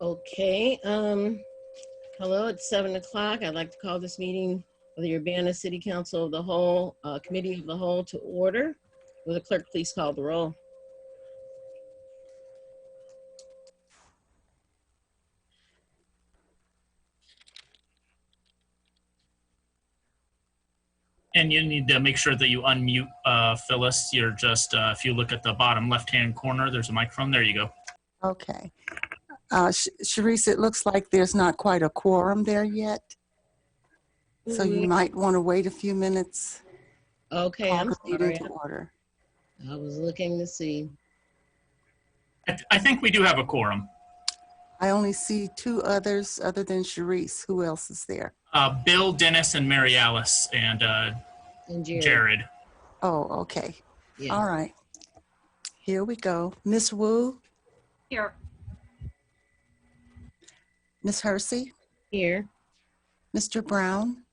Okay, hello, it's 7 o'clock. I'd like to call this meeting of the Urbana City Council of the Whole, Committee of the Whole to order. Will the clerk please call the roll? And you need to make sure that you unmute Phyllis. You're just, if you look at the bottom left-hand corner, there's a microphone. There you go. Okay. Sharice, it looks like there's not quite a quorum there yet. So you might want to wait a few minutes. Okay, Call I'm the meeting sorry. to order. I was looking to see. I think we do have a quorum. I only see two others other than Sharice. Who else is there? Bill, Dennis, and Mary Alice, and Jared. Oh, okay. Yeah. All right. Here we go. Miss Wu? Here. Miss Hersey? Here. Mr. Brown?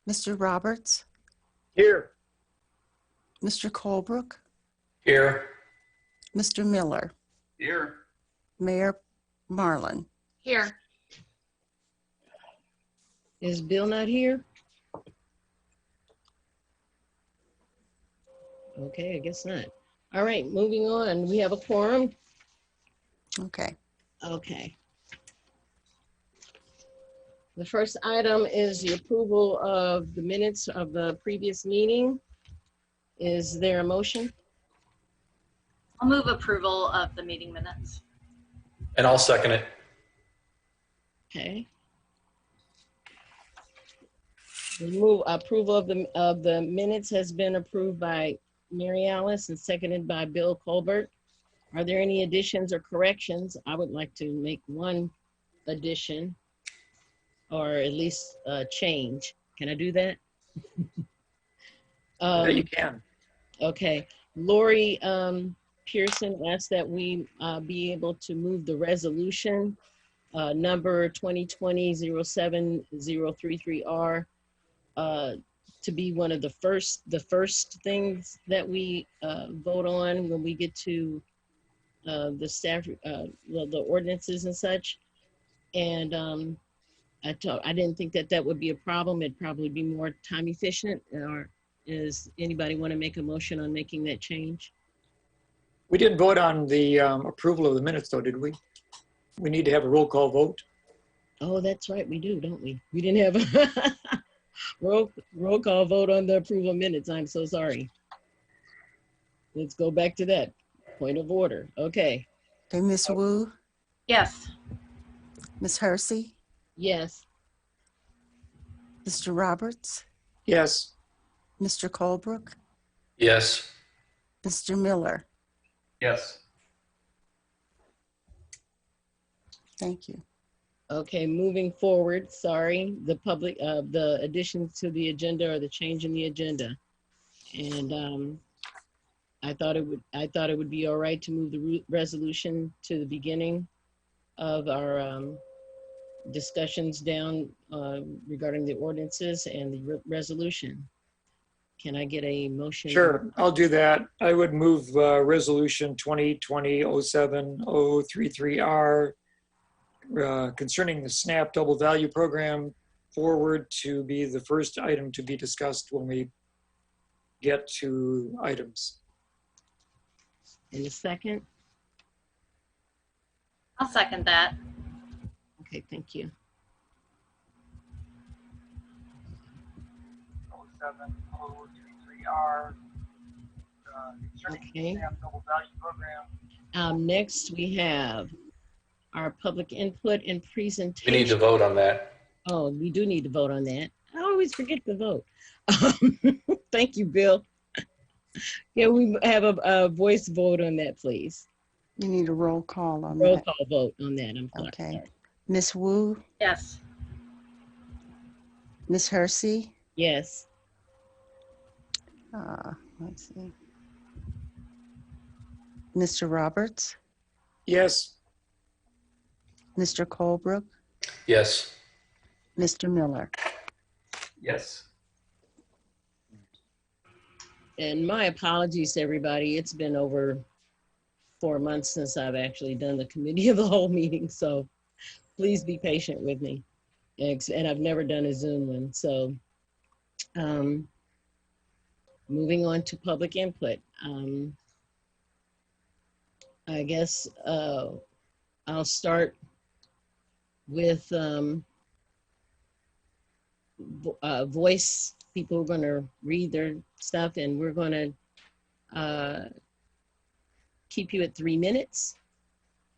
Mr. Roberts? Here. Mr. Colebrook? Here. Mr. Miller? Here. Mayor Marlin? Here. Is Bill not here? Okay, I guess not. All right, moving on. We have a quorum. Okay. Okay. The first item is the approval of the minutes of the previous meeting. Is there a motion? I'll move approval of the meeting minutes. And I'll second it. Okay. Approval of the minutes has been approved by Mary Alice and seconded by Bill Colbert. Are there any additions or corrections? I would like to make one addition, or at least a change. Can I do that? Yeah, you can. Okay. Lori Pearson asked that we be able to move the resolution number 2020-07033R to be one of the first things that we vote on when we get to the staff, the ordinances and such. And I didn't think that would be a problem. It'd probably be more time efficient. Or does anybody want to make a motion on making that change? We didn't vote on the approval of the minutes, though, did we? We need to have a roll call vote. Oh, that's right. We do, don't we? We didn't have a roll call vote on the approval minutes. I'm so sorry. Let's go back to that. Point of order. Okay. Okay, Miss Wu? Yes. Miss Hersey? Yes. Mr. Roberts? Yes. Mr. Colebrook? Yes. Mr. Miller? Yes. Thank you. Okay, moving forward, sorry, the additions to the agenda or the change in the agenda. And I thought it would be all right to move the resolution to the beginning of our discussions down regarding the ordinances and the resolution. Can I get a motion? Sure, I'll do that. I would move resolution 2020-07033R concerning the SNAP double value program forward to be the first item to be discussed when we get to items. In a second? I'll second that. Okay, thank you. 07033R concerning Okay. the SNAP double value program. Next, we have our public input and presentation. We need to vote on that. Oh, we do need to vote on that. I always forget to vote. Thank you, Bill. Can we have a voice vote on that, please? You need a roll call on Roll that. call vote on that. I'm sorry. Okay. Miss Wu? Yes. Miss Hersey? Yes. Let's see. Mr. Roberts? Yes. Mr. Colebrook? Yes. Mr. Miller? Yes. And my apologies to everybody. It's been over 4 months since I've actually done the committee of the whole meeting, so please be patient with me. And I've never done a Zoom one, so moving on to public input. I guess I'll start with voice. People are going to read their stuff, and we're going to keep you at 3 minutes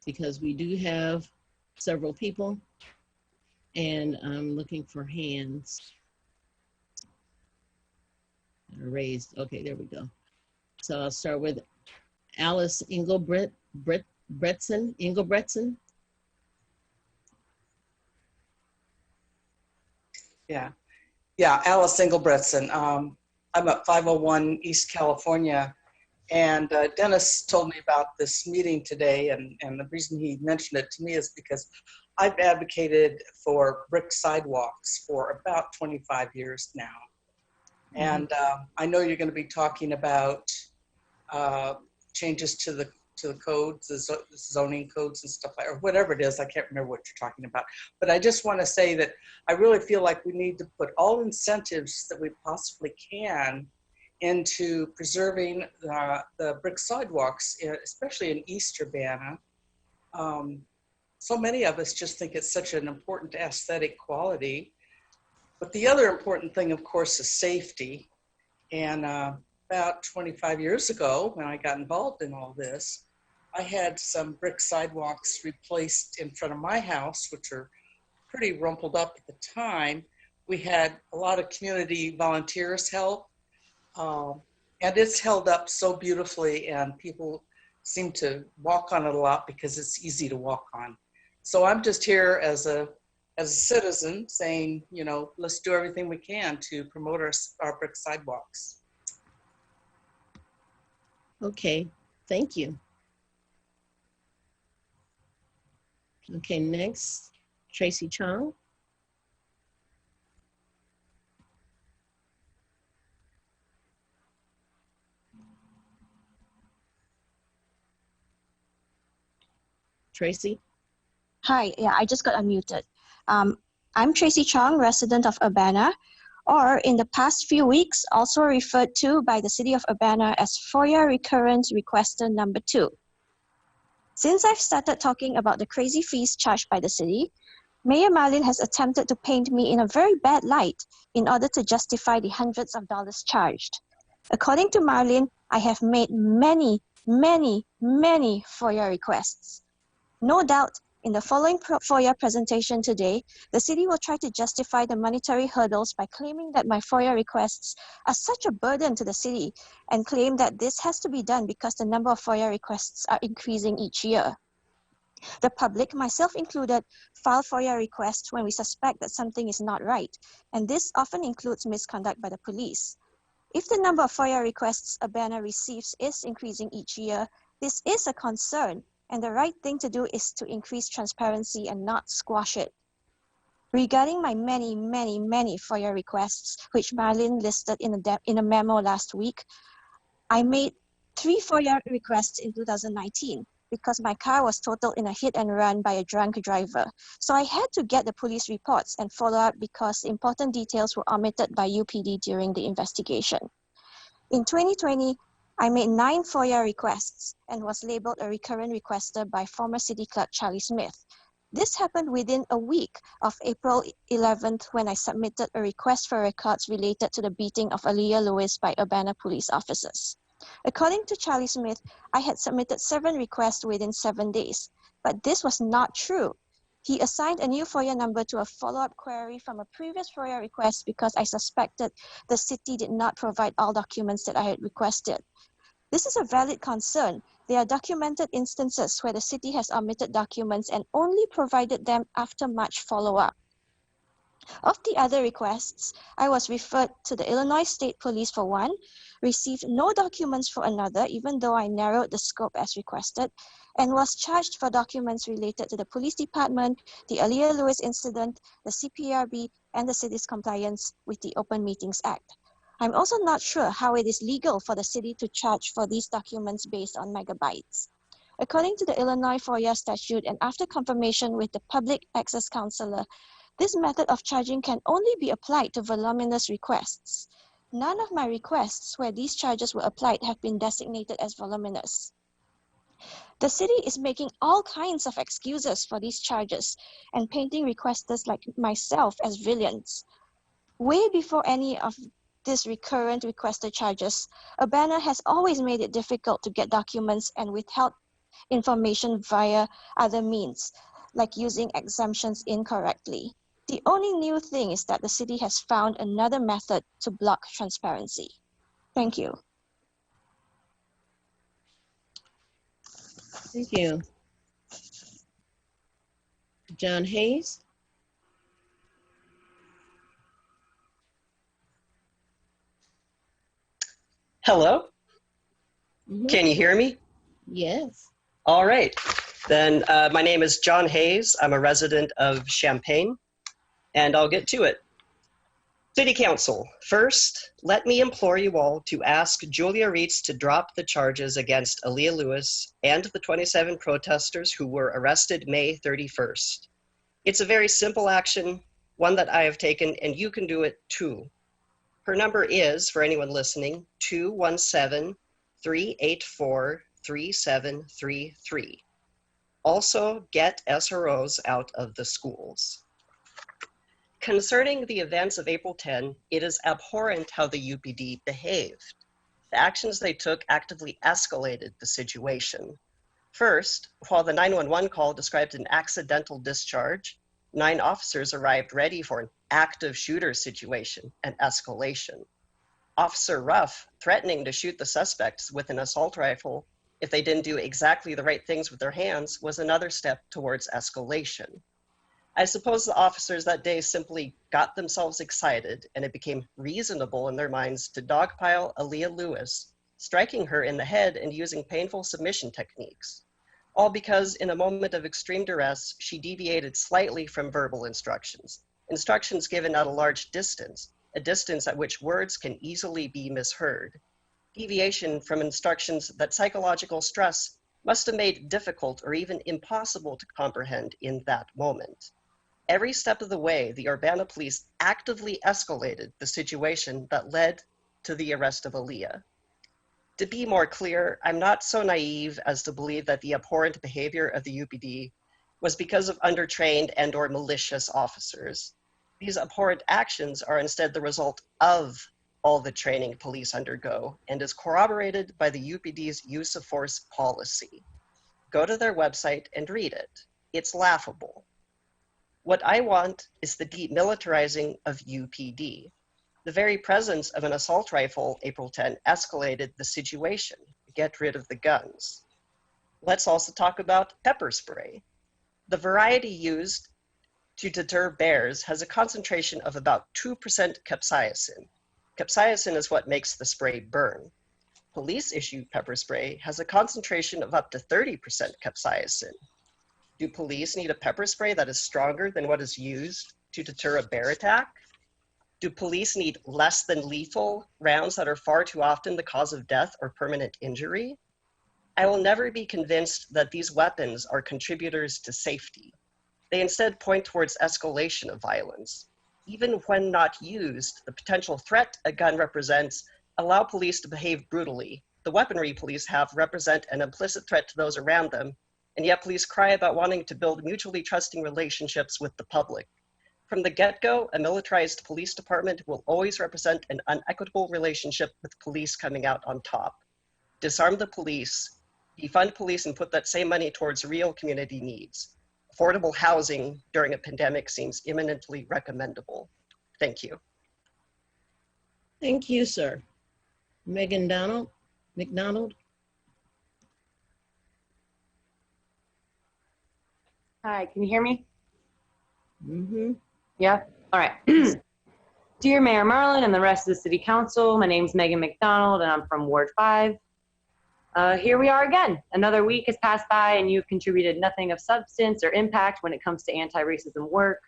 because we do have several people, and I'm looking for hands that are raised. Okay, there we go. So I'll start with Alice Engelbretson. Yeah, Alice Engelbretson. I'm at 501 East California, and Dennis told me about this meeting today, and the reason he mentioned it to me is because I've advocated for brick sidewalks for about 25 years now. And I know you're going to be talking about changes to the codes, the zoning codes and stuff, or whatever it is. I can't remember what you're talking about. But I just want to say that I really feel like we need to put all incentives that we possibly can into preserving the brick sidewalks, especially in East Urbana. So many of us just think it's such an important aesthetic quality. But the other important thing, of course, is safety. And about 25 years ago, when I got involved in all this, I had some brick sidewalks replaced in front of my house, which are pretty rumpled up at the time. We had a lot of community volunteers help, and it's held up so beautifully, and people seem to walk on it a lot because it's easy to walk on. So I'm just here as a citizen saying, you know, let's do everything we can to promote our brick sidewalks. Okay, thank you. Okay, next, Tracy Chong. Tracy? Hi, yeah, I just got unmuted. I'm Tracy Chong, resident of Urbana, or in the past few weeks, also referred to by the City of Urbana as FOIA Recurrent Requester Number 2. Since I've started talking about the crazy fees charged by the city, Mayor Marlin has attempted to paint me in a very bad light in order to justify the hundreds of dollars charged. According to Marlin, I have made many FOIA requests. No doubt, in the following FOIA presentation today, the city will try to justify the monetary hurdles by claiming that my FOIA requests are such a burden to the city and claim that this has to be done because the number of FOIA requests are increasing each year. The public, myself included, file FOIA requests when we suspect that something is not right, and this often includes misconduct by the police. If the number of FOIA requests Urbana receives is increasing each year, this is a concern, and the right thing to do is to increase transparency and not squash it. Regarding my many FOIA requests, which Marlin listed in a memo last week, I made 3 FOIA requests in 2019 because my car was totaled in a hit and run by a drunk driver. So I had to get the police reports and follow up because important details were omitted by UPD during the investigation. In 2020, I made 9 FOIA requests and was labeled a recurrent requester by former City Clerk Charlie Smith. This happened within a week of April 11th when I submitted a request for records related to the beating of Aaliyah Lewis by Urbana police officers. According to Charlie Smith, I had submitted 7 requests within 7 days, but this was not true. He assigned a new FOIA number to a follow-up query from a previous FOIA request because I suspected the city did not provide all documents that I had requested. This is a valid concern. There are documented instances where the city has omitted documents and only provided them after much follow-up. Of the other requests, I was referred to the Illinois State Police for one, received no documents for another, even though I narrowed the scope as requested, and was charged for documents related to the police department, the Aaliyah Lewis incident, the CPRB, and the city's compliance with the Open Meetings Act. I'm also not sure how it is legal for the city to charge for these documents based on megabytes. According to the Illinois FOIA statute and after confirmation with the public access counselor, this method of charging can only be applied to voluminous requests. None of my requests where these charges were applied have been designated as voluminous. The city is making all kinds of excuses for these charges and painting requesters like myself as villains. Way before any of these recurrent requester charges, Urbana has always made it difficult to get documents and withheld information via other means, like using exemptions incorrectly. The only new thing is that the city has found another method to block transparency. Thank you. Thank you. John Hayes? Hello, Mhm. can you hear me? Yes. All right, then my name is John Hayes. I'm a resident of Champaign, and I'll get to it. City Council, first, let me implore you all to ask Julia Reitz to drop the charges against Aaliyah Lewis and the 27 protesters who were arrested May 31st. It's a very simple action, one that I have taken, and you can do it too. Her number is, for anyone listening, 217-384-3733. Also, get SROs out of the schools. Concerning the events of April 10, it is abhorrent how the UPD behaved. The actions they took actively escalated the situation. First, while the 911 call described an accidental discharge, 9 officers arrived ready for an active shooter situation and escalation. Officer Ruff threatening to shoot the suspects with an assault rifle if they didn't do exactly the right things with their hands was another step towards escalation. I suppose the officers that day simply got themselves excited and it became reasonable in their minds to dogpile Aaliyah Lewis, striking her in the head and using painful submission techniques. All because in a moment of extreme duress, she deviated slightly from verbal instructions given at a large distance, a distance at which words can easily be misheard. Deviation from instructions that psychological stress must have made difficult or even impossible to comprehend in that moment. Every step of the way, the Urbana police actively escalated the situation that led to the arrest of Aaliyah. To be more clear, I'm not so naive as to believe that the abhorrent behavior of the UPD was because of undertrained and/or malicious officers. These abhorrent actions are instead the result of all the training police undergo and is corroborated by the UPD's use of force policy. Go to their website and read it. It's laughable. What I want is the demilitarizing of UPD. The very presence of an assault rifle, April 10, escalated the situation. Get rid of the guns. Let's also talk about pepper spray. The variety used to deter bears has a concentration of about 2% capsaicin. Capsaicin is what makes the spray burn. Police-issued pepper spray has a concentration of up to 30% capsaicin. Do police need a pepper spray that is stronger than what is used to deter a bear attack? Do police need less than lethal rounds that are far too often the cause of death or permanent injury? I will never be convinced that these weapons are contributors to safety. They instead point towards escalation of violence. Even when not used, the potential threat a gun represents allow police to behave brutally. The weaponry police have represent an implicit threat to those around them, and yet police cry about wanting to build mutually trusting relationships with the public. From the get-go, a militarized police department will always represent an unequitable relationship with police coming out on top. Disarm the police, defund police, and put that same money towards real community needs. Affordable housing during a pandemic seems imminently recommendable. Thank you. Thank you, sir. Megan McDonald? Hi, can you hear me? Mm-hmm. Yeah? All right. Dear Mayor Marlin and the rest of the City Council, my name's Megan McDonald and I'm from Ward 5. Here we are again. Another week has passed by and you've contributed nothing of substance or impact when it comes to anti-racism work.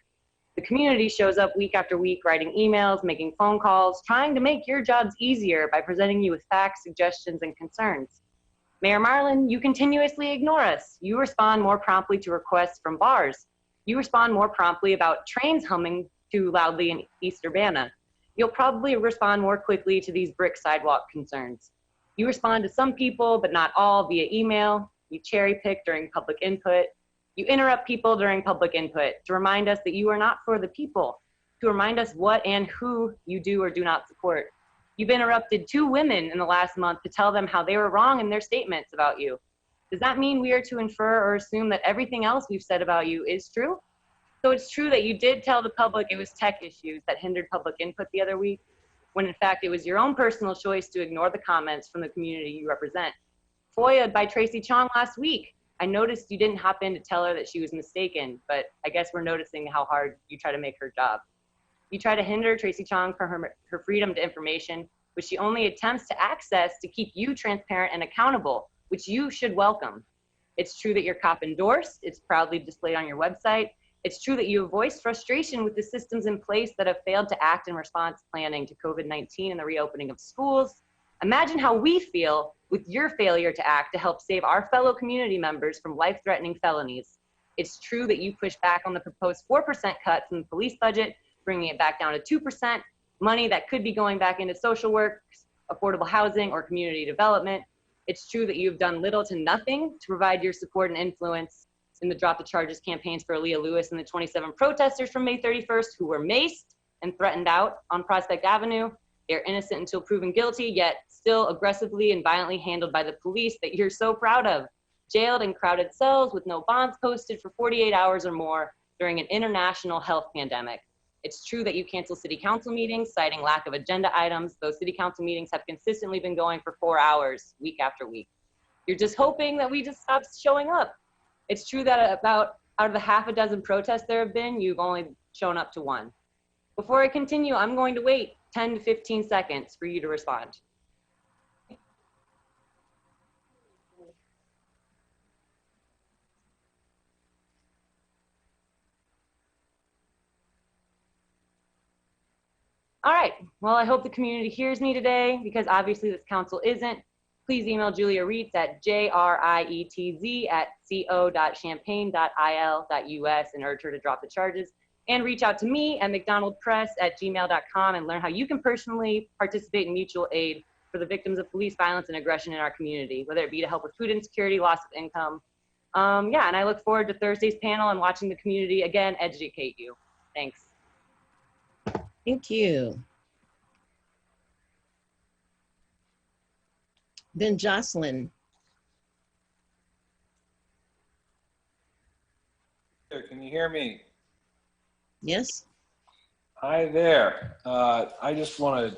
The community shows up week after week writing emails, making phone calls, trying to make your jobs easier by presenting you with facts, suggestions, and concerns. Mayor Marlin, you continuously ignore us. You respond more promptly to requests from bars. You respond more promptly about trains humming too loudly in East Urbana. You'll probably respond more quickly to these brick sidewalk concerns. You respond to some people, but not all, via email. You cherry pick during public input. You interrupt people during public input to remind us that you are not for the people, to remind us what and who you do or do not support. You've interrupted 2 women in the last month to tell them how they were wrong in their statements about you. Does that mean we are to infer or assume that everything else we've said about you is true? So it's true that you did tell the public it was tech issues that hindered public input the other week, when in fact it was your own personal choice to ignore the comments from the community you represent. FOIA'd by Tracy Chong last week. I noticed you didn't hop in to tell her that she was mistaken, but I guess we're noticing how hard you try to make her job. You try to hinder Tracy Chong from her freedom to information, which she only attempts to access to keep you transparent and accountable, which you should welcome. It's true that you're COP endorsed. It's proudly displayed on your website. It's true that you have voiced frustration with the systems in place that have failed to act in response planning to COVID-19 and the reopening of schools. Imagine how we feel with your failure to act to help save our fellow community members from life-threatening felonies. It's true that you pushed back on the proposed 4% cut from the police budget, bringing it back down to 2%, money that could be going back into social work, affordable housing, or community development. It's true that you've done little to nothing to provide your support and influence in the Drop the Charges campaigns for Aaliyah Lewis and the 27 protesters from May 31st who were maced and threatened out on Prospect Avenue. They're innocent until proven guilty, yet still aggressively and violently handled by the police that you're so proud of. Jailed in crowded cells with no bonds posted for 48 hours or more during an international health pandemic. It's true that you cancel city council meetings, citing lack of agenda items. Those city council meetings have consistently been going for 4 hours, week after week. You're just hoping that we just stop showing up. It's true that about out of the half a dozen protests there have been, you've only shown up to 1. Before I continue, I'm going to wait 10 to 15 seconds for you to respond. All right, well, I hope the community hears me today, because obviously this council isn't. Please email Julia Reitz at jrietz@co.champaign.il.us and urge her to drop the charges. And reach out to me at mcdonaldpress@gmail.com and learn how you can personally participate in mutual aid for the victims of police violence and aggression in our community, whether it be to help with food insecurity, loss of income. Yeah, and I look forward to Thursday's panel and watching the community again educate you. Thanks. Thank you. Then Jocelyn. Can you hear me? Yes. Hi there. I just wanted,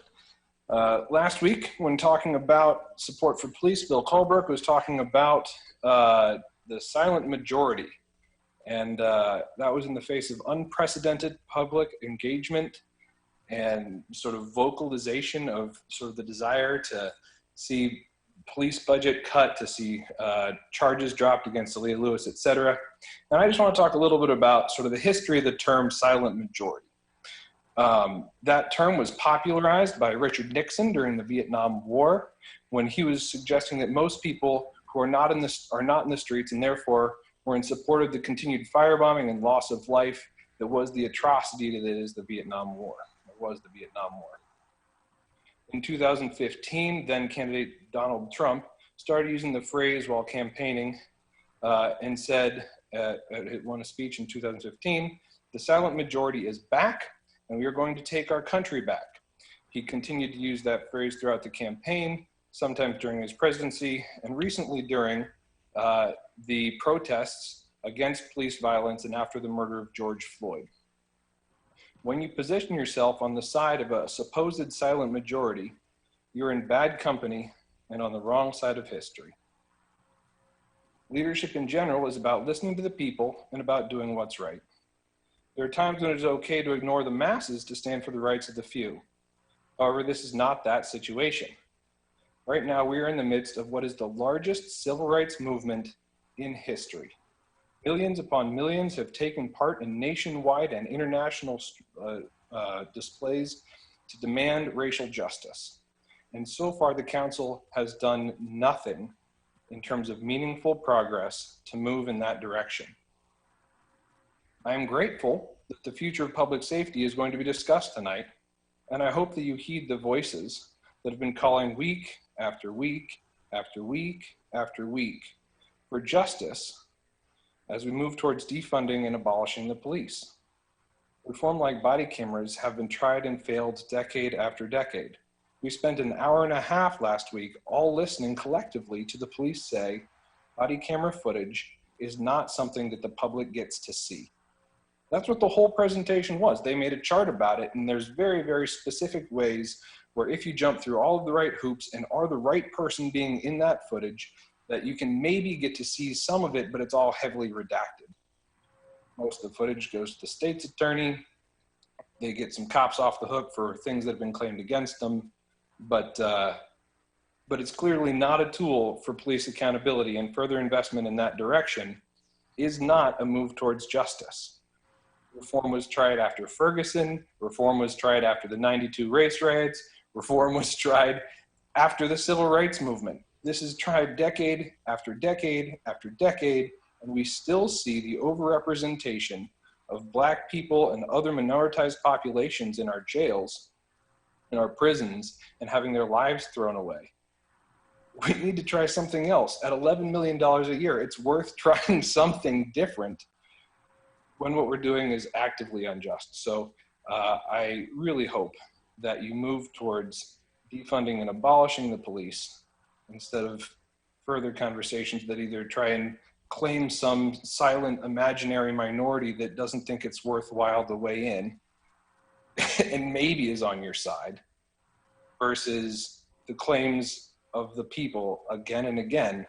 last week when talking about support for police, Bill Colbrook was talking about the silent majority. And that was in the face of unprecedented public engagement and sort of vocalization of sort of the desire to see police budget cut, to see charges dropped against Aaliyah Lewis, et cetera. And I just want to talk a little bit about sort of the history of the term silent majority. That term was popularized by Richard Nixon during the Vietnam War, when he was suggesting that most people who are not in the streets and therefore were in support of the continued firebombing and loss of life that was the atrocity that is the Vietnam War. In 2015, then candidate Donald Trump started using the phrase while campaigning and said, won a speech in 2015, "The silent majority is back and we are going to take our country back." He continued to use that phrase throughout the campaign, sometimes during his presidency, and recently during the protests against police violence and after the murder of George Floyd. When you position yourself on the side of a supposed silent majority, you're in bad company and on the wrong side of history. Leadership in general is about listening to the people and about doing what's right. There are times when it is okay to ignore the masses to stand for the rights of the few. However, this is not that situation. Right now, we are in the midst of what is the largest civil rights movement in history. Millions upon millions have taken part in nationwide and international displays to demand racial justice. And so far, the council has done nothing in terms of meaningful progress to move in that direction. I am grateful that the future of public safety is going to be discussed tonight, and I hope that you heed the voices that have been calling week after week after week after week for justice as we move towards defunding and abolishing the police. Reform like body cameras have been tried and failed decade after decade. We spent an hour and a half last week all listening collectively to the police say body camera footage is not something that the public gets to see. That's what the whole presentation was. They made a chart about it, and there's very, very specific ways where if you jump through all of the right hoops and are the right person being in that footage, that you can maybe get to see some of it, but it's all heavily redacted. Most of the footage goes to the state's attorney. They get some cops off the hook for things that have been claimed against them, but it's clearly not a tool for police accountability, and further investment in that direction is not a move towards justice. Reform was tried after Ferguson. Reform was tried after the '92 race riots. Reform was tried after the civil rights movement. This is tried decade after decade after decade, and we still see the overrepresentation of Black people and other minoritized populations in our jails, in our prisons, and having their lives thrown away. We need to try something else. At $11 million a year, it's worth trying something different when what we're doing is actively unjust. So I really hope that you move towards defunding and abolishing the police instead of further conversations that either try and claim some silent imaginary minority that doesn't think it's worthwhile to weigh in and maybe is on your side, versus the claims of the people again and again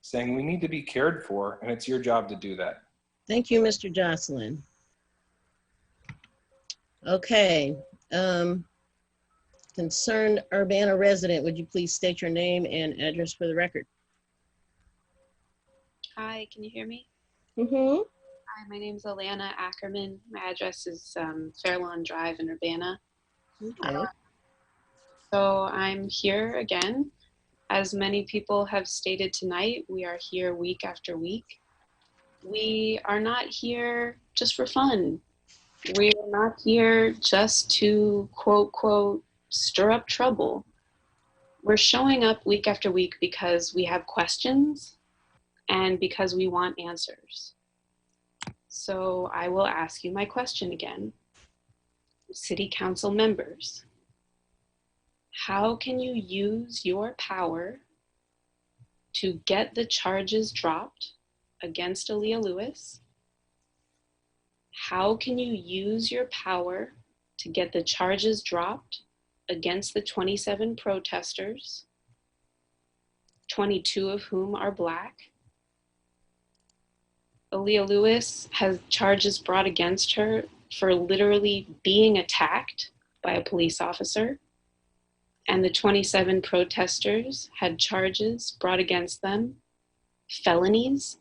saying we need to be cared for, and it's your job to do that. Thank you, Mr. Jocelyn. Okay. Concerned Urbana resident, would you please state your name and address for the record? Hi, can you hear me? Mm-hmm. Hi, my name is Alana Ackerman. My address is Fairlawn Drive in Urbana. Okay. So I'm here again. As many people have stated tonight, we are here week after week. We are not here just for fun. We are not here just to quote, quote, stir up trouble. We're showing up week after week because we have questions and because we want answers. So I will ask you my question again. City Council members, how can you use your power to get the charges dropped against Aaliyah Lewis? How can you use your power to get the charges dropped against the 27 protesters, 22 of whom are Black? Aaliyah Lewis has charges brought against her for literally being attacked by a police officer, and the 27 protesters had charges brought against them, felonies,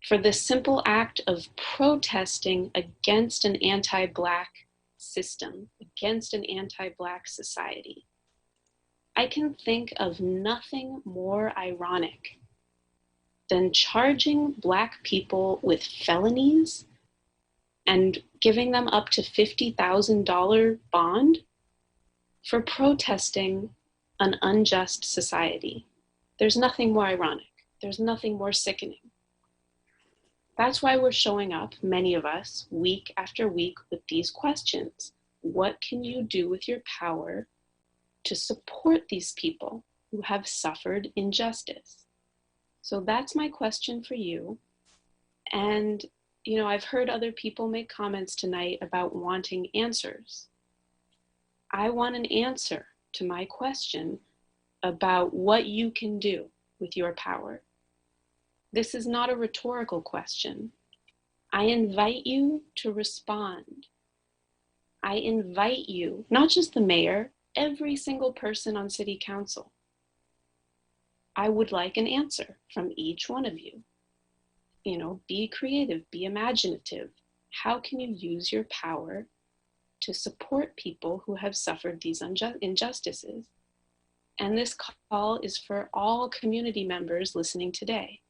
for the simple act of protesting against an anti-Black system, against an anti-Black society. I can think of nothing more ironic than charging Black people with felonies and giving them up to $50,000 bond for protesting an unjust society. There's nothing more ironic. There's nothing more sickening. That's why we're showing up, many of us, week after week with these questions. What can you do with your power to support these people who have suffered injustice? So that's my question for you. And, you know, I've heard other people make comments tonight about wanting answers. I want an answer to my question about what you can do with your power. This is not a rhetorical question. I invite you to respond. I invite you, not just the mayor, every single person on city council. I would like an answer from each one of you. You know, be creative, be imaginative. How can you use your power to support people who have suffered these injustices? And this call is for all community members listening today.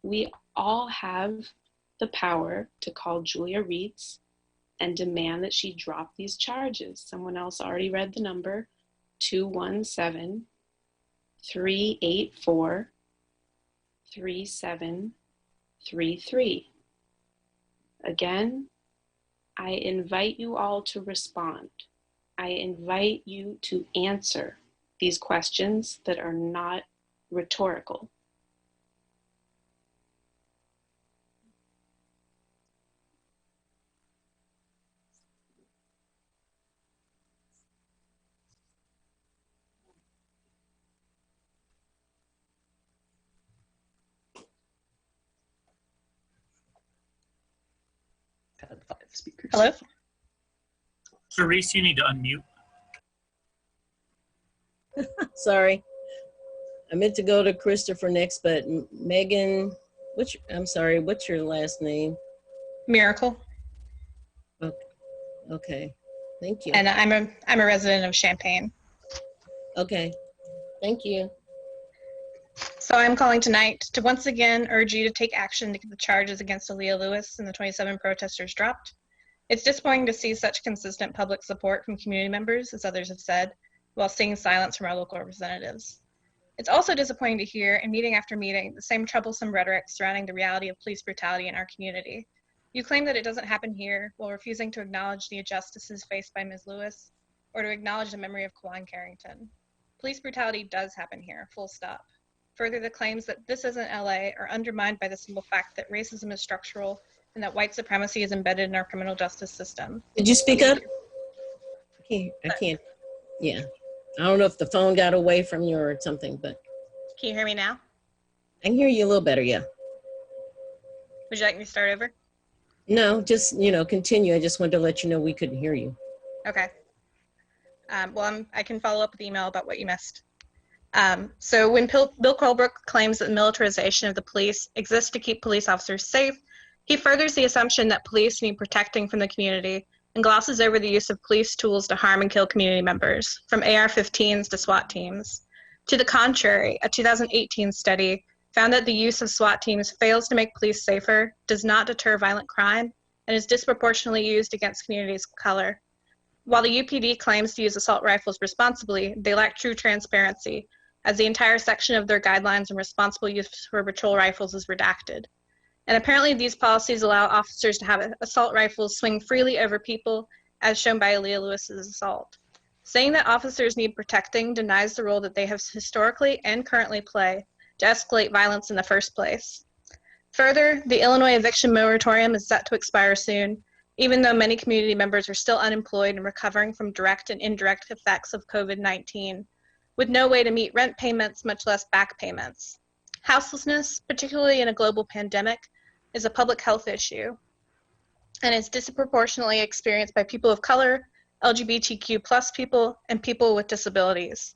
We all have the power to call Julia Reitz and demand that she drop these charges. Someone else already read the number, 217-384-3733. Again, I invite you all to respond. I invite you to answer these questions that are not rhetorical. Had 5 speakers. Hello? Sharice, you need to unmute. Sorry. I meant to go to Christopher next, but Megan, I'm sorry, what's your last name? Miracle. Okay, thank you. And I'm a resident of Champaign. Okay, thank you. So I'm calling tonight to once again urge you to take action to get the charges against Aaliyah Lewis and the 27 protesters dropped. It's disappointing to see such consistent public support from community members, as others have said, while seeing silence from our local representatives. It's also disappointing to hear, in meeting after meeting, the same troublesome rhetoric surrounding the reality of police brutality in our community. You claim that it doesn't happen here, while refusing to acknowledge the injustices faced by Ms. Lewis, or to acknowledge the memory of Kawan Carrington. Police brutality does happen here, full stop. Further, the claims that this isn't LA are undermined by the simple fact that racism is structural and that white supremacy is embedded in our criminal justice system. Did you speak up? I can't, yeah. I don't know if the phone got away from you or something, but. Can you hear me now? I can hear you a little better, yeah. Would you like me to start over? No, just, continue. I just wanted to let you know we couldn't hear you. Okay. Well, I can follow up with email about what you missed. So when Bill Colebrook claims that militarization of the police exists to keep police officers safe, he furthers the assumption that police need protecting from the community and glosses over the use of police tools to harm and kill community members, from AR-15s to SWAT teams. To the contrary, a 2018 study found that the use of SWAT teams fails to make police safer, does not deter violent crime, and is disproportionately used against communities of color. While the UPD claims to use assault rifles responsibly, they lack true transparency, as the entire section of their guidelines on responsible use for patrol rifles is redacted. And apparently these policies allow officers to have assault rifles swing freely over people, as shown by Aaliyah Lewis's assault. Saying that officers need protecting denies the role that they have historically and currently play to escalate violence in the first place. Further, the Illinois eviction moratorium is set to expire soon, even though many community members are still unemployed and recovering from direct and indirect effects of COVID-19, with no way to meet rent payments, much less back payments. Houselessness, particularly in a global pandemic, is a public health issue and is disproportionately experienced by people of color, LGBTQ+ people, and people with disabilities.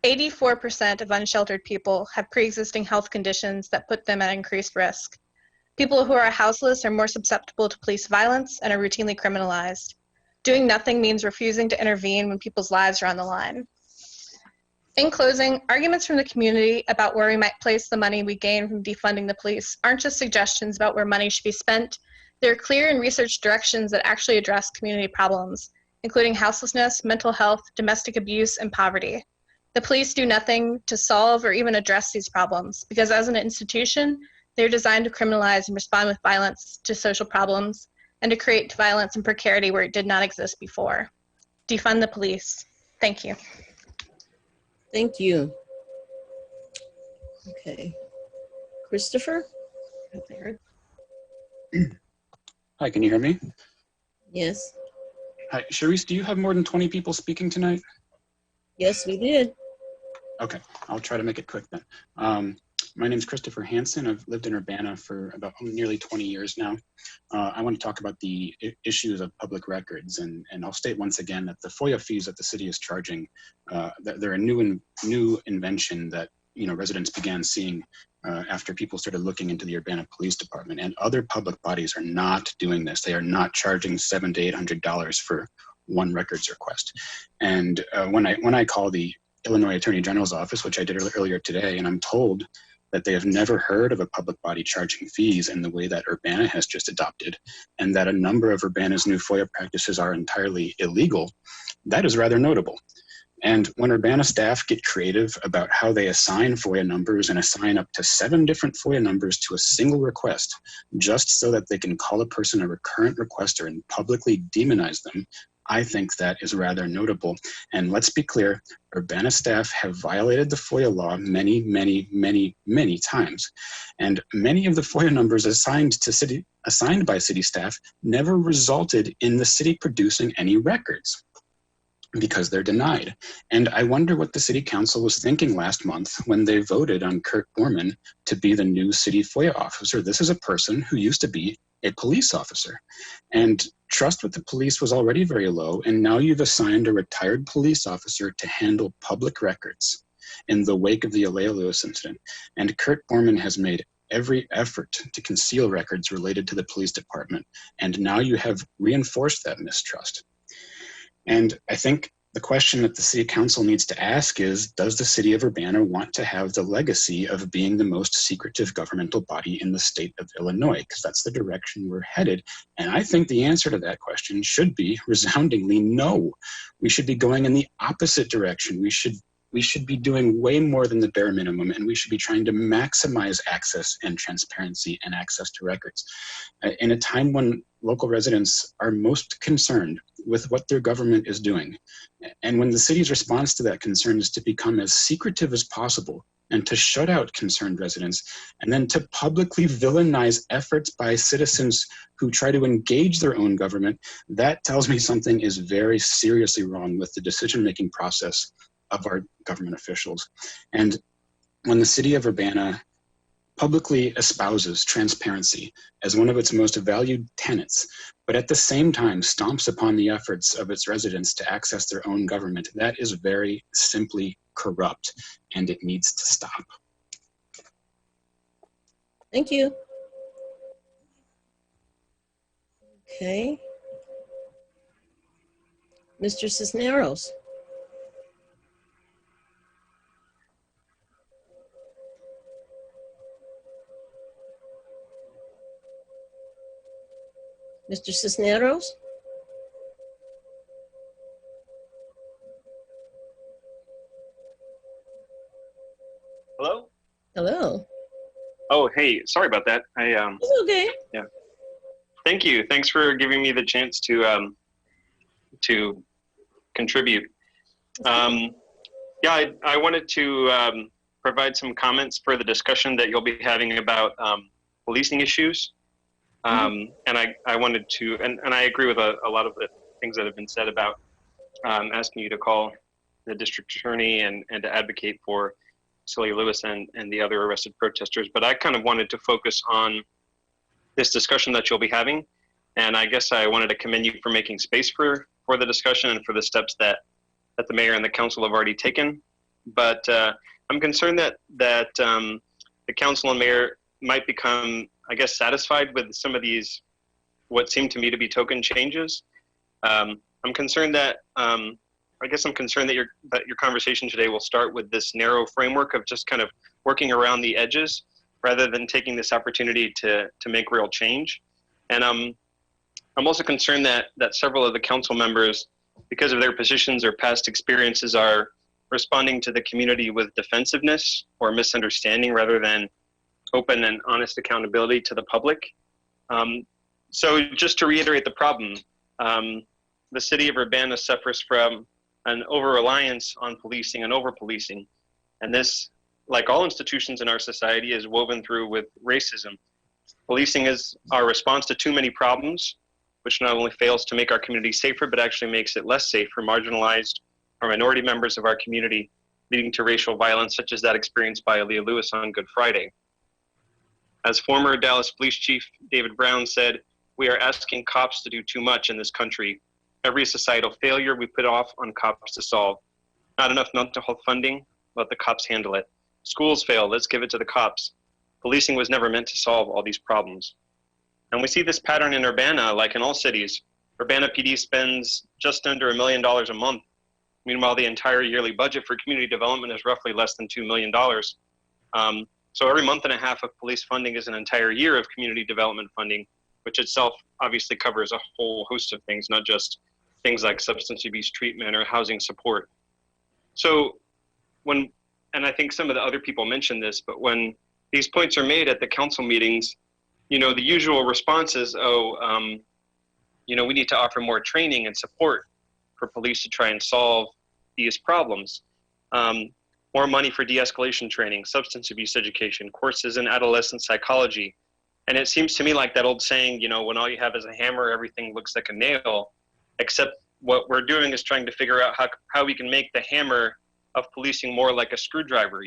84% of unsheltered people have pre-existing health conditions that put them at increased risk. People who are houseless are more susceptible to police violence and are routinely criminalized. Doing nothing means refusing to intervene when people's lives are on the line. In closing, arguments from the community about where we might place the money we gain from defunding the police aren't just suggestions about where money should be spent. They're clear and researched directions that actually address community problems, including houselessness, mental health, domestic abuse, and poverty. The police do nothing to solve or even address these problems because as an institution, they're designed to criminalize and respond with violence to social problems and to create violence and precarity where it did not exist before. Defund the police. Thank you. Thank you. Okay. Christopher? Hi, can you hear me? Yes. Hi, Sharice, do you have more than 20 people speaking tonight? Yes, we did. Okay, I'll try to make it quick then. My name is Christopher Hansen. I've lived in Urbana for about nearly 20 years now. I want to talk about the issues of public records, and I'll state once again that the FOIA fees that the city is charging, they're a new invention that residents began seeing after people started looking into the Urbana Police Department, and other public bodies are not doing this. They are not charging $700 to $800 for one records request. And when I call the Illinois Attorney General's office, which I did earlier today, and I'm told that they have never heard of a public body charging fees in the way that Urbana has just adopted, and that a number of Urbana's new FOIA practices are entirely illegal. That is rather notable. And when Urbana staff get creative about how they assign FOIA numbers and assign up to 7 different FOIA numbers to a single request, just so that they can call a person a recurrent requester and publicly demonize them, I think that is rather notable. And let's be clear, Urbana staff have violated the FOIA law many, many, many, many times. And many of the FOIA numbers assigned by city staff never resulted in the city producing any records, because they're denied. And I wonder what the city council was thinking last month when they voted on Kurt Borman to be the new city FOIA officer. This is a person who used to be a police officer. And trust with the police was already very low, and now you've assigned a retired police officer to handle public records in the wake of the Alea Lewis incident. And Kurt Borman has made every effort to conceal records related to the police department, and now you have reinforced that mistrust. And I think the question that the city council needs to ask is, does the city of Urbana want to have the legacy of being the most secretive governmental body in the state of Illinois? Because that's the direction we're headed. And I think the answer to that question should be resoundingly no. We should be going in the opposite direction. We should be doing way more than the bare minimum, and we should be trying to maximize access and transparency and access to records. In a time when local residents are most concerned with what their government is doing, and when the city's response to that concern is to become as secretive as possible and to shut out concerned residents, and then to publicly villainize efforts by citizens who try to engage their own government, that tells me something is very seriously wrong with the decision-making process of our government officials. And when the city of Urbana publicly espouses transparency as one of its most valued tenets, but at the same time stomps upon the efforts of its residents to access their own government, that is very simply corrupt, and it needs to stop. Thank you. Okay. Mr. Cisneros. Mr. Cisneros? Hello? Hello. Oh, hey, sorry about that. It's okay. Yeah. Thank you. Thanks for giving me the chance to contribute. Yeah, I wanted to provide some comments for the discussion that you'll be having about policing issues. And I wanted to, and I agree with a lot of the things that have been said about asking you to call the district attorney and to advocate for Celia Lewis and the other arrested protesters. But I kind of wanted to focus on this discussion that you'll be having. And I guess I wanted to commend you for making space for the discussion and for the steps that the mayor and the council have already taken. But I'm concerned that the council and mayor might become, I guess, satisfied with some of these, what seem to me to be token changes. I'm concerned that, I'm concerned that your conversation today will start with this narrow framework of just kind of working around the edges rather than taking this opportunity to make real change. And I'm also concerned that several of the council members, because of their positions or past experiences, are responding to the community with defensiveness or misunderstanding rather than open and honest accountability to the public. So just to reiterate the problem, the city of Urbana suffers from an over-reliance on policing and over-policing. And this, like all institutions in our society, is woven through with racism. Policing is our response to too many problems, which not only fails to make our community safer, but actually makes it less safe for marginalized or minority members of our community, leading to racial violence such as that experienced by Alea Lewis on Good Friday. As former Dallas Police Chief David Brown said, "We are asking cops to do too much in this country. Every societal failure we put off on cops to solve. Not enough mental health funding, let the cops handle it. Schools fail, let's give it to the cops. Policing was never meant to solve all these problems." And we see this pattern in Urbana, like in all cities. Urbana PD spends just under $1 million a month Meanwhile, the entire yearly budget for community development is roughly less than $2 million. So every month and a half of police funding is an entire year of community development funding, which itself obviously covers a whole host of things, not just things like substance abuse treatment or housing support. So and I think some of the other people mentioned this, but when these points are made at the council meetings, the usual response is, we need to offer more training and support for police to try and solve these problems. More money for de-escalation training, substance abuse education, courses in adolescent psychology. And it seems to me like that old saying, when all you have is a hammer, everything looks like a nail, except what we're doing is trying to figure out how we can make the hammer of policing more like a screwdriver.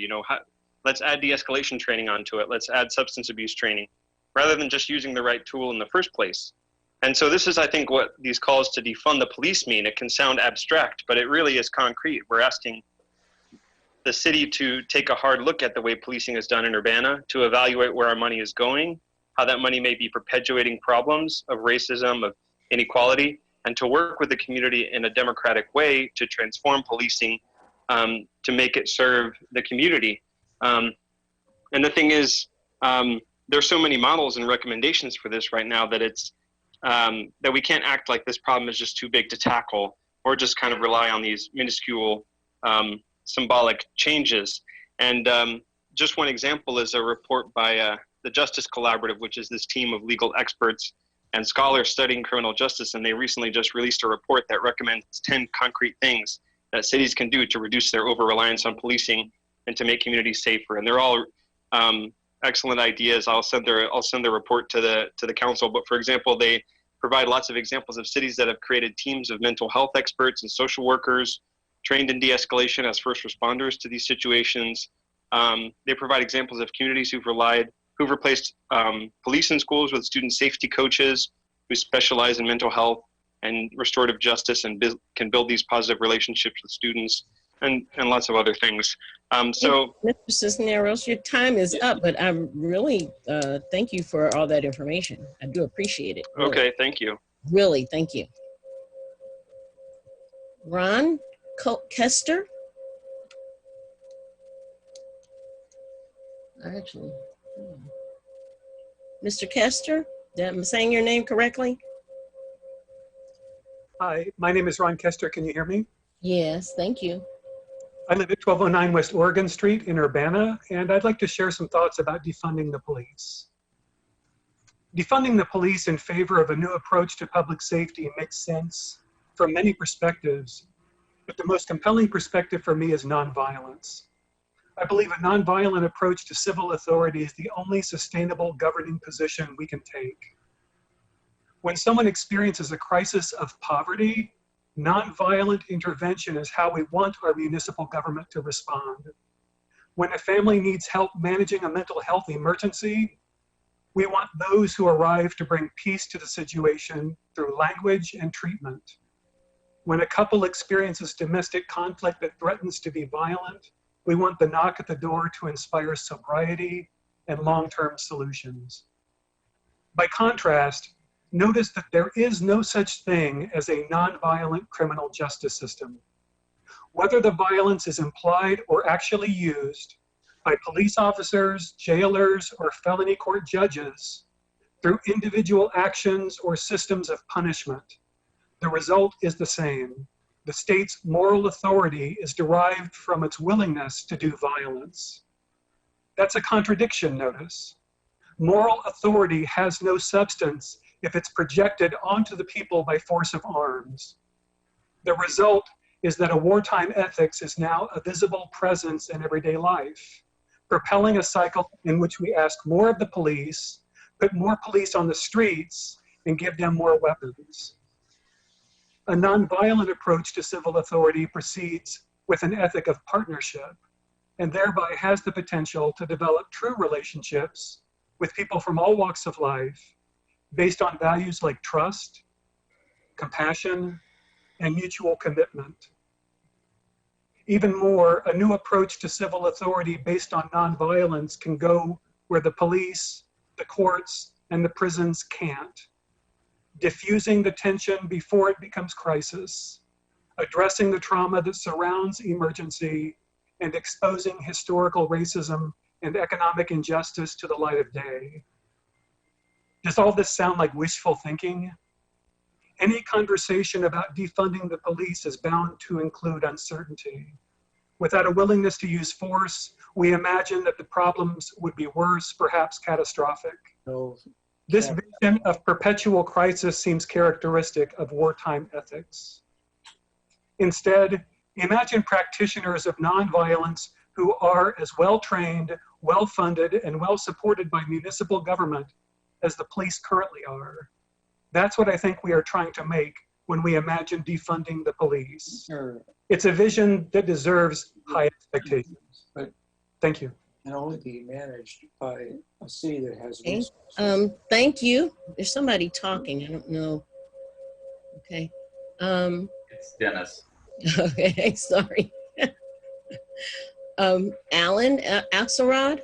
Let's add de-escalation training onto it. Let's add substance abuse training, rather than just using the right tool in the first place. And so this is, I think, what these calls to defund the police mean. It can sound abstract, but it really is concrete. We're asking the city to take a hard look at the way policing is done in Urbana, to evaluate where our money is going, how that money may be perpetuating problems of racism, of inequality, and to work with the community in a democratic way to transform policing, to make it serve the community. And the thing is, there's so many models and recommendations for this right now that it's that we can't act like this problem is just too big to tackle, or just kind of rely on these minuscule symbolic changes. And just one example is a report by the Justice Collaborative, which is this team of legal experts and scholars studying criminal justice. And they recently just released a report that recommends 10 concrete things that cities can do to reduce their over-reliance on policing and to make communities safer. And they're all excellent ideas. I'll send the report to the council. But for example, they provide lots of examples of cities that have created teams of mental health experts and social workers trained in de-escalation as first responders to these situations. They provide examples of communities who've replaced police in schools with student safety coaches who specialize in mental health and restorative justice and can build these positive relationships with students, and lots of other things. So, Mr. Cisneros, your time is up, but I really thank you for all that information. I do appreciate it. Really. Okay, thank you. Really, thank you. Ron Kester? Actually, Mr. Kester, am I saying your name correctly? Hi, my name is Ron Kester. Can you hear me? Yes, thank you. I live at 1209 West Oregon Street in Urbana, and I'd like to share some thoughts about defunding the police. Defunding the police in favor of a new approach to public safety makes sense from many perspectives, but the most compelling perspective for me is nonviolence. I believe a nonviolent approach to civil authority is the only sustainable governing position we can take. When someone experiences a crisis of poverty, nonviolent intervention is how we want our municipal government to respond. When a family needs help managing a mental health emergency, we want those who arrive to bring peace to the situation through language and treatment. When a couple experiences domestic conflict that threatens to be violent, we want the knock at the door to inspire sobriety and long-term solutions. By contrast, notice that there is no such thing as a nonviolent criminal justice system. Whether the violence is implied or actually used by police officers, jailers, or felony court judges, through individual actions or systems of punishment, the result is the same. The state's moral authority is derived from its willingness to do violence. That's a contradiction, notice. Moral authority has no substance if it's projected onto the people by force of arms. The result is that a wartime ethics is now a visible presence in everyday life, propelling a cycle in which we ask more of the police, put more police on the streets, and give them more weapons. A nonviolent approach to civil authority proceeds with an ethic of partnership, and thereby has the potential to develop true relationships with people from all walks of life, based on values like trust, compassion, and mutual commitment. Even more, a new approach to civil authority based on nonviolence can go where the police, the courts, and the prisons can't, diffusing the tension before it becomes crisis, addressing the trauma that surrounds emergency, and exposing historical racism and economic injustice to the light of day. Does all this sound like wishful thinking? Any conversation about defunding the police is bound to include uncertainty. Without a willingness to use force, we imagine that the problems would be worse, perhaps catastrophic. This vision of perpetual crisis seems characteristic of wartime ethics. Instead, imagine practitioners of nonviolence who are as well-trained, well-funded, and well-supported by municipal government as the police currently are. That's what I think we are trying to make when we imagine defunding the police. Sure. It's a vision that deserves high expectations. But thank you. can only be managed by a city that has Okay. resources. Thank you. There's somebody talking. I don't know. Okay. It's Dennis. Okay, sorry. Alan Axelrod?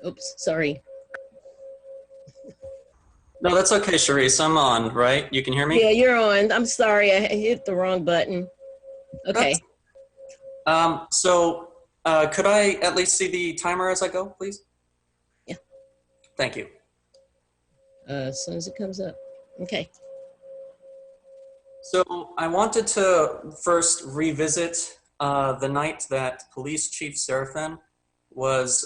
Oops, sorry. No, that's okay, Sharice. I'm on, right? You can hear me? Yeah, you're on. I'm sorry, I hit the wrong button. Okay. Could I at least see the timer as I go, please? Yeah. Thank you. As soon as it comes up. Okay. So I wanted to first revisit the night that Police Chief Serafin was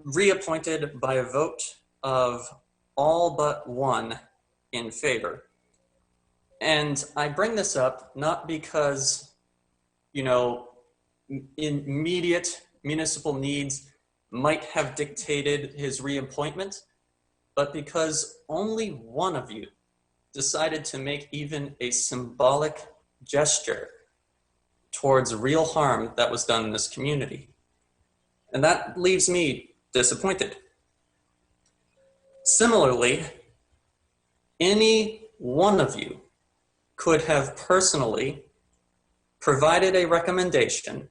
reappointed by a vote of all but one in favor. And I bring this up not because, you know, immediate municipal needs might have dictated his reappointment, but because only one of you decided to make even a symbolic gesture towards real harm that was done in this community. And that leaves me disappointed. Similarly, any one of you could have personally provided a recommendation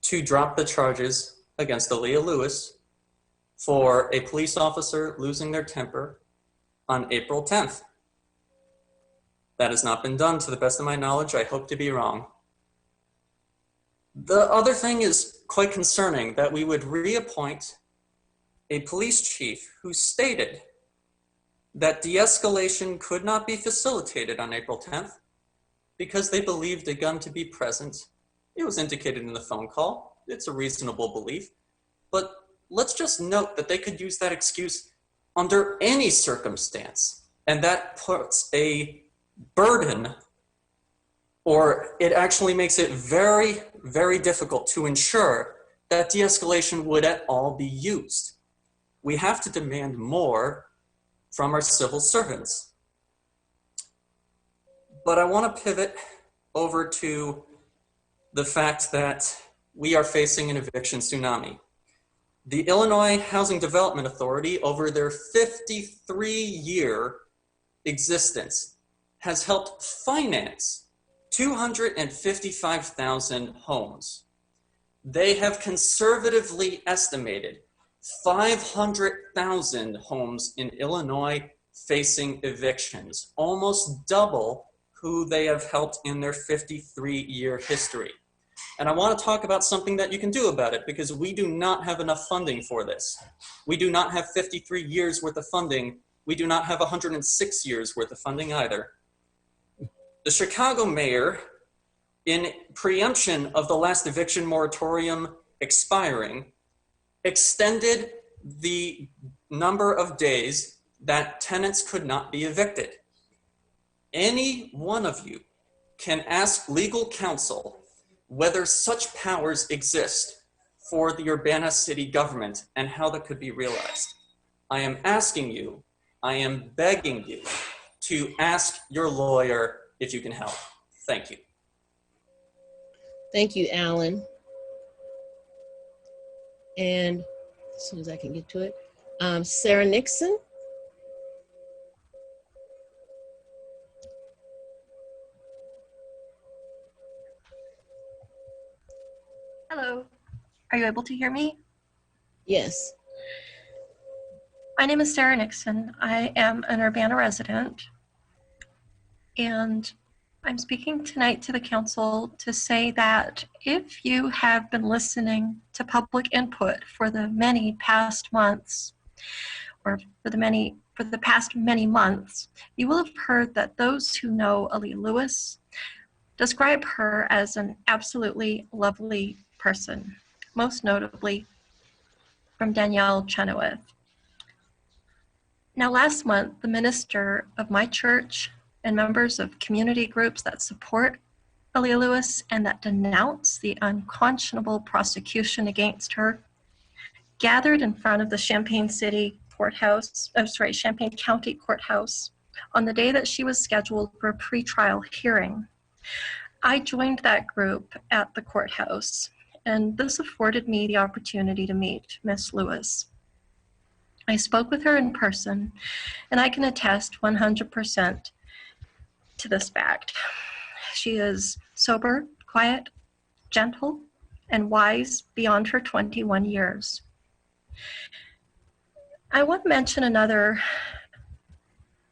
to drop the charges against Aaliyah Lewis for a police officer losing their temper on April 10th. That has not been done to the best of my knowledge. I hope to be wrong. The other thing is quite concerning, that we would reappoint a police chief who stated that de-escalation could not be facilitated on April 10th because they believed a gun to be present. It was indicated in the phone call. It's a reasonable belief. But let's just note that they could use that excuse under any circumstance. And that puts a burden, or it actually makes it very, very difficult to ensure that de-escalation would at all be used. We have to demand more from our civil servants. But I want to pivot over to the fact that we are facing an eviction tsunami. The Illinois Housing Development Authority, over their 53-year existence, has helped finance 255,000 homes. They have conservatively estimated 500,000 homes in Illinois facing evictions, almost double who they have helped in their 53-year history. And I want to talk about something that you can do about it, because we do not have enough funding for this. We do not have 53 years worth of funding. We do not have 106 years worth of funding either. The Chicago mayor, in preemption of the last eviction moratorium expiring, extended the number of days that tenants could not be evicted. Any one of you can ask legal counsel whether such powers exist for the Urbana city government and how that could be realized. I am asking you, I am begging you to ask your lawyer if you can help. Thank you. Thank you, Alan. And as soon as I can get to it, Sarah Nixon. Hello. Are you able to hear me? Yes. My name is Sarah Nixon. I am an Urbana resident, and I'm speaking tonight to the council to say that if you have been listening to public input for the many past months, or for the past many months, you will have heard that those who know Aaliyah Lewis describe her as an absolutely lovely person, most notably from Danielle Chenoweth. Now, last month, the minister of my church and members of community groups that support Aaliyah Lewis and that denounce the unconscionable prosecution against her gathered in front of the Champaign County Courthouse on the day that she was scheduled for a pretrial hearing. I joined that group at the courthouse, and this afforded me the opportunity to meet Miss Lewis. I spoke with her in person, and I can attest 100% to this fact. She is sober, quiet, gentle, and wise beyond her 21 years. I want to mention another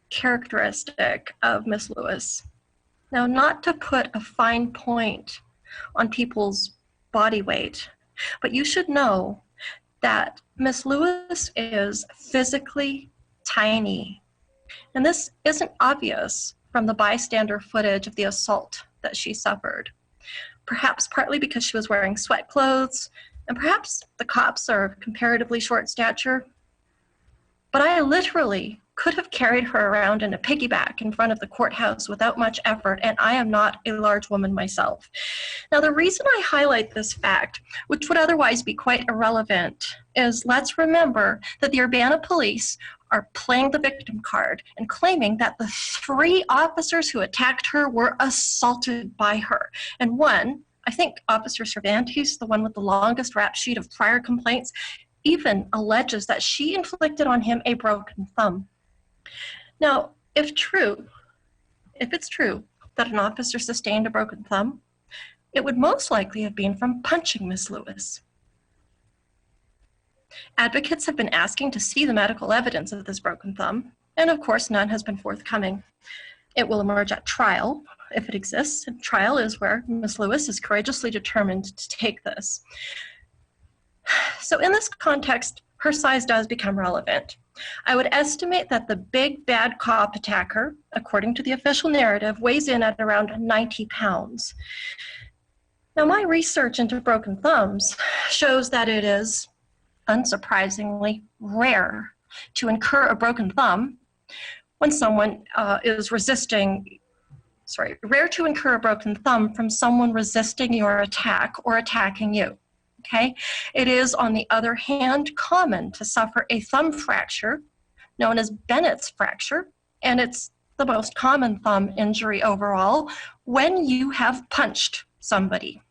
characteristic of Miss Lewis. Now, not to put a fine point on people's body weight, but you should know that Miss Lewis is physically tiny. And this isn't obvious from the bystander footage of the assault that she suffered. Perhaps partly because she was wearing sweat clothes, and perhaps the cops are of comparatively short stature. But I literally could have carried her around in a piggyback in front of the courthouse without much effort, and I am not a large woman myself. Now, the reason I highlight this fact, which would otherwise be quite irrelevant, is let's remember that the Urbana police are playing the victim card and claiming that the 3 officers who attacked her were assaulted by her. And one, I think Officer Cervantes, the one with the longest rap sheet of prior complaints, even alleges that she inflicted on him a broken thumb. Now, if it's true that an officer sustained a broken thumb, it would most likely have been from punching Miss Lewis. Advocates have been asking to see the medical evidence of this broken thumb, and of course none has been forthcoming. It will emerge at trial, if it exists, and trial is where Miss Lewis is courageously determined to take this. So in this context, her size does become relevant. I would estimate that the big bad cop attacker, according to the official narrative, weighs in at around 90 pounds. Now, my research into broken thumbs shows that it is, unsurprisingly, rare to incur a broken thumb when someone rare to incur a broken thumb from someone resisting your attack or attacking you. Okay? It is, on the other hand, common to suffer a thumb fracture, known as Bennett's fracture, and it's the most common thumb injury overall, when you have punched somebody.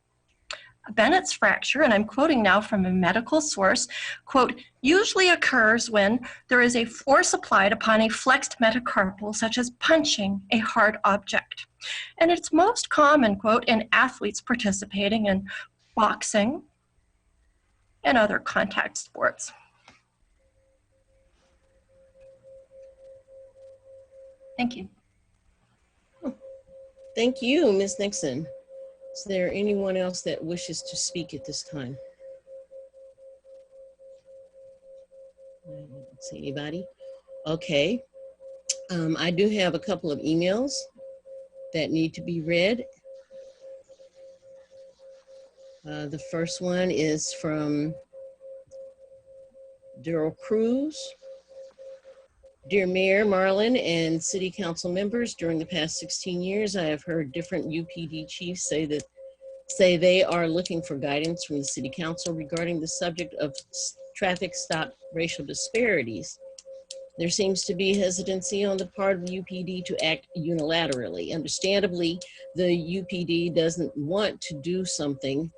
A Bennett's fracture, and I'm quoting now from a medical source, quote, usually occurs when there is a force applied upon a flexed metacarpal, such as punching a hard object. And it's most common, quote, in athletes participating in boxing, and other contact sports. Thank you. Thank you, Ms. Nixon. Is there anyone else that wishes to speak at this time? I don't see anybody. Okay. I do have a couple of emails that need to be read. The first one is from Daryl Cruz. Dear Mayor Marlin and City Council members, during the past 16 years, I have heard different UPD chiefs say they are looking for guidance from the City Council regarding the subject of traffic stop racial disparities. There seems to be hesitancy on the part of the UPD to act unilaterally. Understandably, the UPD doesn't want to do something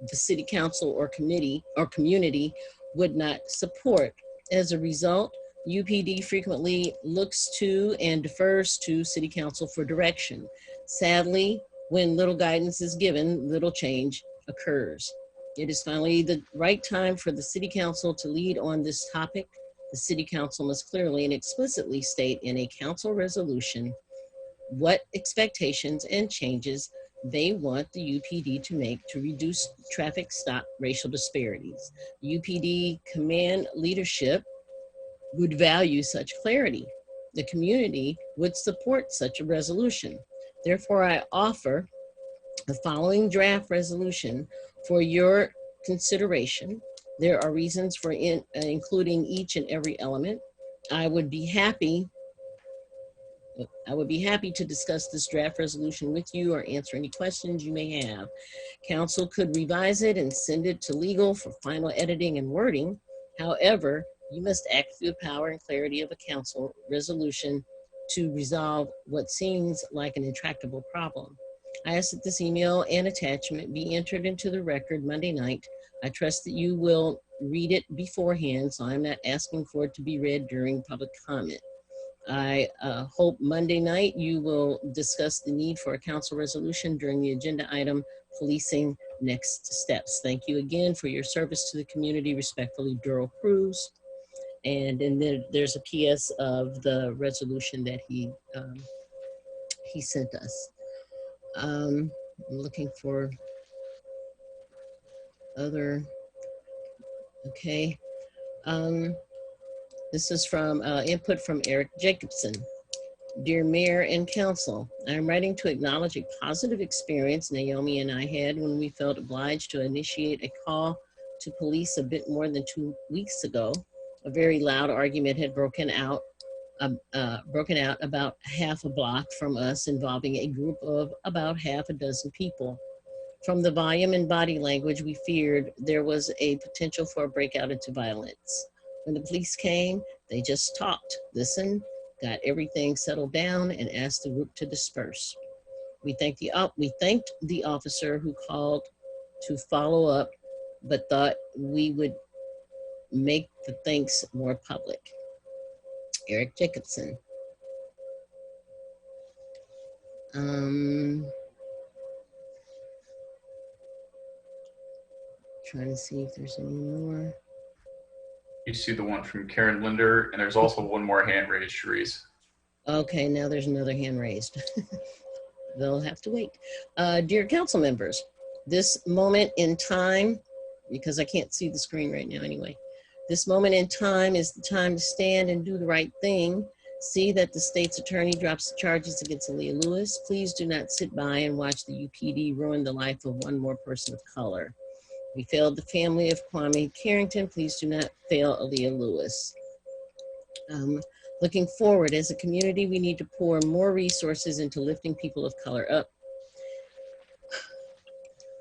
the City Council or committee or community would not support. As a result, UPD frequently looks to and defers to City Council for direction. Sadly, when little guidance is given, little change occurs. It is finally the right time for the City Council to lead on this topic. The City Council must clearly and explicitly state in a council resolution what expectations and changes they want the UPD to make to reduce traffic stop racial disparities. UPD command leadership would value such clarity. The community would support such a resolution. Therefore, I offer the following draft resolution for your consideration. There are reasons for including each and every element. I would be happy to discuss this draft resolution with you or answer any questions you may have. Council could revise it and send it to legal for final editing and wording. However, you must act through the power and clarity of a council resolution to resolve what seems like an intractable problem. I ask that this email and attachment be entered into the record Monday night. I trust that you will read it beforehand, so I'm not asking for it to be read during public comment. I hope Monday night you will discuss the need for a council resolution during the agenda item, policing next steps. Thank you again for your service to the community. Respectfully, Durrell Cruz. And then there's a PS of the resolution that he sent us. I'm looking for other, okay. This is from input from Eric Jacobson. Dear Mayor and Council, I'm writing to acknowledge a positive experience Naomi and I had when we felt obliged to initiate a call to police a bit more than 2 weeks ago. A very loud argument had broken out about half a block from us, involving a group of about half a dozen people. From the volume and body language, we feared there was a potential for a breakout into violence. When the police came, they just talked, listened, got everything settled down, and asked the group to disperse. We thanked the officer who called to follow up, but thought we would make the thanks more public. Eric Jacobson. Trying to see if there's any more. You see the one from Karen Linder, and there's also one more hand raised, Sharice. Okay, now there's another hand raised. They'll have to wait. Dear council members, this moment in time, because I can't see the screen right now anyway, this moment in time is the time to stand and do the right thing. See that the state's attorney drops the charges against Aaliyah Lewis. Please do not sit by and watch the UPD ruin the life of one more person of color. We failed the family of Kwame Carrington. Please do not fail Aaliyah Lewis. Looking forward, as a community, we need to pour more resources into lifting people of color up.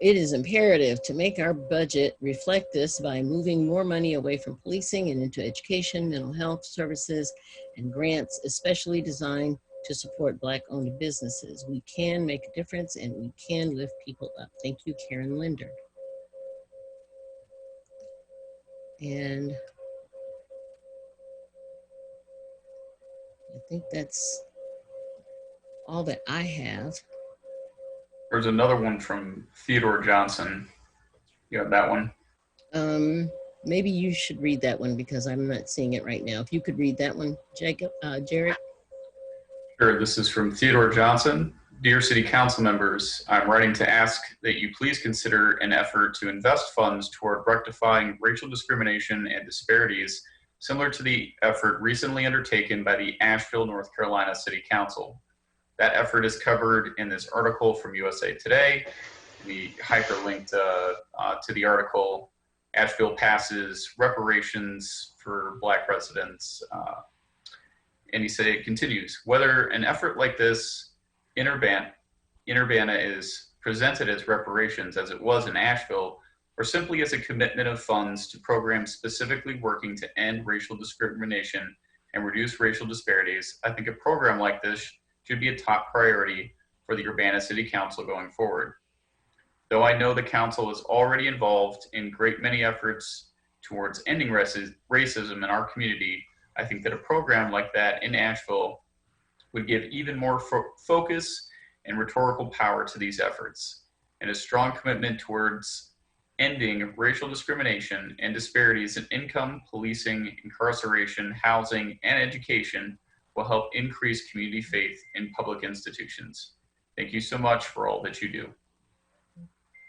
It is imperative to make our budget reflect this by moving more money away from policing and into education, mental health services, and grants, especially designed to support Black-owned businesses. We can make a difference and we can lift people up. Thank you, Karen Linder. And I think that's all that I have. There's another one from Theodore Johnson. You have that one? Maybe you should read that one because I'm not seeing it right now. If you could read that one, Jared. Sure, this is from Theodore Johnson. Dear City Council members, I'm writing to ask that you please consider an effort to invest funds toward rectifying racial discrimination and disparities similar to the effort recently undertaken by the Asheville, North Carolina City Council. That effort is covered in this article from USA Today. We hyperlinked to the article, Asheville passes reparations for Black residents. And he said, it continues, whether an effort like this in Urbana is presented as reparations as it was in Asheville, or simply as a commitment of funds to programs specifically working to end racial discrimination and reduce racial disparities, I think a program like this should be a top priority for the Urbana City Council going forward. Though I know the council is already involved in great many efforts towards ending racism in our community, I think that a program like that in Asheville would give even more focus and rhetorical power to these efforts, and a strong commitment towards ending racial discrimination and disparities in income, policing, incarceration, housing, and education will help increase community faith in public institutions. Thank you so much for all that you do.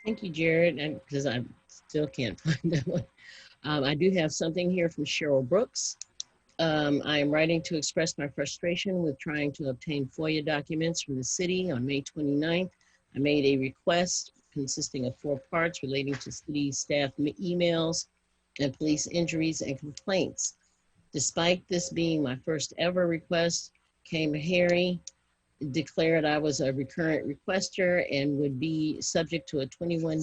Thank you, Jared, and because I still can't find that one. I do have something here from Cheryl Brooks. I am writing to express my frustration with trying to obtain FOIA documents from the city. On May 29th, I made a request consisting of 4 parts relating to city staff emails and police injuries and complaints. Despite this being my first ever request, Kama Harry declared I was a recurrent requester and would be subject to a 21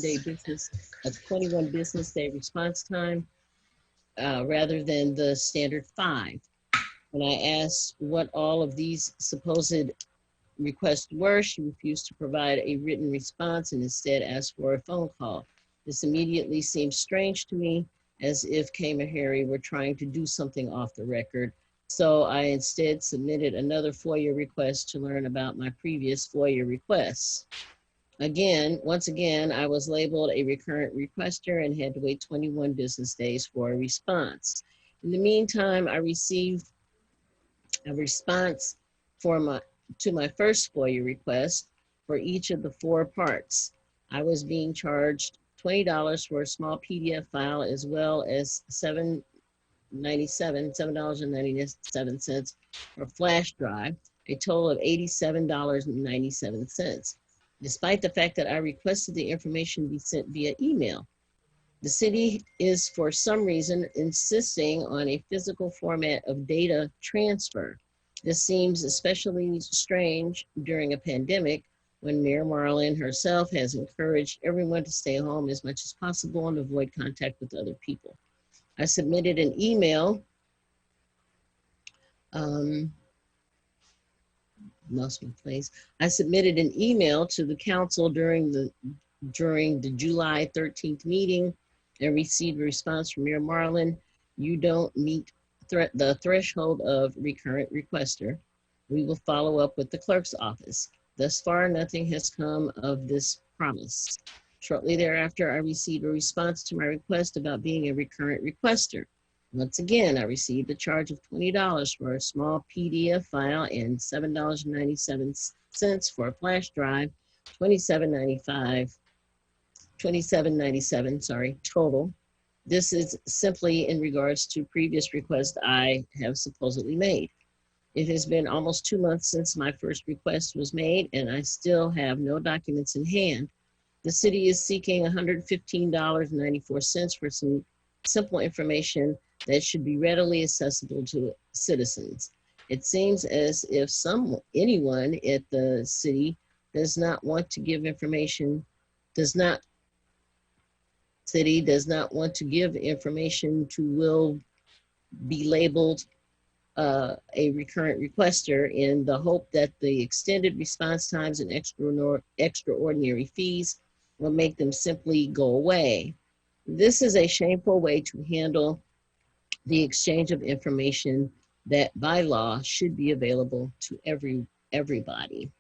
business day response time rather than the standard 5. When I asked what all of these supposed requests were, she refused to provide a written response and instead asked for a phone call. This immediately seemed strange to me, as if Kama Harry were trying to do something off the record. So I instead submitted another FOIA request to learn about my previous FOIA requests. Once again, I was labeled a recurrent requester and had to wait 21 business days for a response. In the meantime, I received a response to my first FOIA request for each of the 4 parts. I was being charged $20 for a small PDF file as well as $7.97 for a flash drive, a total of $87.97. Despite the fact that I requested the information be sent via email. The city is, for some reason, insisting on a physical format of data transfer. This seems especially strange during a pandemic when Mayor Marlin herself has encouraged everyone to stay home as much as possible and avoid contact with other people. I submitted an email. Lost my place. I submitted an email to the council during the July 13th meeting and received a response from Mayor Marlin. You don't meet the threshold of recurrent requester. We will follow up with the clerk's office. Thus far, nothing has come of this promise. Shortly thereafter, I received a response to my request about being a recurrent requester. Once again, I received a charge of $20 for a small PDF file and $7.97 for a flash drive, $27.97 total. This is simply in regards to previous requests I have supposedly made. It has been almost 2 months since my first request was made, and I still have no documents in hand. The city is seeking $115.94 for some simple information that should be readily accessible to citizens. It seems as if anyone at the city does not want to give information, does not want to give information to will be labeled a recurrent requester in the hope that the extended response times and extraordinary fees will make them simply go away. This is a shameful way to handle the exchange of information that by law should be available to everybody.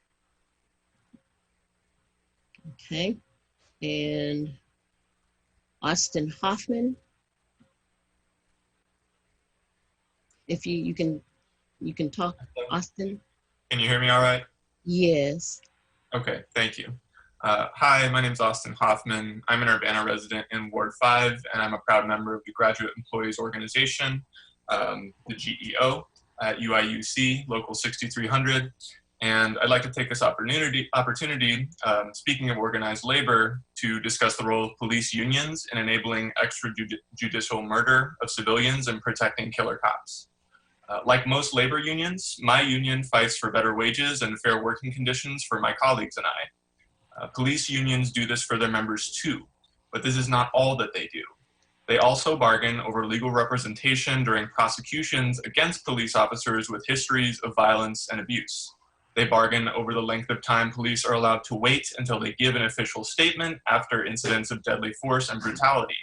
Okay, and Austin Hoffman. If you can talk, Austin. Can you hear me all right? Yes. Okay, thank you. Hi, my name is Austin Hoffman. I'm an Urbana resident in Ward 5, and I'm a proud member of the Graduate Employees Organization, the GEO, at UIUC, Local 6300. And I'd like to take this opportunity, speaking of organized labor, to discuss the role of police unions in enabling extrajudicial murder of civilians and protecting killer cops. Like most labor unions, my union fights for better wages and fair working conditions for my colleagues and I. Police unions do this for their members too, but this is not all that they do. They also bargain over legal representation during prosecutions against police officers with histories of violence and abuse. They bargain over the length of time police are allowed to wait until they give an official statement after incidents of deadly force and brutality.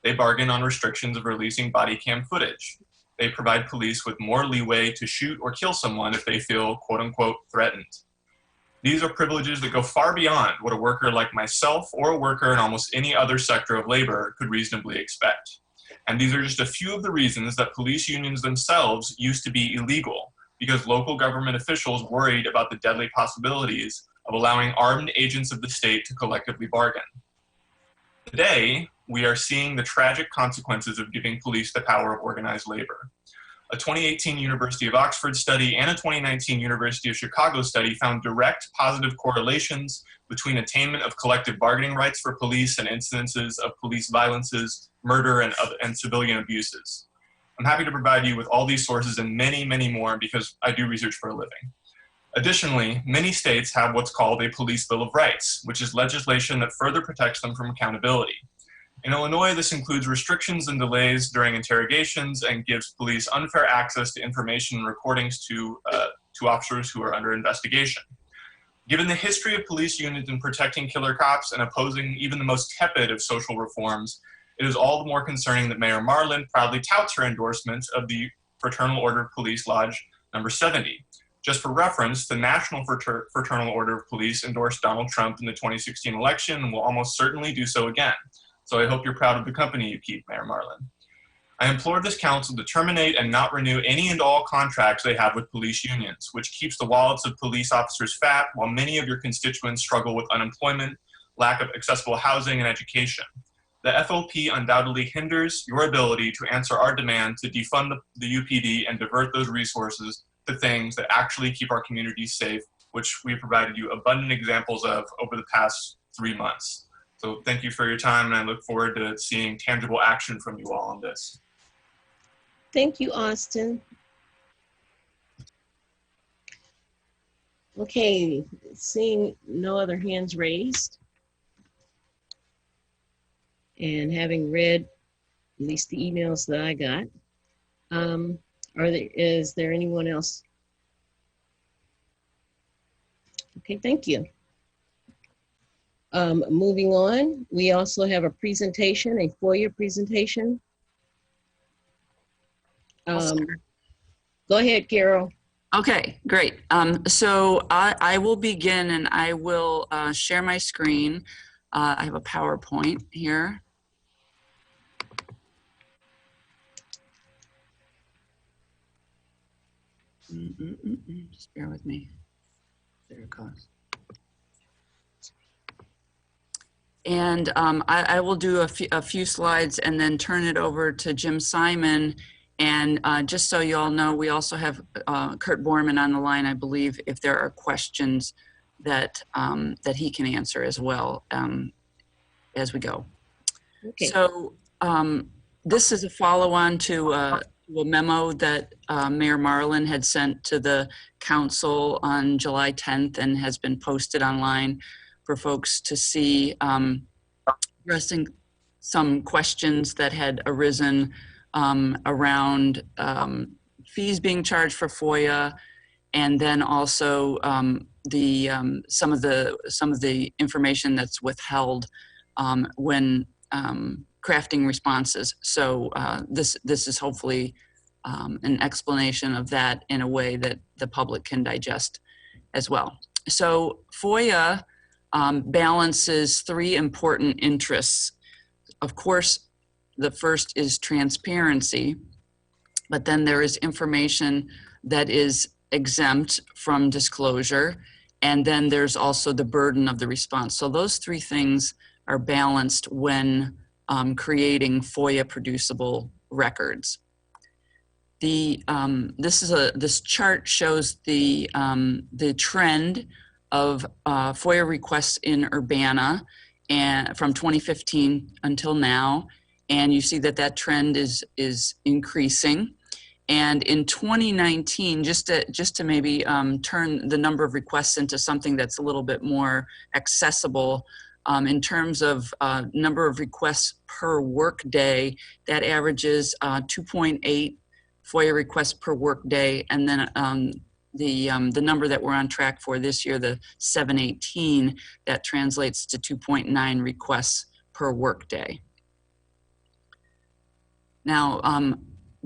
They bargain on restrictions of releasing body cam footage. They provide police with more leeway to shoot or kill someone if they feel quote unquote threatened. These are privileges that go far beyond what a worker like myself or a worker in almost any other sector of labor could reasonably expect. And these are just a few of the reasons that police unions themselves used to be illegal, because local government officials worried about the deadly possibilities of allowing armed agents of the state to collectively bargain. Today, we are seeing the tragic consequences of giving police the power of organized labor. A 2018 University of Oxford study and a 2019 University of Chicago study found direct positive correlations between attainment of collective bargaining rights for police and incidences of police violences, murder, and civilian abuses. I'm happy to provide you with all these sources and many, many more because I do research for a living. Additionally, many states have what's called a Police Bill of Rights, which is legislation that further protects them from accountability. In Illinois, this includes restrictions and delays during interrogations and gives police unfair access to information and recordings to officers who are under investigation. Given the history of police unions in protecting killer cops and opposing even the most tepid of social reforms, it is all the more concerning that Mayor Marlin proudly touts her endorsement of the Fraternal Order of Police Lodge number 70. Just for reference, the National Fraternal Order of Police endorsed Donald Trump in the 2016 election and will almost certainly do so again. So I hope you're proud of the company you keep, Mayor Marlin. I implore this council to terminate and not renew any and all contracts they have with police unions, which keeps the wallets of police officers fat while many of your constituents struggle with unemployment, lack of accessible housing, and education. The FOP undoubtedly hinders your ability to answer our demand to defund the UPD and divert those resources to things that actually keep our communities safe, which we provided you abundant examples of over the past 3 months. So thank you for your time, and I look forward to seeing tangible action from you all on this. Thank you, Austin. Okay, seeing no other hands raised, and having read at least the emails that I got, is there anyone else? Okay, thank you. Moving on, we also have a presentation, a FOIA presentation. Go ahead, Carol. Okay, great. So I will begin and I will share my screen. I have a PowerPoint here. Just bear with me. There it goes. And I will do a few slides and then turn it over to Jim Simon. And just so you all know, we also have Kurt Borman on the line, I believe, if there are questions that, that he can answer as well as we go. Okay. So this is a follow-on to a memo that Mayor Marlin had sent to the council on July 10th and has been posted online for folks to see, addressing some questions that had arisen around fees being charged for FOIA, and then also some of the information that's withheld when crafting responses. So this is hopefully an explanation of that in a way that the public can digest as well. So FOIA balances three important interests. Of course, the first is transparency, but then there is information that is exempt from disclosure, and then there's also the burden of the response. So those three things are balanced when creating FOIA producible records. This chart shows the trend of FOIA requests in Urbana and from 2015 until now, and you see that trend is increasing. And in 2019, just to maybe turn the number of requests into something that's a little bit more accessible, in terms of number of requests per work day, that averages 2.8 FOIA requests per work day, and then the number that we're on track for this year, the 718, that translates to 2.9 requests per work day. Now,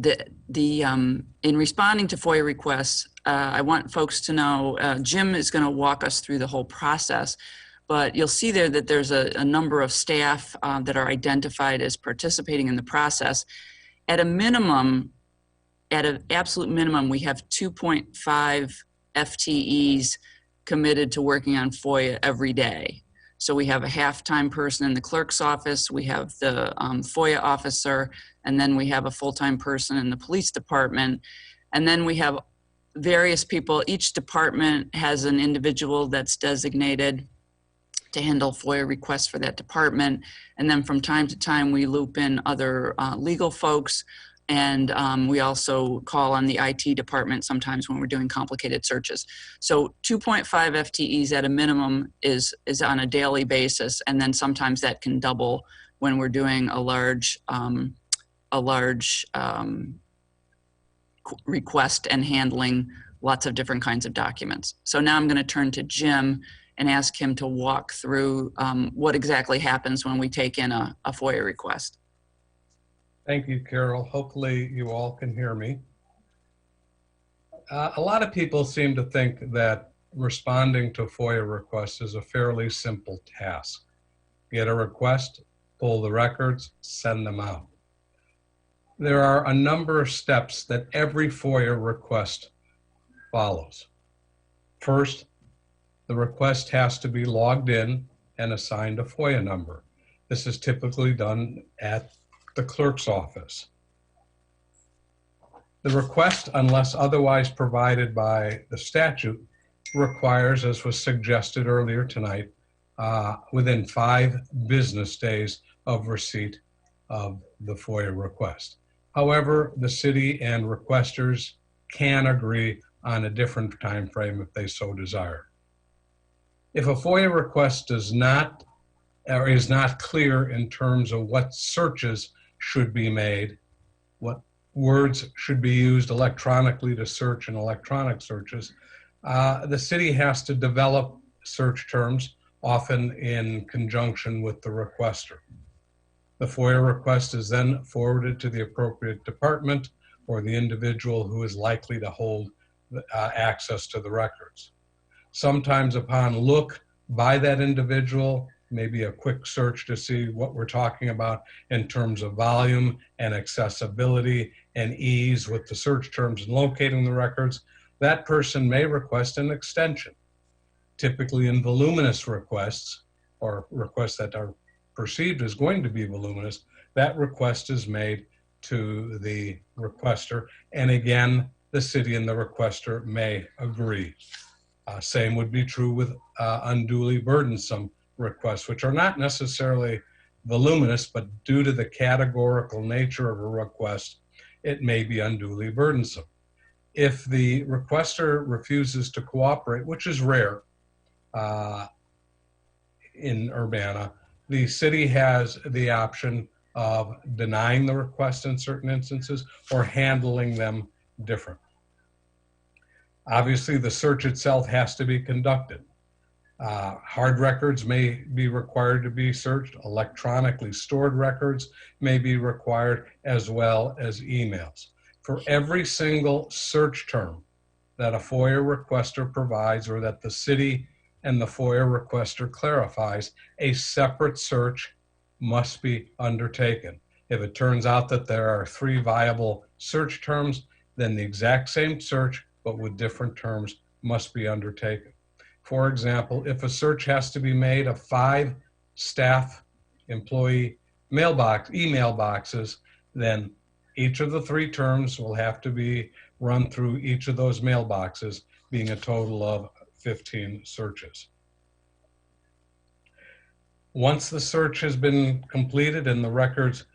in responding to FOIA requests, I want folks to know, Jim is going to walk us through the whole process, but you'll see there that there's a number of staff that are identified as participating in the process. At a minimum, at an absolute minimum, we have 2.5 FTEs committed to working on FOIA every day. So we have a half-time person in the clerk's office, we have the FOIA officer, and then we have a full-time person in the police department. And then we have various people. Each department has an individual that's designated to handle FOIA requests for that department. And then from time to time, we loop in other legal folks. And we also call on the IT department sometimes when we're doing complicated searches. So 2.5 FTEs at a minimum is on a daily basis. And then sometimes that can double when we're doing a large request and handling lots of different kinds of documents. So now I'm going to turn to Jim and ask him to walk through what exactly happens when we take in a FOIA request. Thank you, Carol. Hopefully you all can hear me. A lot of people seem to think that responding to FOIA requests is a fairly simple task. Get a request, pull the records, send them out. There are a number of steps that every FOIA request follows. First, the request has to be logged in and assigned a FOIA number. This is typically done at the clerk's office. The request, unless otherwise provided by the statute, requires, as was suggested earlier tonight, within 5 business days of receipt of the FOIA request. However, the city and requesters can agree on a different time frame if they so desire. If a FOIA request does not or is not clear in terms of what searches should be made, what words should be used electronically to search in electronic searches, the city has to develop search terms, often in conjunction with the requester. The FOIA request is then forwarded to the appropriate department or the individual who is likely to hold access to the records. Sometimes upon look by that individual, maybe a quick search to see what we're talking about in terms of volume and accessibility and ease with the search terms and locating the records, that person may request an extension. Typically in voluminous requests, or requests that are perceived as going to be voluminous, that request is made to the requester, and again, the city and the requester may agree. Same would be true with unduly burdensome requests, which are not necessarily voluminous, but due to the categorical nature of a request, it may be unduly burdensome. If the requester refuses to cooperate, which is rare in Urbana, the city has the option of denying the request in certain instances or handling them differently. Obviously, the search itself has to be conducted. Hard records may be required to be searched. Electronically stored records may be required, as well as emails. For every single search term that a FOIA requester provides or that the city and the FOIA requester clarifies, a separate search must be undertaken. If it turns out that there are 3 viable search terms, then the exact same search, but with different terms, must be undertaken. For example, if a search has to be made of 5 staff employee email boxes, then each of the 3 terms will have to be run through each of those mailboxes, being a total of 15 searches. Once the search has been completed and the records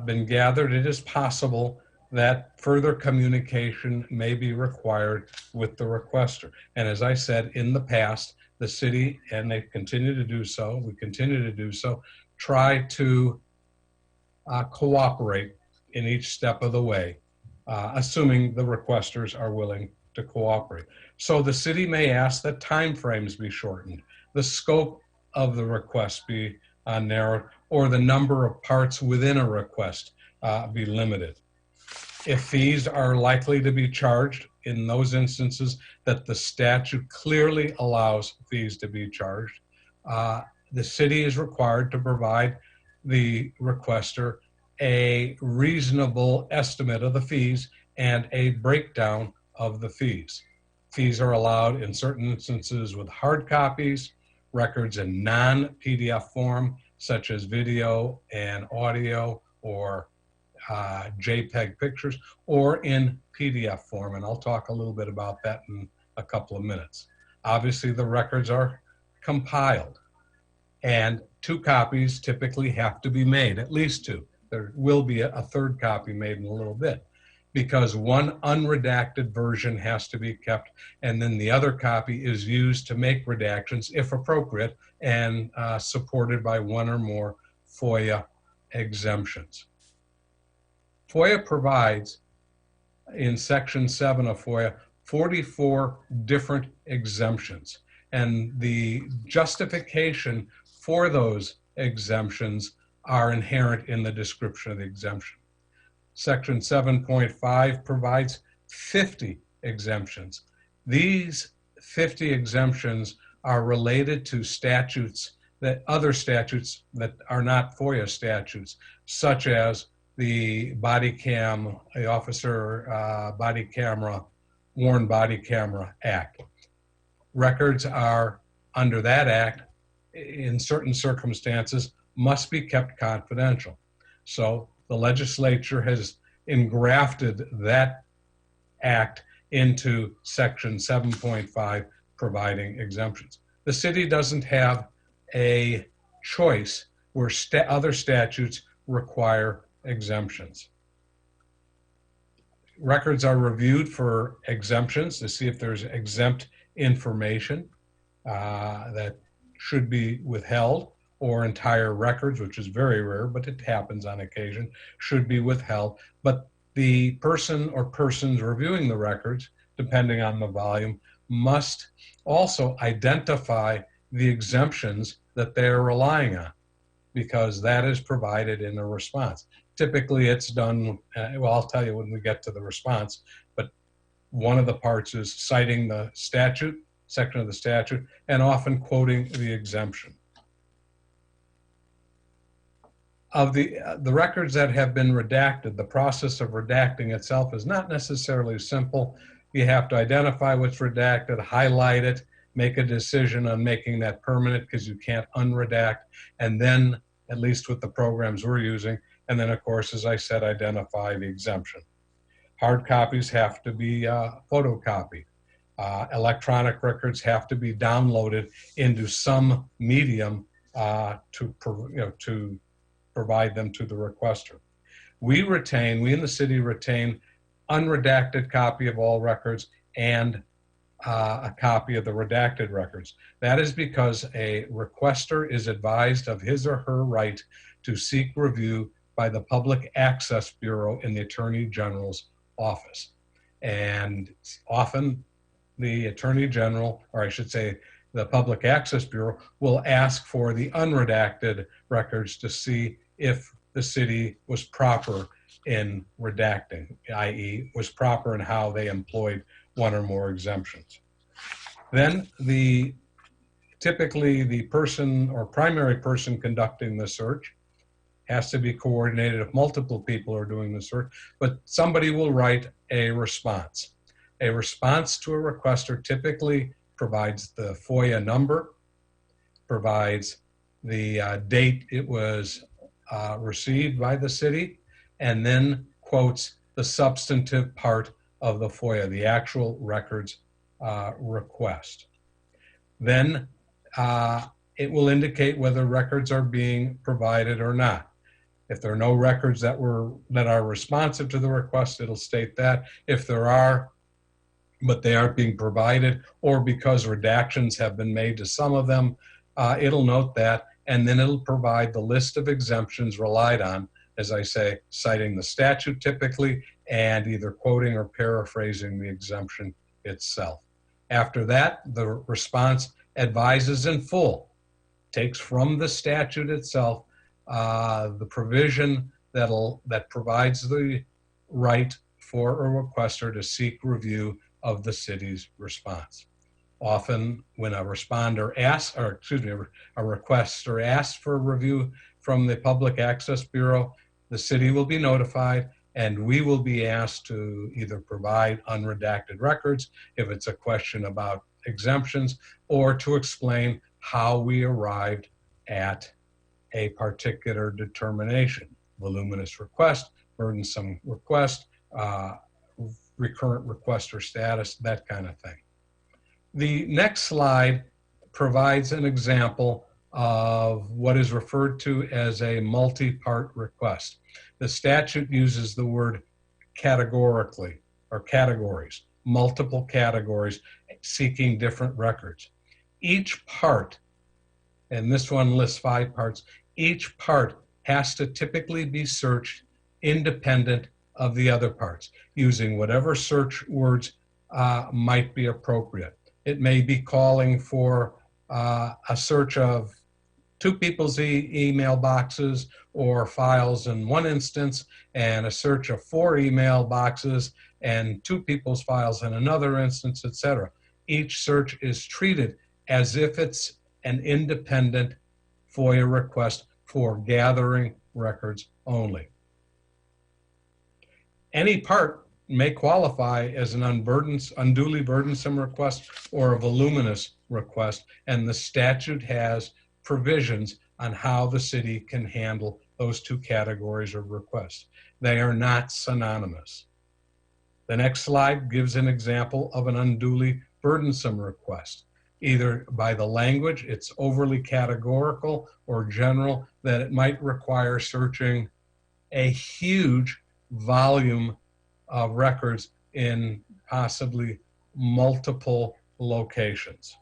been gathered, it is possible that further communication may be required with the requester. And as I said, in the past, the city, and they continue to do so, we continue to do so, try to cooperate in each step of the way, assuming the requesters are willing to cooperate. So the city may ask that timeframes be shortened, the scope of the request be narrowed, or the number of parts within a request be limited. if fees are likely to be charged in those instances that the statute clearly allows fees to be charged, the city is required to provide the requester a reasonable estimate of the fees and a breakdown of the fees. Fees are allowed in certain instances with hard copies, records in non-PDF form, such as video and audio or JPEG pictures, or in PDF form, and I'll talk a little bit about that in a couple of minutes. Obviously, the records are compiled, and 2 copies typically have to be made, at least 2. There will be a third copy made in a little bit, because one unredacted version has to be kept, and then the other copy is used to make redactions, if appropriate, and supported by 1 or more FOIA exemptions. FOIA provides, in Section 7 of FOIA, 44 different exemptions, and the justification for those exemptions are inherent in the description of the exemption. Section 7.5 provides 50 exemptions. These 50 exemptions are related to statutes other statutes that are not FOIA statutes, such as the body cam, the officer body camera, Worn Body Camera Act. Records are under that act, in certain circumstances, must be kept confidential. So the legislature has engrafted that act into Section 7.5, providing exemptions. The city doesn't have a choice where other statutes require exemptions. Records are reviewed for exemptions to see if there's exempt information that should be withheld, or entire records, which is very rare, but it happens on occasion, should be withheld. But the person or persons reviewing the records, depending on the volume, must also identify the exemptions that they're relying on, because that is provided in a response. Typically it's done, well, I'll tell you when we get to the response, but one of the parts is citing the statute, section of the statute, and often quoting the exemption. Of the records that have been redacted, the process of redacting itself is not necessarily simple. You have to identify what's redacted, highlight it, make a decision on making that permanent, because you can't unredact, and then, at least with the programs we're using, and then of course, as I said, identify the exemption. Hard copies have to be photocopied. Electronic records have to be downloaded into some medium to provide them to the requester. We in the city retain unredacted copy of all records and a copy of the redacted records. That is because a requester is advised of his or her right to seek review by the Public Access Bureau in the Attorney General's office. And often the Attorney General, or I should say the Public Access Bureau, will ask for the unredacted records to see if the city was proper in redacting, i.e. was proper in how they employed 1 or more exemptions. Then typically the person or primary person conducting the search has to be coordinated if multiple people are doing the search, but somebody will write a response. A response to a requester typically provides the FOIA number, provides the date it was received by the city, and then quotes the substantive part of the FOIA, the actual records request. Then it will indicate whether records are being provided or not. If there are no records that are responsive to the request, it'll state that. If there are, but they aren't being provided, or because redactions have been made to some of them, it'll note that, and then it'll provide the list of exemptions relied on, as I say, citing the statute typically, and either quoting or paraphrasing the exemption itself. After that, the response advises in full, takes from the statute itself the provision that provides the right for a requester to seek review of the city's response. Often when a responder asks, or excuse me, a requester asks for a review from the Public Access Bureau, the city will be notified and we will be asked to either provide unredacted records if it's a question about exemptions, or to explain how we arrived at a particular determination. Voluminous request, burdensome request, recurrent requester status, that kind of thing. The next slide provides an example of what is referred to as a multi-part request. The statute uses the word categorically, or categories, multiple categories seeking different records. Each part, and this one lists 5 parts, each part has to typically be searched independent of the other parts, using whatever search words might be appropriate. It may be calling for a search of 2 people's email boxes or files in one instance, and a search of 4 email boxes and 2 people's files in another instance, etc. Each search is treated as if it's an independent FOIA request for gathering records only. Any part may qualify as an unduly burdensome request or a voluminous request, and the statute has provisions on how the city can handle those 2 categories of requests. They are not synonymous. The next slide gives an example of an unduly burdensome request. Either by the language, it's overly categorical or general, that it might require searching a huge volume of records in possibly multiple locations.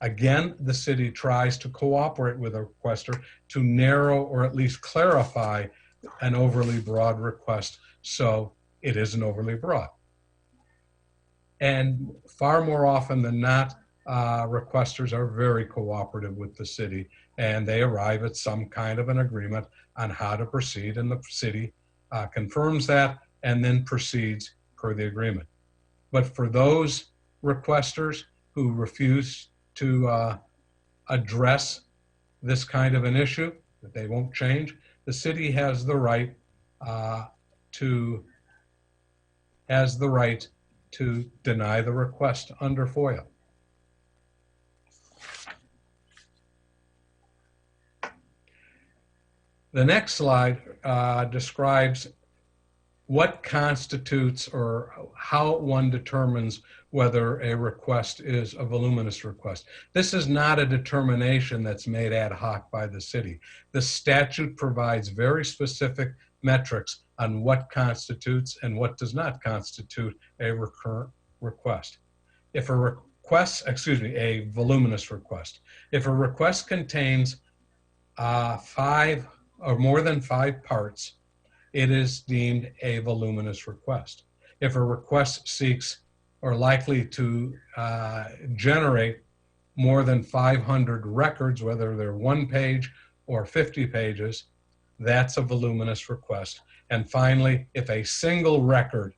Again, the city tries to cooperate with a requester to narrow or at least clarify an overly broad request so it isn't overly broad. And far more often than not, requesters are very cooperative with the city, and they arrive at some kind of an agreement on how to proceed, and the city confirms that and then proceeds per the agreement. But for those requesters who refuse to address this kind of an issue, that they won't change, the city has the right to deny the request under FOIA. The next slide describes what constitutes or how one determines whether a request is a voluminous request. This is not a determination that's made ad hoc by the city. The statute provides very specific metrics on what constitutes and what does not constitute a recurrent request. If a voluminous request. If a request contains 5 or more than 5 parts, it is deemed a voluminous request. If a request seeks or likely to generate more than 500 records, whether they're 1 page or 50 pages, that's a voluminous request. And finally, if a single record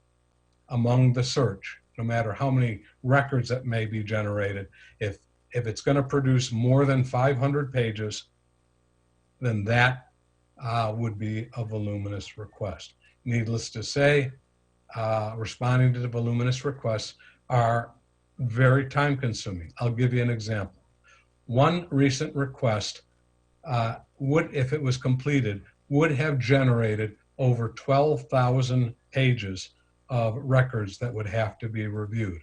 among the search, no matter how many records that may be generated, if it's going to produce more than 500 pages, then that would be a voluminous request. Needless to say, responding to the voluminous requests are very time consuming. I'll give you an example. One recent request would, if it was completed, would have generated over 12,000 pages of records that would have to be reviewed.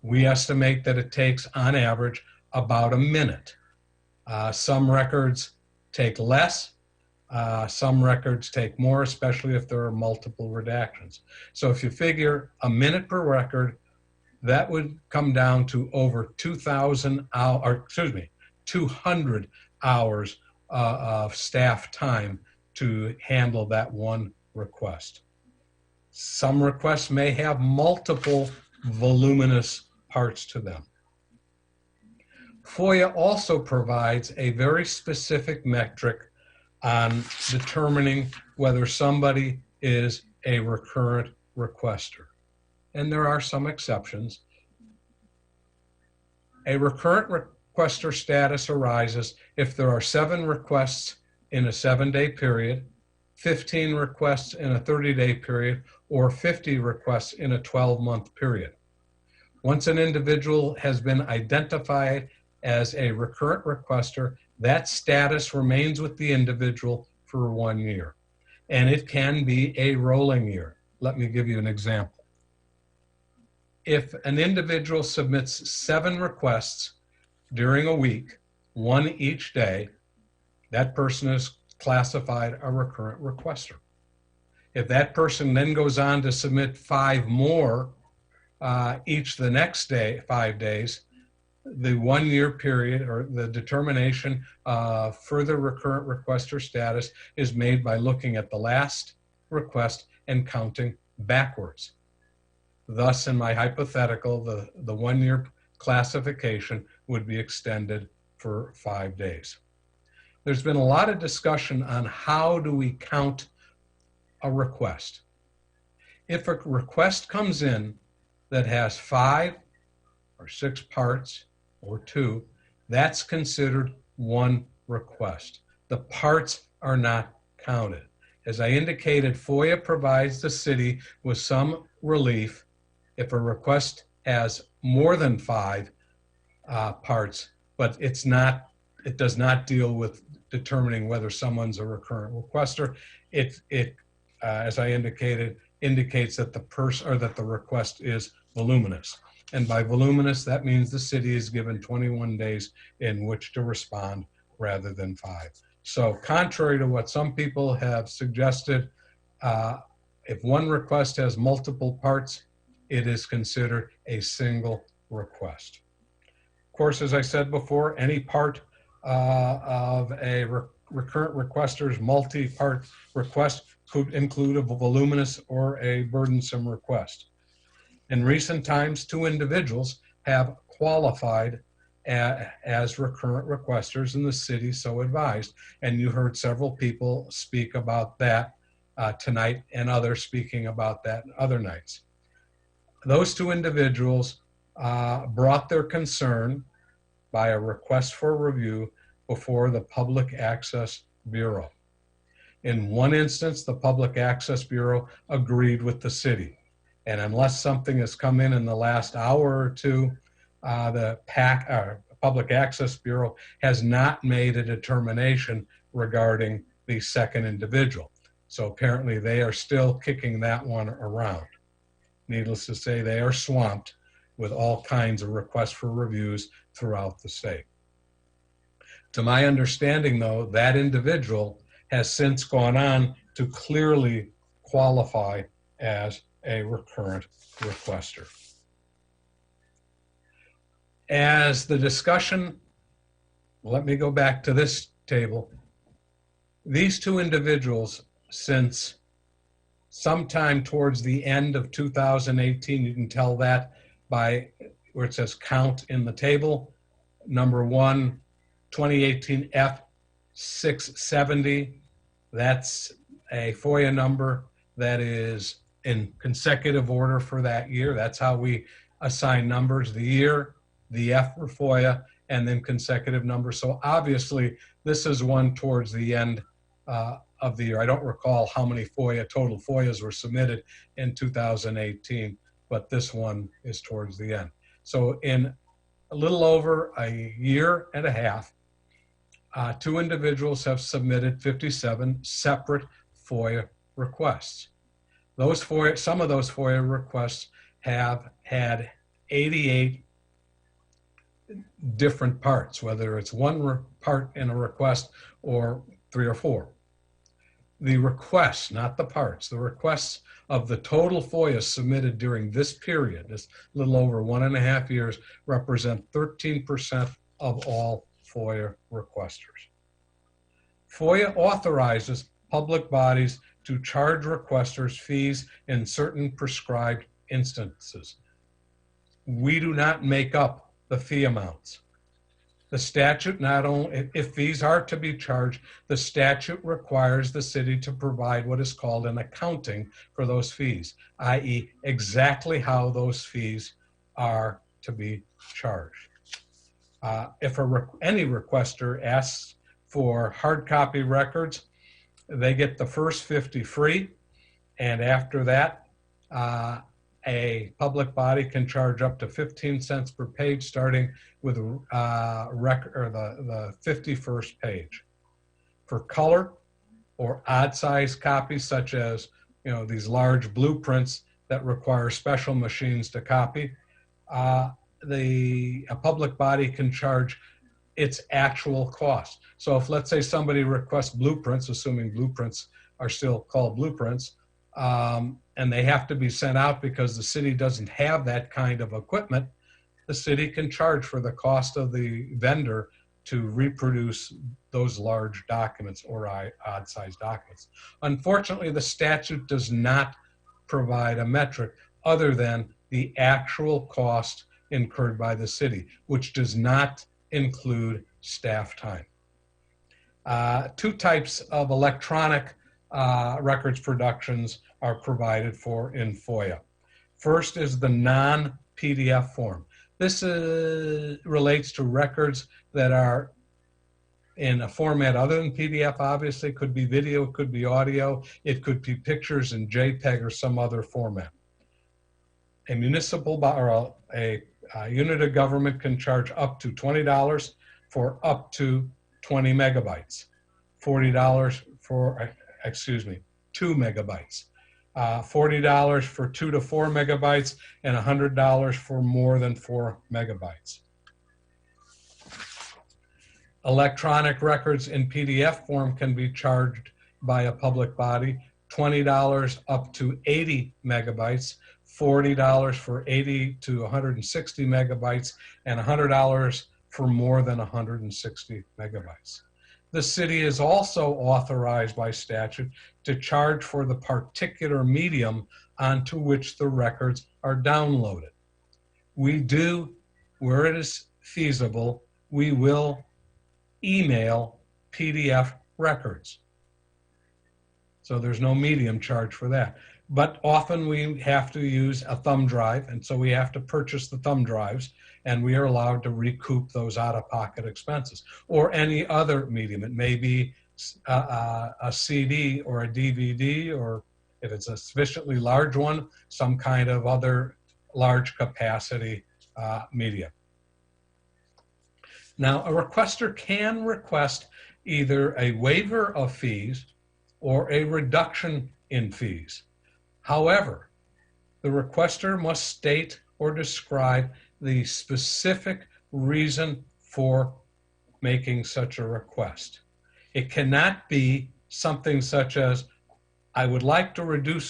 We estimate that it takes, on average, about a minute. Some records take less. Some records take more, especially if there are multiple redactions. So if you figure a minute per record, that would come down to over 200 hours of staff time to handle that one request. Some requests may have multiple voluminous parts to them. FOIA also provides a very specific metric on determining whether somebody is a recurrent requester. And there are some exceptions. A recurrent requester status arises if there are 7 requests in a 7-day period, 15 requests in a 30-day period, or 50 requests in a 12-month period. Once an individual has been identified as a recurrent requester, that status remains with the individual for 1 year. And it can be a rolling year. Let me give you an example. If an individual submits 7 requests during a week, 1 each day, that person is classified a recurrent requester. If that person then goes on to submit 5 more each the next day, 5 days, the 1 year period or the determination of further recurrent requester status is made by looking at the last request and counting backwards. Thus, in my hypothetical, the 1 year classification would be extended for 5 days. There's been a lot of discussion on how do we count a request. If a request comes in that has 5 or 6 parts or 2, that's considered 1 request. The parts are not counted. As I indicated, FOIA provides the city with some relief if a request has more than 5 parts, but it does not deal with determining whether someone's a recurrent requester. As I indicated, indicates that the person or that the request is voluminous. And by voluminous, that means the city is given 21 days in which to respond rather than 5. So contrary to what some people have suggested, if one request has multiple parts, it is considered a single request. Of course, as I said before, any part of a recurrent requester's multi-part request could include a voluminous or a burdensome request. In recent times, 2 individuals have qualified as recurrent requesters, and the city so advised. And you heard several people speak about that tonight, and others speaking about that other nights. Those 2 individuals brought their concern by a request for review before the Public Access Bureau. In one instance, the Public Access Bureau agreed with the city. And unless something has come in the last hour or 2, the Public Access Bureau has not made a determination regarding the second individual. So apparently they are still kicking that one around. Needless to say, they are swamped with all kinds of requests for reviews throughout the state. To my understanding, though, that individual has since gone on to clearly qualify as a recurrent requester. As the discussion, let me go back to this table. These 2 individuals, since sometime towards the end of 2018, you can tell that by where it says count in the table. Number 1, 2018 F670, that's a FOIA number that is in consecutive order for that year. That's how we assign numbers: the year, the F for FOIA, and then consecutive numbers. So obviously, this is one towards the end of the year. I don't recall how many total FOIAs were submitted in 2018, but this one is towards the end. So in a little over a year and a half, 2 individuals have submitted 57 separate FOIA requests. Some of those FOIA requests have had 88 different parts, whether it's 1 part in a request or 3 or 4. The requests, not the parts, the requests of the total FOIA submitted during this period, this little over 1.5 years, represent 13% of all FOIA requesters. FOIA authorizes public bodies to charge requesters fees in certain prescribed instances. We do not make up the fee amounts. The statute not only, if fees are to be charged, the statute requires the city to provide what is called an accounting for those fees, i.e. exactly how those fees are to be charged. If any requester asks for hard copy records, they get the first 50 free, and after that, a public body can charge up to 15 cents per page, starting with the 51st page. For color or odd size copies, such as these large blueprints that require special machines to copy, a public body can charge its actual cost. So if, let's say, somebody requests blueprints, assuming blueprints are still called blueprints, and they have to be sent out because the city doesn't have that kind of equipment, the city can charge for the cost of the vendor to reproduce those large documents or odd-sized documents. Unfortunately, the statute does not provide a metric other than the actual cost incurred by the city, which does not include staff time. Two types of electronic records productions are provided for in FOIA. First is the non-PDF form. This relates to records that are in a format other than PDF. Obviously, it could be video, it could be audio, it could be pictures in JPEG or some other format. A municipal or a unit of government can charge up to $20 for up to 20 megabytes, $40 for, 2 megabytes, $40 for 2 to 4 megabytes, and $100 for more than 4 megabytes. Electronic records in PDF form can be charged by a public body, $20 up to 80 megabytes, $40 for 80 to 160 megabytes, and $100 for more than 160 megabytes. The city is also authorized by statute to charge for the particular medium onto which the records are downloaded. We do, where it is feasible, we will email PDF records. So there's no medium charge for that. But often we have to use a thumb drive, and so we have to purchase the thumb drives, and we are allowed to recoup those out-of-pocket expenses. Or any other medium. It may be a CD or a DVD, or if it's a sufficiently large one, some kind of other large capacity media. Now, a requester can request either a waiver of fees or a reduction in fees. However, the requester must state or describe the specific reason for making such a request. It cannot be something such as, I would like to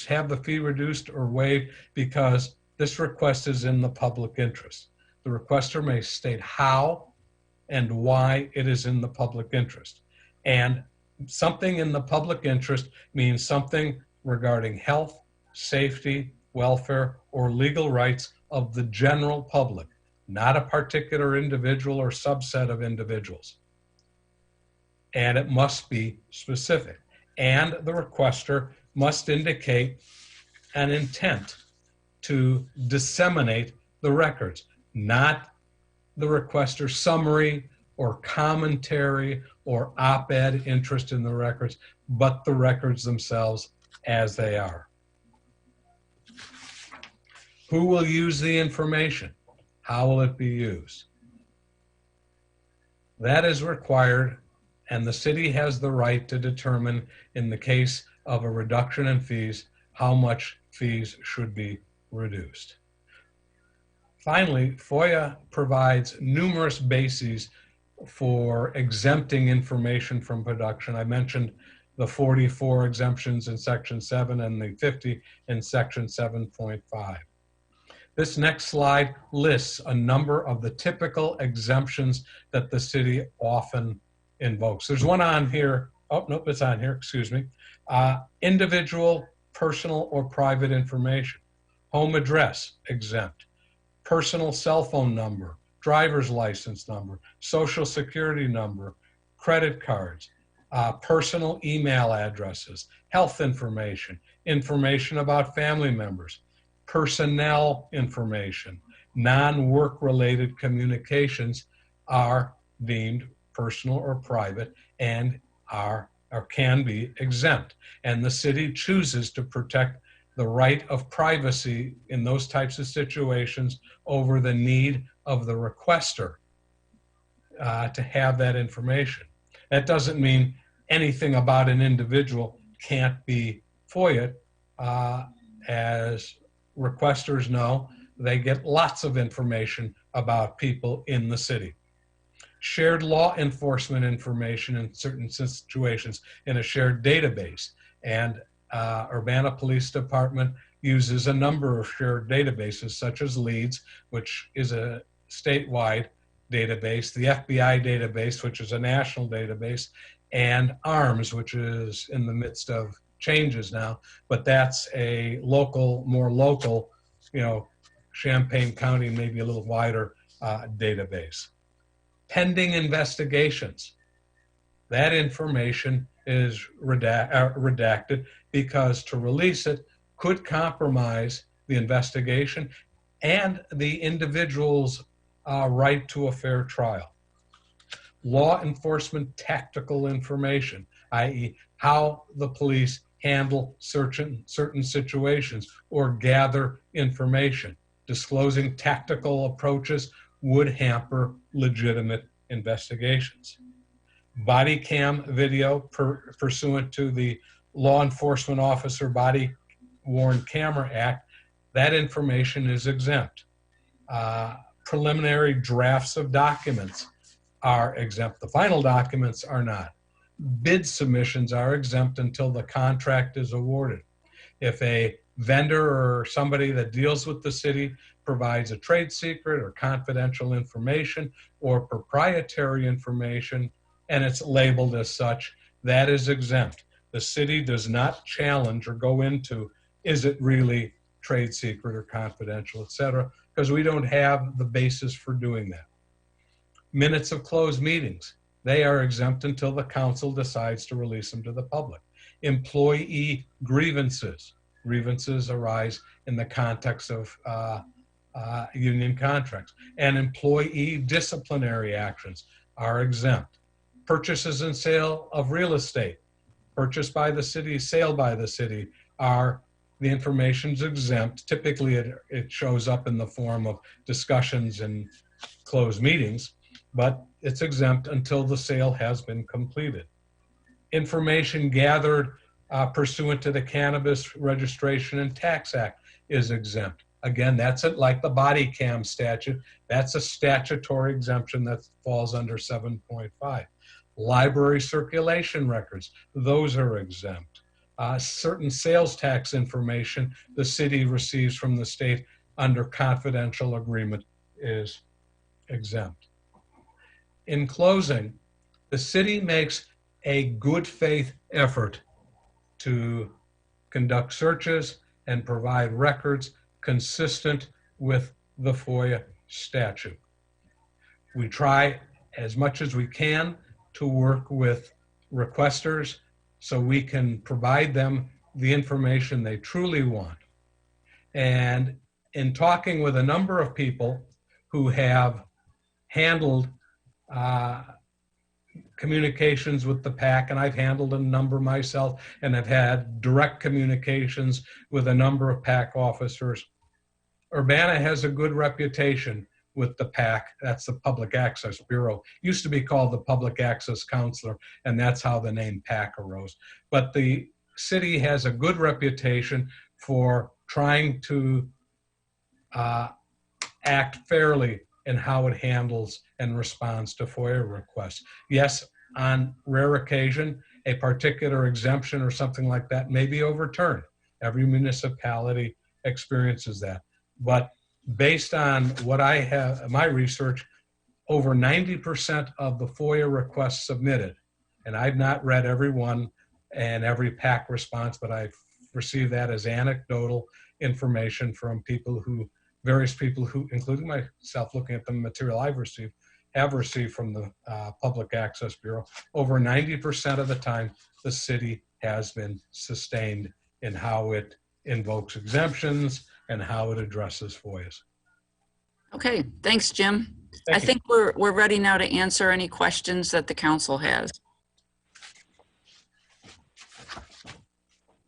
have the fee reduced or waived because this request is in the public interest. The requester may state how and why it is in the public interest. And something in the public interest means something regarding health, safety, welfare, or legal rights of the general public, not a particular individual or subset of individuals. And it must be specific. And the requester must indicate an intent to disseminate the records, not the requester's summary or commentary or op-ed interest in the records, but the records themselves as they are. Who will use the information? How will it be used? That is required, and the city has the right to determine, in the case of a reduction in fees, how much fees should be reduced. Finally, FOIA provides numerous bases for exempting information from production. I mentioned the 44 exemptions in Section 7 and the 50 in Section 7.5. This next slide lists a number of the typical exemptions that the city often invokes. There's one on here. Oh, nope, it's on here, excuse me. Individual, personal, or private information. Home address, exempt. Personal cell phone number, driver's license number, social security number, credit cards, personal email addresses, health information, information about family members, personnel information, non-work related communications are deemed personal or private and are or can be exempt. And the city chooses to protect the right of privacy in those types of situations over the need of the requester to have that information. That doesn't mean anything about an individual can't be FOIA'd. As requesters know, they get lots of information about people in the city. Shared law enforcement information in certain situations in a shared database. And Urbana Police Department uses a number of shared databases such as LEADS, which is a statewide database, the FBI database, which is a national database, and ARMS, which is in the midst of changes now, but that's a local, more local, Champaign County, maybe a little wider database. Pending investigations. That information is redacted because to release it could compromise the investigation and the individual's right to a fair trial. Law enforcement tactical information, i.e. how the police handle certain situations or gather information. Disclosing tactical approaches would hamper legitimate investigations. Body cam video pursuant to the Law Enforcement Officer Body Worn Camera Act, that information is exempt. Preliminary drafts of documents are exempt. The final documents are not. Bid submissions are exempt until the contract is awarded. If a vendor or somebody that deals with the city provides a trade secret or confidential information or proprietary information and it's labeled as such, that is exempt. The city does not challenge or go into, is it really trade secret or confidential, et cetera, because we don't have the basis for doing that. Minutes of closed meetings, they are exempt until the council decides to release them to the public. Employee grievances. Grievances arise in the context of union contracts. And employee disciplinary actions are exempt. Purchases and sale of real estate, purchased by the city, sale by the city, the information's exempt. Typically it shows up in the form of discussions and closed meetings, but it's exempt until the sale has been completed. Information gathered pursuant to the Cannabis Registration and Tax Act is exempt. Again, that's like the body cam statute. That's a statutory exemption that falls under 7.5. Library circulation records, those are exempt. Certain sales tax information the city receives from the state under confidential agreement is exempt. In closing, the city makes a good faith effort to conduct searches and provide records consistent with the FOIA statute. We try as much as we can to work with requesters so we can provide them the information they truly want. And in talking with a number of people who have handled communications with the PAC, and I've handled a number myself, and have had direct communications with a number of PAC officers. Urbana has a good reputation with the PAC. That's the Public Access Bureau. Used to be called the Public Access Counselor, and that's how the name PAC arose. But the city has a good reputation for trying to act fairly in how it handles and responds to FOIA requests. Yes, on rare occasion, a particular exemption or something like that may be overturned. Every municipality experiences that. But based on what I have, my research, over 90% of the FOIA requests submitted, and I've not read every one and every PAC response, but I've received that as anecdotal information from people who various people who, including myself, looking at the material I've received, have received from the Public Access Bureau, over 90% of the time, the city has been sustained in how it invokes exemptions and how it addresses FOIAs. Okay, thanks, Jim. Thank I you. think we're ready now to answer any questions that the council has.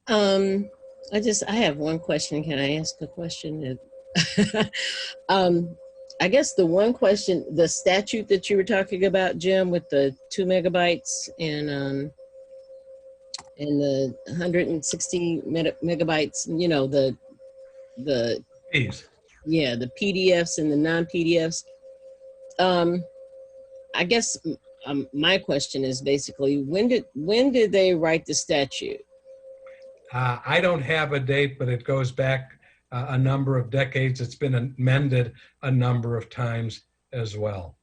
I have one question. Can I ask a question? I guess the one question, the statute that you were talking about, Jim, with the 2 megabytes and the 160 megabytes, you know, the Fees. yeah, the PDFs and the non-PDFs. I guess my question is basically, when did they write the statute? I don't have a date, but it goes back a number of decades. It's been amended a number of times as well.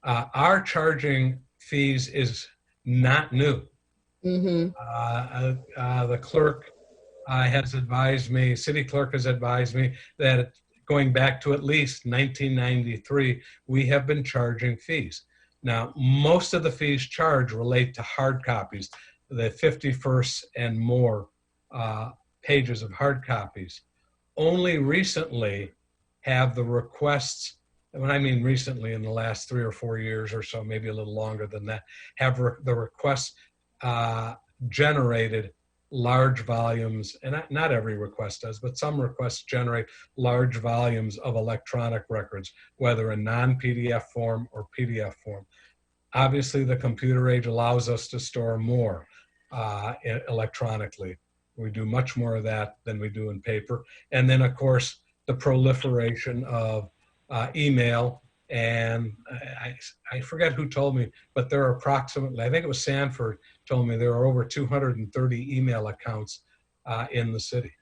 Our charging fees is not new. Mm-hmm. The clerk has advised me, city clerk has advised me that going back to at least 1993, we have been charging fees. Now, most of the fees charged relate to hard copies, the 51st and more pages of hard copies. Only recently have the requests, and when I mean recently, in the last 3 or 4 years or so, maybe a little longer than that, have the requests generated large volumes, and not every request does, but some requests generate large volumes of electronic records, whether in non-PDF form or PDF form. Obviously, the computer age allows us to store more electronically. We do much more of that than we do in paper. And then, of course, the proliferation of email. And I forget who told me, but there are approximately, I think it was Sanford told me, there are over 230 email accounts in the city.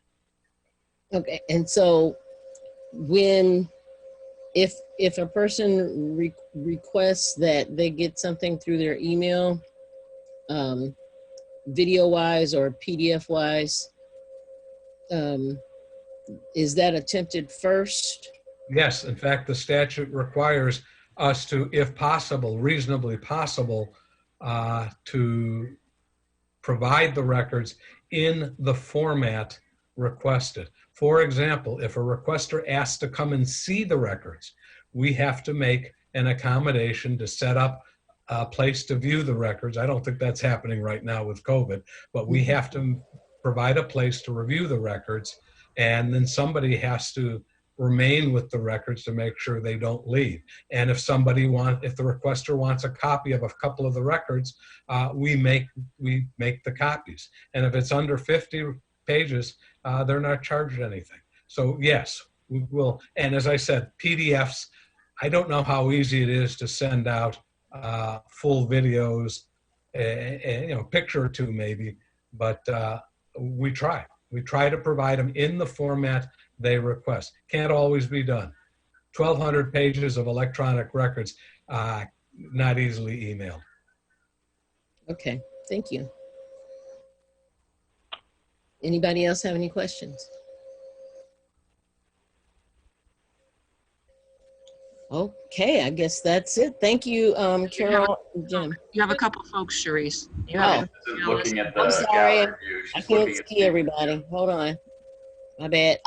Okay, and so if a person requests that they get something through their email, video-wise or PDF-wise, is that attempted first? Yes, in fact, the statute requires us to, if possible, reasonably possible, to provide the records in the format requested. For example, if a requester asks to come and see the records, we have to make an accommodation to set up a place to view the records. I don't think that's happening right now with COVID, but we have to provide a place to review the records, and then somebody has to remain with the records to make sure they don't leave. And if the requester wants a copy of a couple of the records, we make the copies. And if it's under 50 pages, they're not charged anything. So yes, we will. And as I said, PDFs, I don't know how easy it is to send out full videos, a picture or two maybe, but we try. We try to provide them in the format they request. Can't always be done. 1,200 pages of electronic records, not easily emailed. Okay, thank you. Anybody else have any questions? Okay, I guess that's it. Thank you, Carol and Jim. You have a couple folks, Sharice. Looking at the I'm sorry, gallery view, I she's can't looking at see everybody. Hold on. My bad.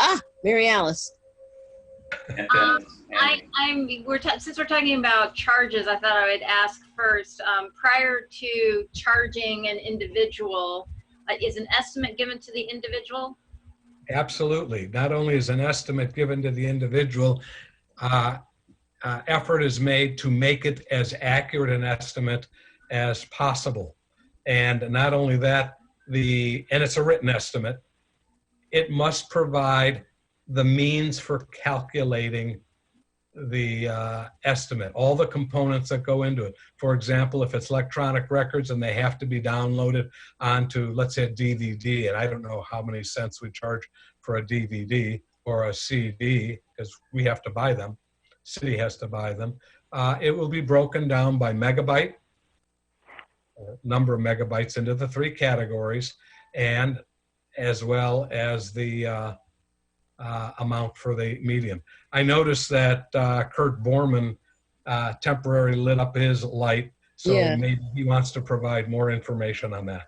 Mary Alice. and then Since we're talking about charges, I thought I would ask first, prior to charging an individual, is an estimate given to the individual? Absolutely. Not only is an estimate given to the individual, effort is made to make it as accurate an estimate as possible. And not only that, and it's a written estimate, it must provide the means for calculating the estimate, all the components that go into it. For example, if it's electronic records and they have to be downloaded onto, let's say, a DVD, and I don't know how many cents we charge for a DVD or a CD, because we have to buy them, city has to buy them, it will be broken down by megabyte, number of megabytes, into the 3 categories, and as well as the amount for the median. I noticed that Kurt Borman temporarily lit up his light, so Yeah. maybe he wants to provide more information on that.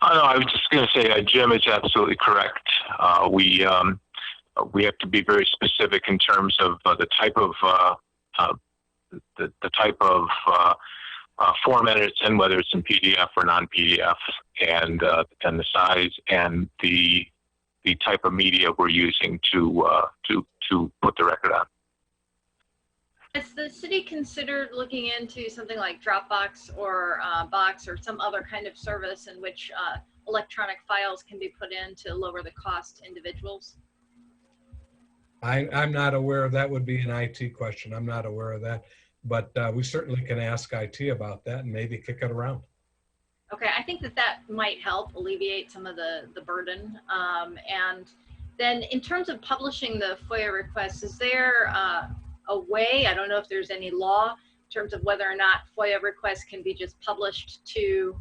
I was just going to say, Jim is absolutely correct. We have to be very specific in terms of the type of format it's in, whether it's in PDF or non-PDF, and the size and the type of media we're using to put the record on. Has the city considered looking into something like Dropbox or Box or some other kind of service in which electronic files can be put in to lower the cost to individuals? I'm not aware of that. Would be an IT question. I'm not aware of that, but we certainly can ask IT about that and maybe kick it around. Okay, I think that might help alleviate some of the burden. And then in terms of publishing the FOIA requests, is there a way, I don't know if there's any law in terms of whether or not FOIA requests can be just published to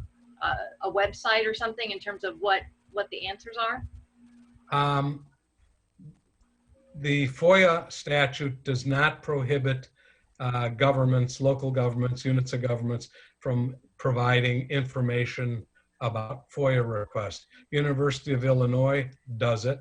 a website or something in terms of what the answers are? The FOIA statute does not prohibit governments, local governments, units of governments from providing information about FOIA requests. University of Illinois does it,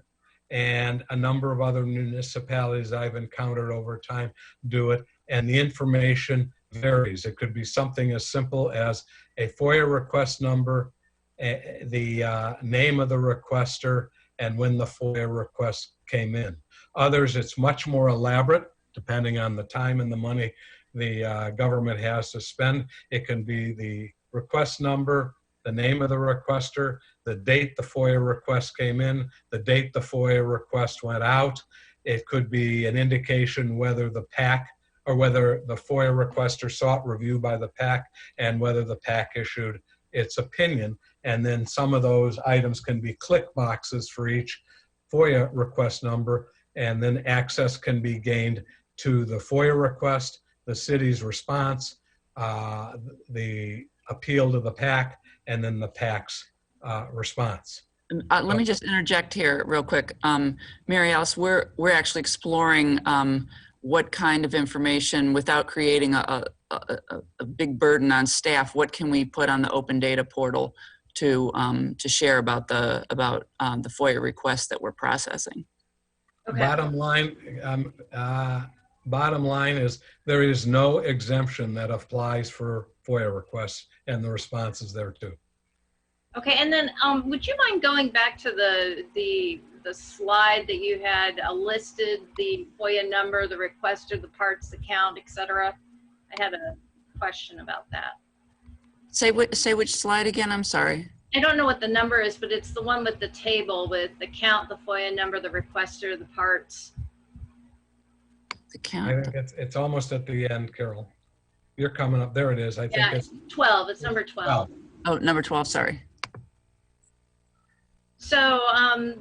and a number of other municipalities I've encountered over time do it, and the information varies. It could be something as simple as a FOIA request number, the name of the requester, and when the FOIA request came in. Others, it's much more elaborate, depending on the time and the money the government has to spend. It can be the request number, the name of the requester, the date the FOIA request came in, the date the FOIA request went out. It could be an indication whether the PAC or whether the FOIA requester sought review by the PAC and whether the PAC issued its opinion. And then some of those items can be click boxes for each FOIA request number, and then access can be gained to the FOIA request, the city's response, the appeal to the PAC, and then the PAC's response. Let me just interject here real quick. Mary Alice, we're actually exploring what kind of information, without creating a big burden on staff, what can we put on the open data portal to share about the FOIA requests that we're processing. Okay. Bottom line is there is no exemption that applies for FOIA requests, and the response is there too. Okay, and then would you mind going back to the slide that you had listed the FOIA number, the requester, the parts, the count, etc.? I had a question about that. Say which slide again? I'm sorry. I don't know what the number is, but it's the one with the table with the count, the FOIA number, the requester, the parts. The count. I think it's almost at the end, Carol. You're coming up. There it is. I think it's 12. It's number 12. Oh, number 12. Sorry. So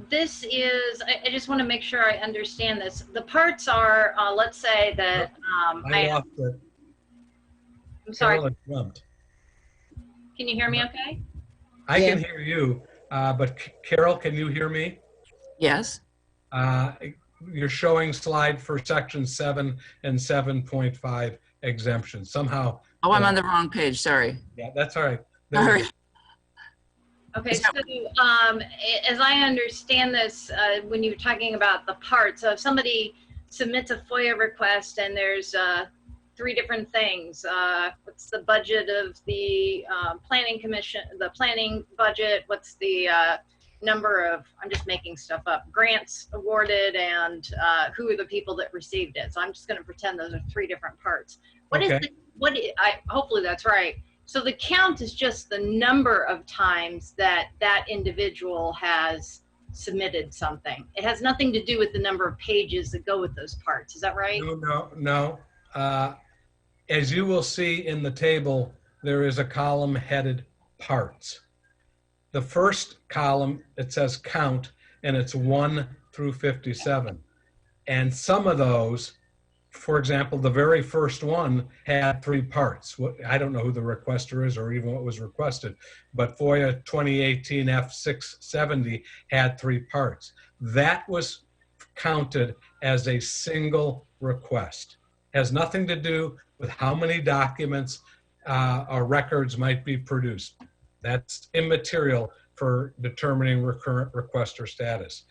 this is, I just want to make sure I understand this. The parts are, let's say that I'm sorry. Carol jumped. Can you hear me okay? I can hear you, but Carol, can you hear me? Yes. You're showing slide for section 7 and 7.5 exemption. Somehow. Oh, I'm on the wrong page. Sorry. Yeah, that's all right. All right. Okay, so as I understand this, when you're talking about the parts, so if somebody submits a FOIA request and there's 3 different things, what's the budget of the planning commission, the planning budget, what's the number of, I'm just making stuff up, grants awarded, and who are the people that received it. So I'm just going to pretend those are 3 different parts. Hopefully that's right. So the count is just the number of times that that individual has submitted something. It has nothing to do with the number of pages that go with those parts. Is that right? No. As you will see in the table, there is a column headed parts. The first column, it says count, and it's 1 through 57. And some of those for example, the very first one had 3 parts. I don't know who the requester is or even what was requested, but FOIA 2018 F670 had 3 parts. That was counted as a single request. Has nothing to do with how many documents or records might be produced. That's immaterial for determining recurrent requester status.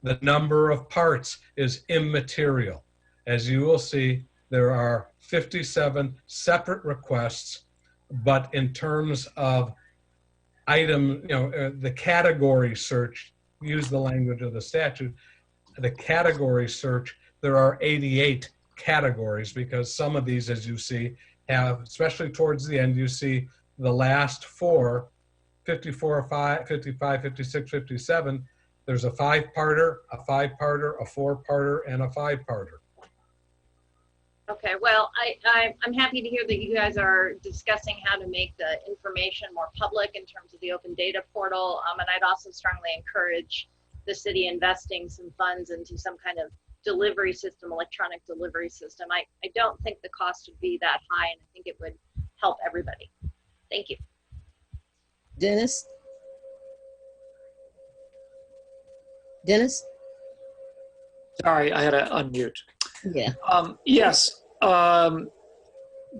The number of parts is immaterial. As you will see, there are 57 separate requests, but in terms of item, the category search, use the language of the statute, the category search, there are 88 categories because some of these, as you see, have, especially towards the end, you see the last 4, 54, 55, 56, 57, there's a 5-parter, a 5-parter, a 4-parter, and a 5-parter. Okay, well, I'm happy to hear that you guys are discussing how to make the information more public in terms of the open data portal. And I'd also strongly encourage the city investing some funds into some kind of delivery system, electronic delivery system. I don't think the cost would be that high, and I think it would help everybody. Thank you. Dennis? Dennis? Sorry, I had to unmute. Yeah. Yes.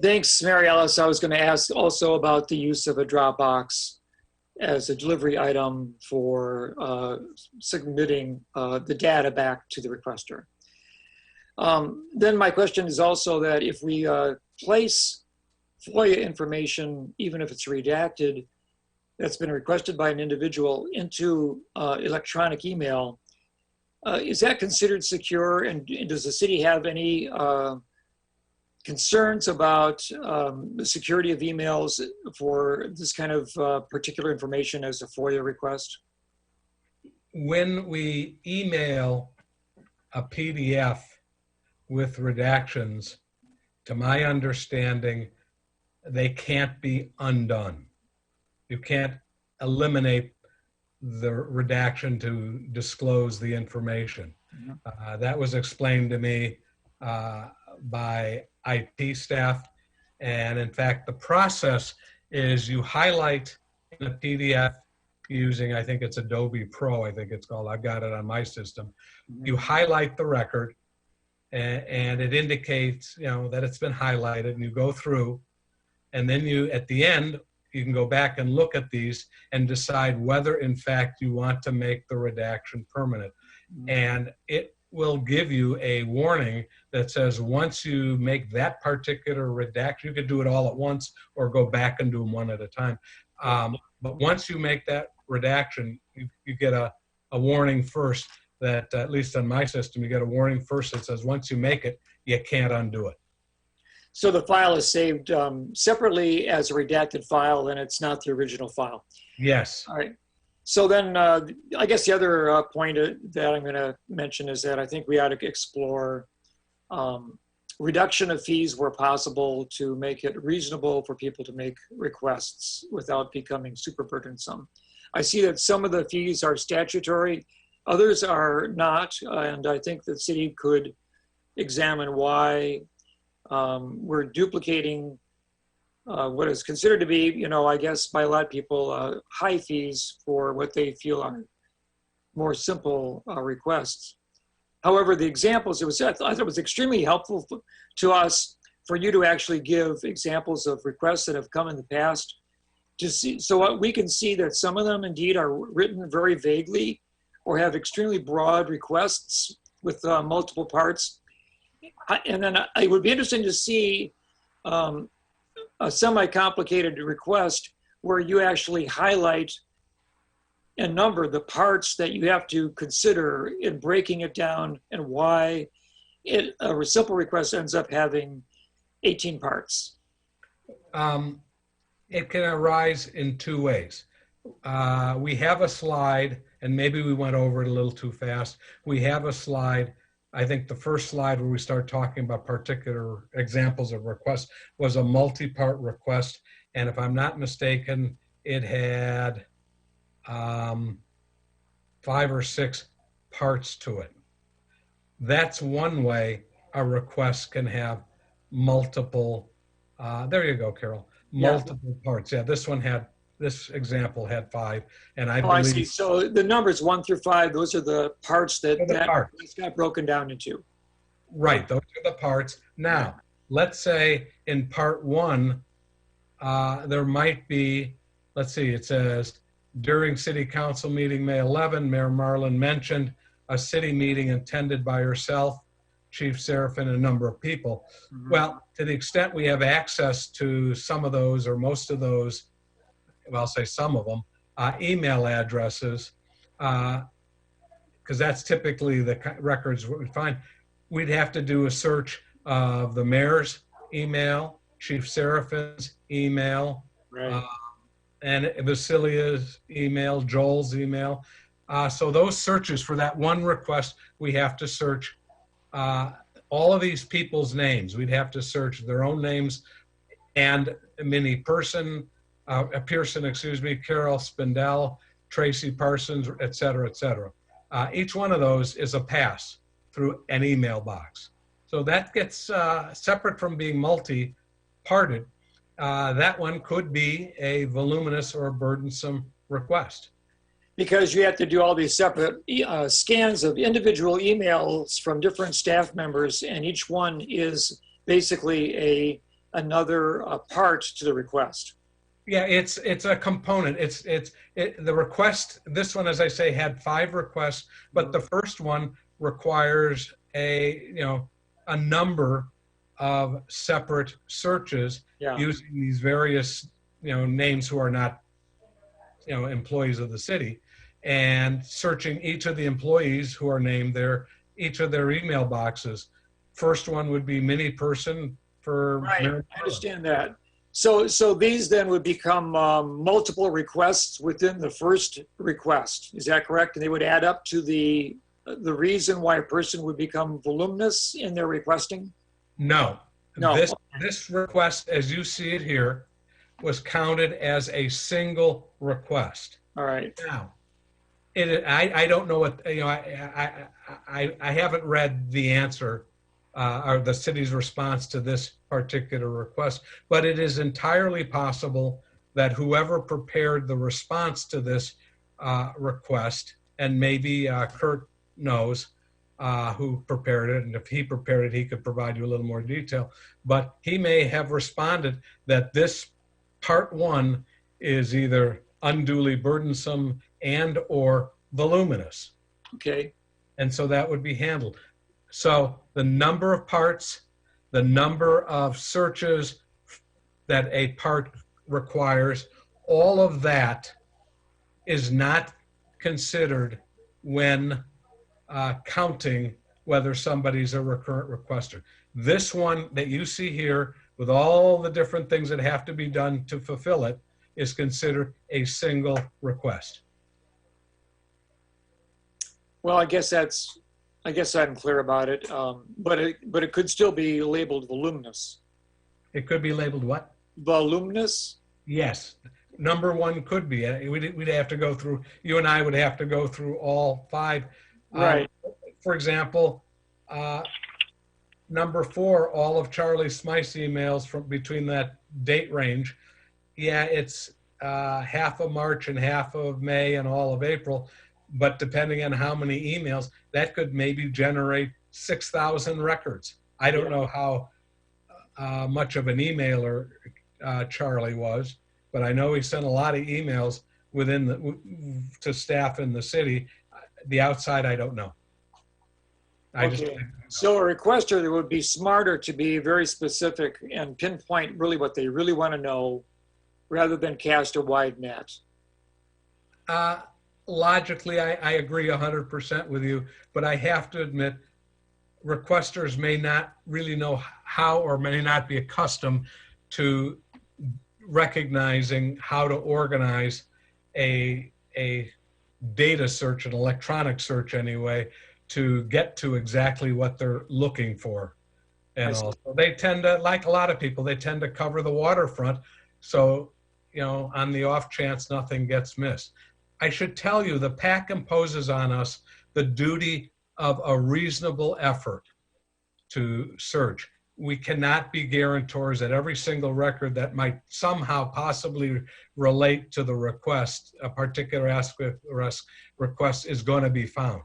Thanks, Mary Alice. I was going to ask also about the use of a Dropbox as a delivery item for submitting the data back to the requester. Then my question is also that if we place FOIA information, even if it's redacted, that's been requested by an individual into electronic email, is that considered secure? And does the city have any concerns about the security of emails for this kind of particular information as a FOIA request? When we email a PDF with redactions, to my understanding, they can't be undone. You can't eliminate the redaction to disclose the information. That was explained to me by IT staff. And in fact, the process is you highlight in a PDF using, I think it's Adobe Pro, I think it's called. I've got it on my system. You highlight the record and it indicates, that it's been highlighted, and you go through, and then you, at the end, you can go back and look at these and decide whether in fact you want to make the redaction permanent. And it will give you a warning that says once you make that particular redaction, you could do it all at once or go back and do them one at a time. But once you make that redaction, you get a warning first that, at least on my system, you get a warning first that says once you make it, you can't undo it. So the file is saved separately as a redacted file, and it's not the original file. Yes. All right. So then I guess the other point that I'm going to mention is that I think we ought to explore reduction of fees where possible to make it reasonable for people to make requests without becoming super burdensome. I see that some of the fees are statutory, others are not, and I think the city could examine why we're duplicating what is considered to be, I guess by a lot of people, high fees for what they feel are more simple requests. However, the examples, I thought it was extremely helpful to us for you to actually give examples of requests that have come in the past to see, so we can see that some of them indeed are written very vaguely or have extremely broad requests with multiple parts. And then it would be interesting to see a semi-complicated request where you actually highlight and number the parts that you have to consider in breaking it down and why a simple request ends up having 18 parts. It can arise in 2 ways. We have a slide, and maybe we went over it a little too fast. We have a slide. I think the first slide where we start talking about particular examples of requests was a multi-part request. And if I'm not mistaken, it had 5 or 6 parts to it. That's one way a request can have multiple, there you go, Carol, multiple parts. Yeah, this example had 5, and I Oh, I see. believe. So the numbers 1 through 5, those are the parts that it's got broken down into. Right, those are the parts. Now, let's say in part 1, there might be, let's see, it says, during city council meeting May 11, Mayor Marlin mentioned a city meeting attended by herself, Chief Seraphin, and a number of people. Well, to the extent we have access to some of those or most of those, well, I'll say some of them, email addresses, because that's typically the records we find, we'd have to do a search of the mayor's email, Chief Seraphin's email, and Vasilia's email, Joel's email. So those searches for that one request, we have to search all of these people's names. We'd have to search their own names and Pearson, Carol Spindell, Tracy Parsons, et cetera, et cetera. Each one of those is a pass through an email box. So that gets separate from being multi-parted. That one could be a voluminous or burdensome request. Because you have to do all these separate scans of individual emails from different staff members, and each one is basically another part to the request. Yeah, it's a component. The request. This one, as I say, had 5 requests, but the first one requires a number of separate searches using these various names who are not employees of the city, and searching each of the employees who are named there, each of their email boxes. First one would be mini person for. Right, I understand that. So these then would become multiple requests within the first request. Is that correct? And they would add up to the reason why a person would become voluminous in their requesting? No. This request, as you see it here, was counted as a single request. All right. Now, I don't know what, I haven't read the answer or the city's response to this particular request, but it is entirely possible that whoever prepared the response to this request, and maybe Kurt knows who prepared it, and if he prepared it, he could provide you a little more detail, but he may have responded that this part 1 is either unduly burdensome and or voluminous. Okay. And so that would be handled. So the number of parts, the number of searches that a part requires, all of that is not considered when counting whether somebody's a recurrent requester. This one that you see here, with all the different things that have to be done to fulfill it, is considered a single request. Well, I guess I'm clear about it, but it could still be labeled voluminous. It could be labeled what? Voluminous? Yes. Number 1 could be. We'd have to go through, you and I would have to go through all 5. Right. For example, number 4, all of Charlie Smythe's emails from between that date range. Yeah, it's half of March and half of May and all of April. But depending on how many emails, that could maybe generate 6,000 records. I don't know how much of an emailer Charlie was, but I know he sent a lot of emails to staff in the city. The outside, I don't know. So a requester would be smarter to be very specific and pinpoint really what they really want to know, rather than cast a wide net. Logically, I agree 100% with you, but I have to admit, requesters may not really know how, or may not be accustomed to recognizing how to organize a data search, an electronic search anyway, to get to exactly what they're looking for. And also, they tend to, like a lot of people, they tend to cover the waterfront. So, on the off chance nothing gets missed. I should tell you, the PAC imposes on us the duty of a reasonable effort. to search. We cannot be guarantors that every single record that might somehow possibly relate to the request, a particular aspect request, is going to be found.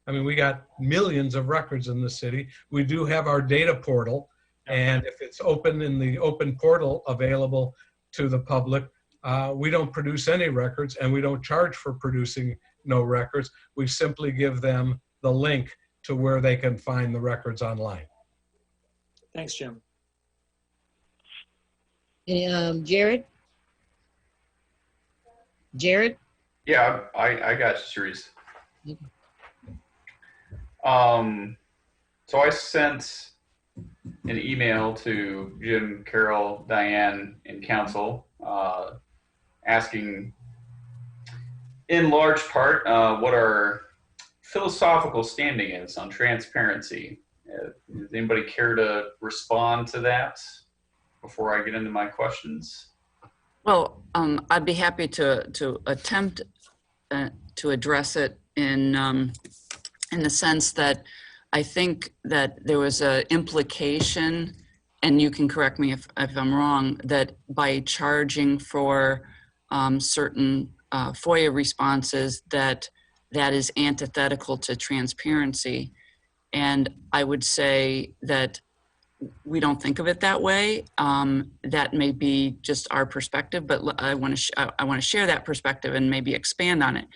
I mean, we got millions of records in the city. We do have our data portal, and if it's open in the open portal available to the public, we don't produce any records, and we don't charge for producing no records. We simply give them the link to where they can find the records online. Thanks, Jim. Jared? Jared? Yeah, I got you, Cerise. So I sent an email to Jim, Carol, Diane, and council asking in large part what our philosophical standing is on transparency. Does anybody care to respond to that before I get into my questions? Well, I'd be happy to attempt to address it in the sense that I think that there was an implication, and you can correct me if I'm wrong, that by charging for certain FOIA responses, that is antithetical to transparency. And I would say that we don't think of it that way. That may be just our perspective, but I want to share that perspective and maybe expand on it.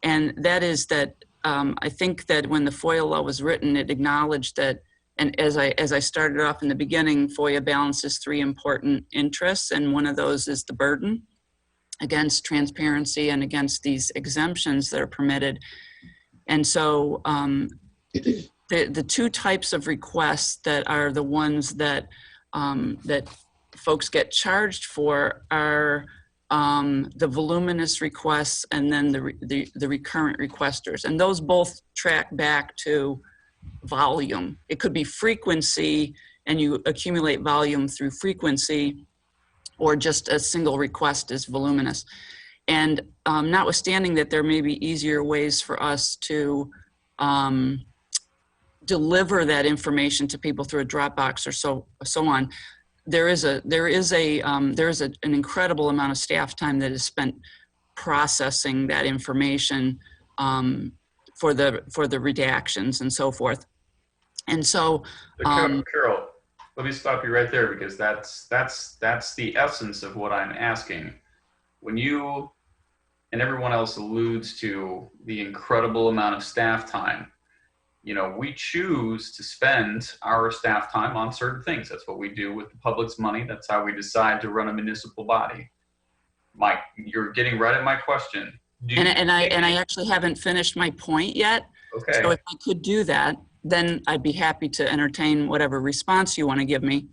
And that is that I think that when the FOIA law was written, it acknowledged that, and as I started off in the beginning, FOIA balances three important interests, and one of those is the burden against transparency and against these exemptions that are permitted. And so the two types of requests that are the ones that that folks get charged for are the voluminous requests and then the recurrent requesters. And those both track back to volume. It could be frequency and you accumulate volume through frequency, or just a single request is voluminous. And notwithstanding that there may be easier ways for us to deliver that information to people through a Dropbox or so on, there is an incredible amount of staff time that is spent processing that information for the redactions and so forth. And so, Carol, let me stop you right there, because that's the essence of what I'm asking. When you and everyone else alludes to the incredible amount of staff time, you know, we choose to spend our staff time on certain things. That's what we do with the public's money. That's how we decide to run a municipal body. Mike, you're getting right at my question. And I actually haven't finished my point yet. Okay. So if I could do that, then I'd be happy to entertain whatever response you want to give me.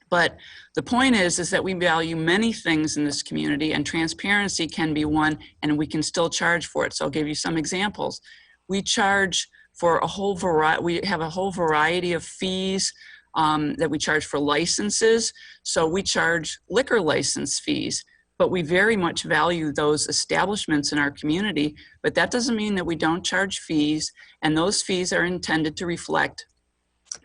But the point is that we value many things in this community, and transparency can be one, and we can still charge for it. So I'll give you some examples. We charge for a whole variety. We have a whole variety of fees that we charge for licenses. So we charge liquor license fees, but we very much value those establishments in our community. But that doesn't mean that we don't charge fees, and those fees are intended to reflect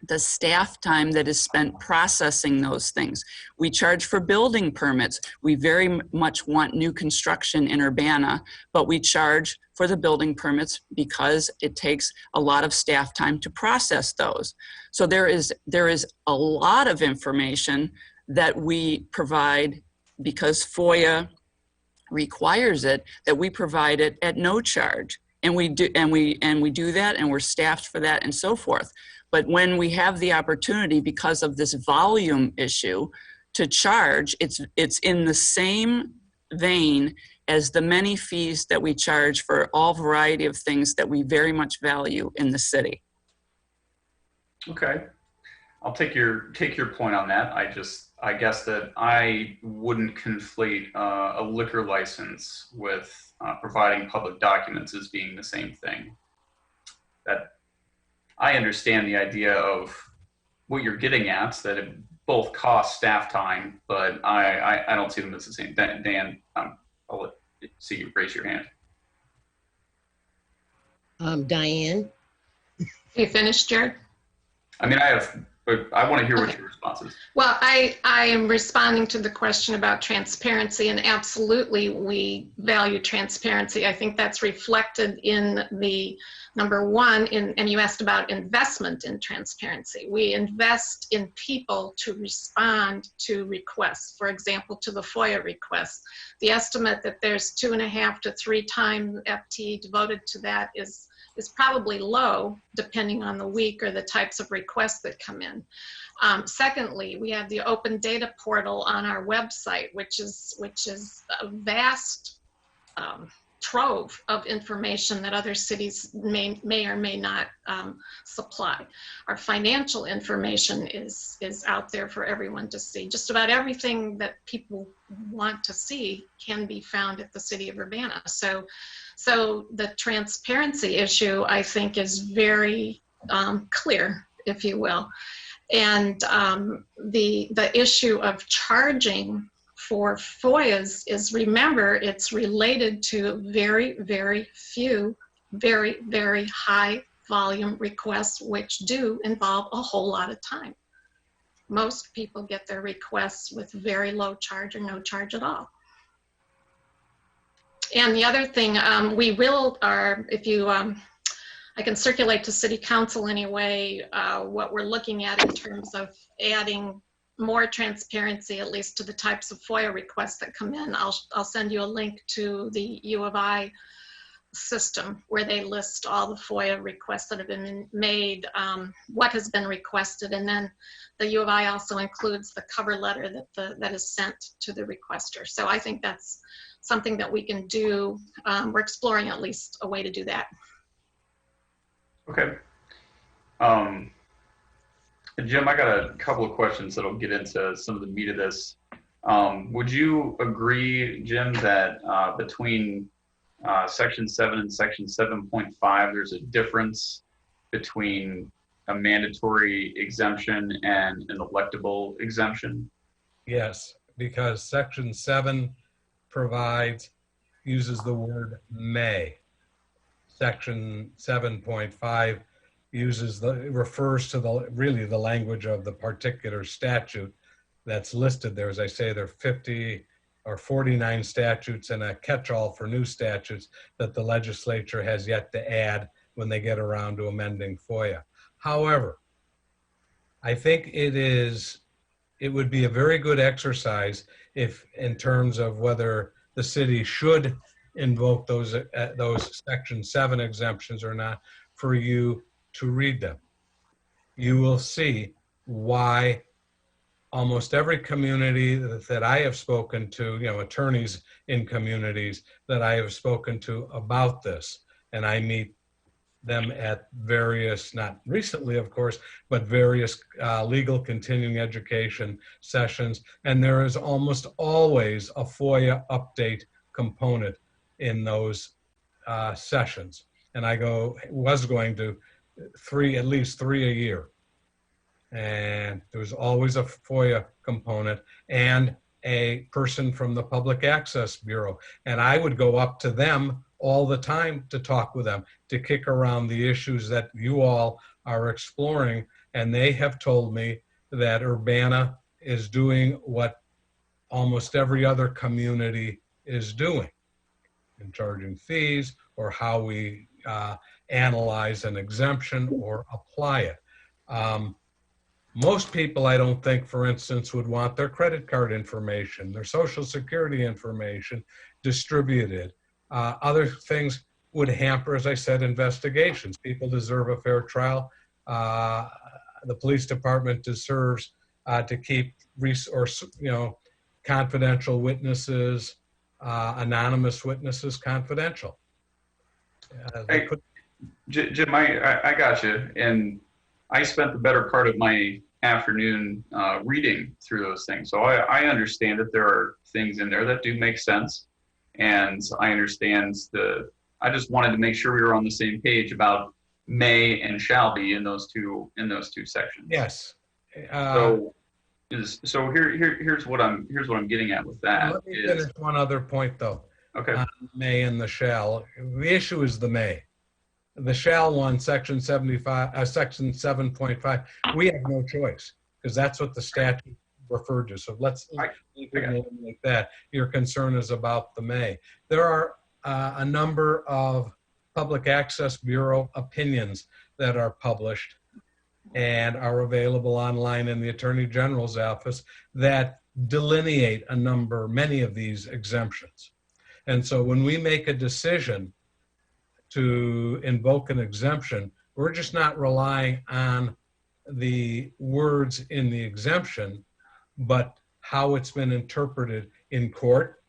the staff time that is spent processing those things. We charge for building permits. We very much want new construction in Urbana, but we charge for the building permits because it takes a lot of staff time to process those. So there is a lot of information that we provide because FOIA requires it, that we provide it at no charge. And we do that, and we're staffed for that and so forth. But when we have the opportunity, because of this volume issue, to charge, it's in the same vein as the many fees that we charge for all variety of things that we very much value in the city. Okay, I'll take your point on that. I guess that I wouldn't conflate a liquor license with providing public documents as being the same thing. That I understand the idea of what you're getting at, that it both cost staff time, but I don't see them as the same. Dan, I'll see you raise your hand. Diane. You finished, Jared? I mean, I want to hear what your response is. Well, I am responding to the question about transparency, and absolutely we value transparency. I think that's reflected in the number one, and you asked about investment in transparency. We invest in people to respond to requests. For example, to the FOIA requests. The estimate that there's 2.5 to 3 times FTE devoted to that is probably low, depending on the week or the types of requests that come in. Secondly, we have the open data portal on our website, which is a vast trove of information that other cities may or may not supply. Our financial information is out there for everyone to see. Just about everything that people want to see can be found at the City of Urbana. So the transparency issue, I think, is very clear, if you will. And the issue of charging for FOIAs is, remember, it's related to very, very few, very, very high volume requests, which do involve a whole lot of time. Most people get their requests with very low charge or no charge at all. And the other thing, if you, I can circulate to City Council anyway, what we're looking at in terms of adding more transparency, at least to the types of FOIA requests that come in. I'll send you a link to the U of I system where they list all the FOIA requests that have been made, what has been requested, and then the U of I also includes the cover letter that is sent to the requester. So I think that's something that we can do. We're exploring at least a way to do that. Okay. Jim, I got a couple of questions that'll get into some of the meat of this. Would you agree, Jim, that between Section 7 and Section 7.5, there's a difference between a mandatory exemption and an electable exemption? Yes, because Section 7 uses the word may. Section 7.5 refers to the language of the particular statute that's listed there. As I say, there are 50 or 49 statutes and a catch-all for new statutes that the legislature has yet to add when they get around to amending FOIA. However, I think it would be a very good exercise if, in terms of whether the city should invoke those Section 7 exemptions or not, for you to read them. You will see why almost every community that I have spoken to, attorneys in communities that I have spoken to about this, and I meet them at various, not recently of course, but various legal continuing education sessions, and there is almost always a FOIA update component in those sessions. And I was going to at least three a year. And there was always a FOIA component and a person from the Public Access Bureau. And I would go up to them all the time to talk with them, to kick around the issues that you all are exploring. And they have told me that Urbana is doing what almost every other community is doing in charging fees, or how we analyze an exemption or apply it. Most people, I don't think, for instance, would want their credit card information, their social security information distributed. Other things would hamper, as I said, investigations. People deserve a fair trial. The police department deserves to keep confidential witnesses, anonymous witnesses confidential. Hey, Jim, I got you. And I spent the better part of my afternoon reading through those things. So I understand that there are things in there that do make sense. And I understand I just wanted to make sure we were on the same page about may and shall be in those two sections. Yes. So here's what I'm getting at with that. Let me finish one other point though. Okay. May and the shall. The issue is the may. The shall one, section 75, section 7.5, we have no choice because that's what the statute referred to. So let's like that. Your concern is about the may. There are a number of Public Access Bureau opinions that are published and are available online in the Attorney General's office that delineate many of these exemptions. And so when we make a decision to invoke an exemption, we're just not relying on the words in the exemption, but how it's been interpreted in court,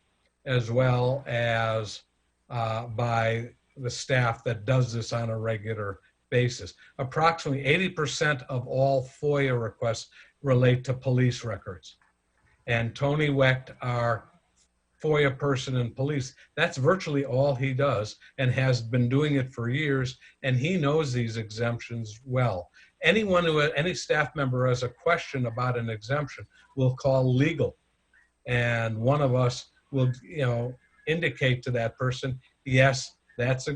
as well as by the staff that does this on a regular basis. Approximately 80% of all FOIA requests relate to police records. And Tony Wecht, our FOIA person in police, that's virtually all he does and has been doing it for years, and he knows these exemptions well. Any staff member has a question about an exemption will call legal, and one of us will indicate to that person, yes, that's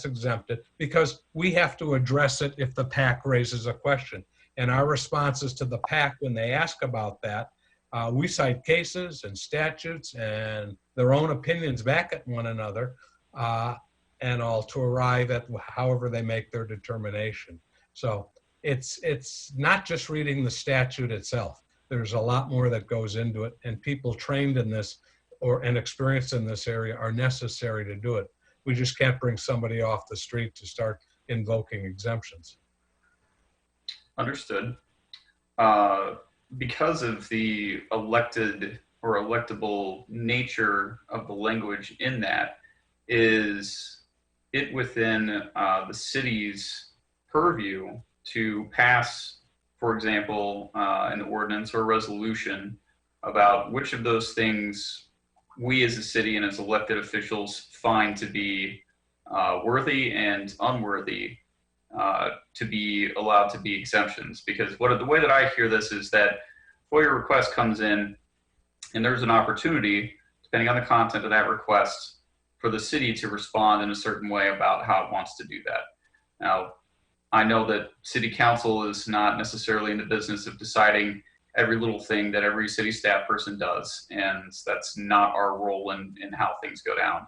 exempted, because we have to address it if the PAC raises a question. And our responses to the PAC when they ask about that, we cite cases and statutes and their own opinions back at one another and all to arrive at however they make their determination. So it's not just reading the statute itself. There's a lot more that goes into it, and people trained in this and experienced in this area are necessary to do it. We just can't bring somebody off the street to start invoking exemptions. Understood. Because of the elected or electable nature of the language in that, is it within the city's purview to pass, for example, an ordinance or resolution about which of those things we as a city and as elected officials find to be worthy and unworthy to be allowed to be exemptions? Because the way that I hear this is that FOIA request comes in and there's an opportunity, depending on the content of that request, for the city to respond in a certain way about how it wants to do that. Now, I know that city council is not necessarily in the business of deciding every little thing that every city staff person does, and that's not our role in how things go down.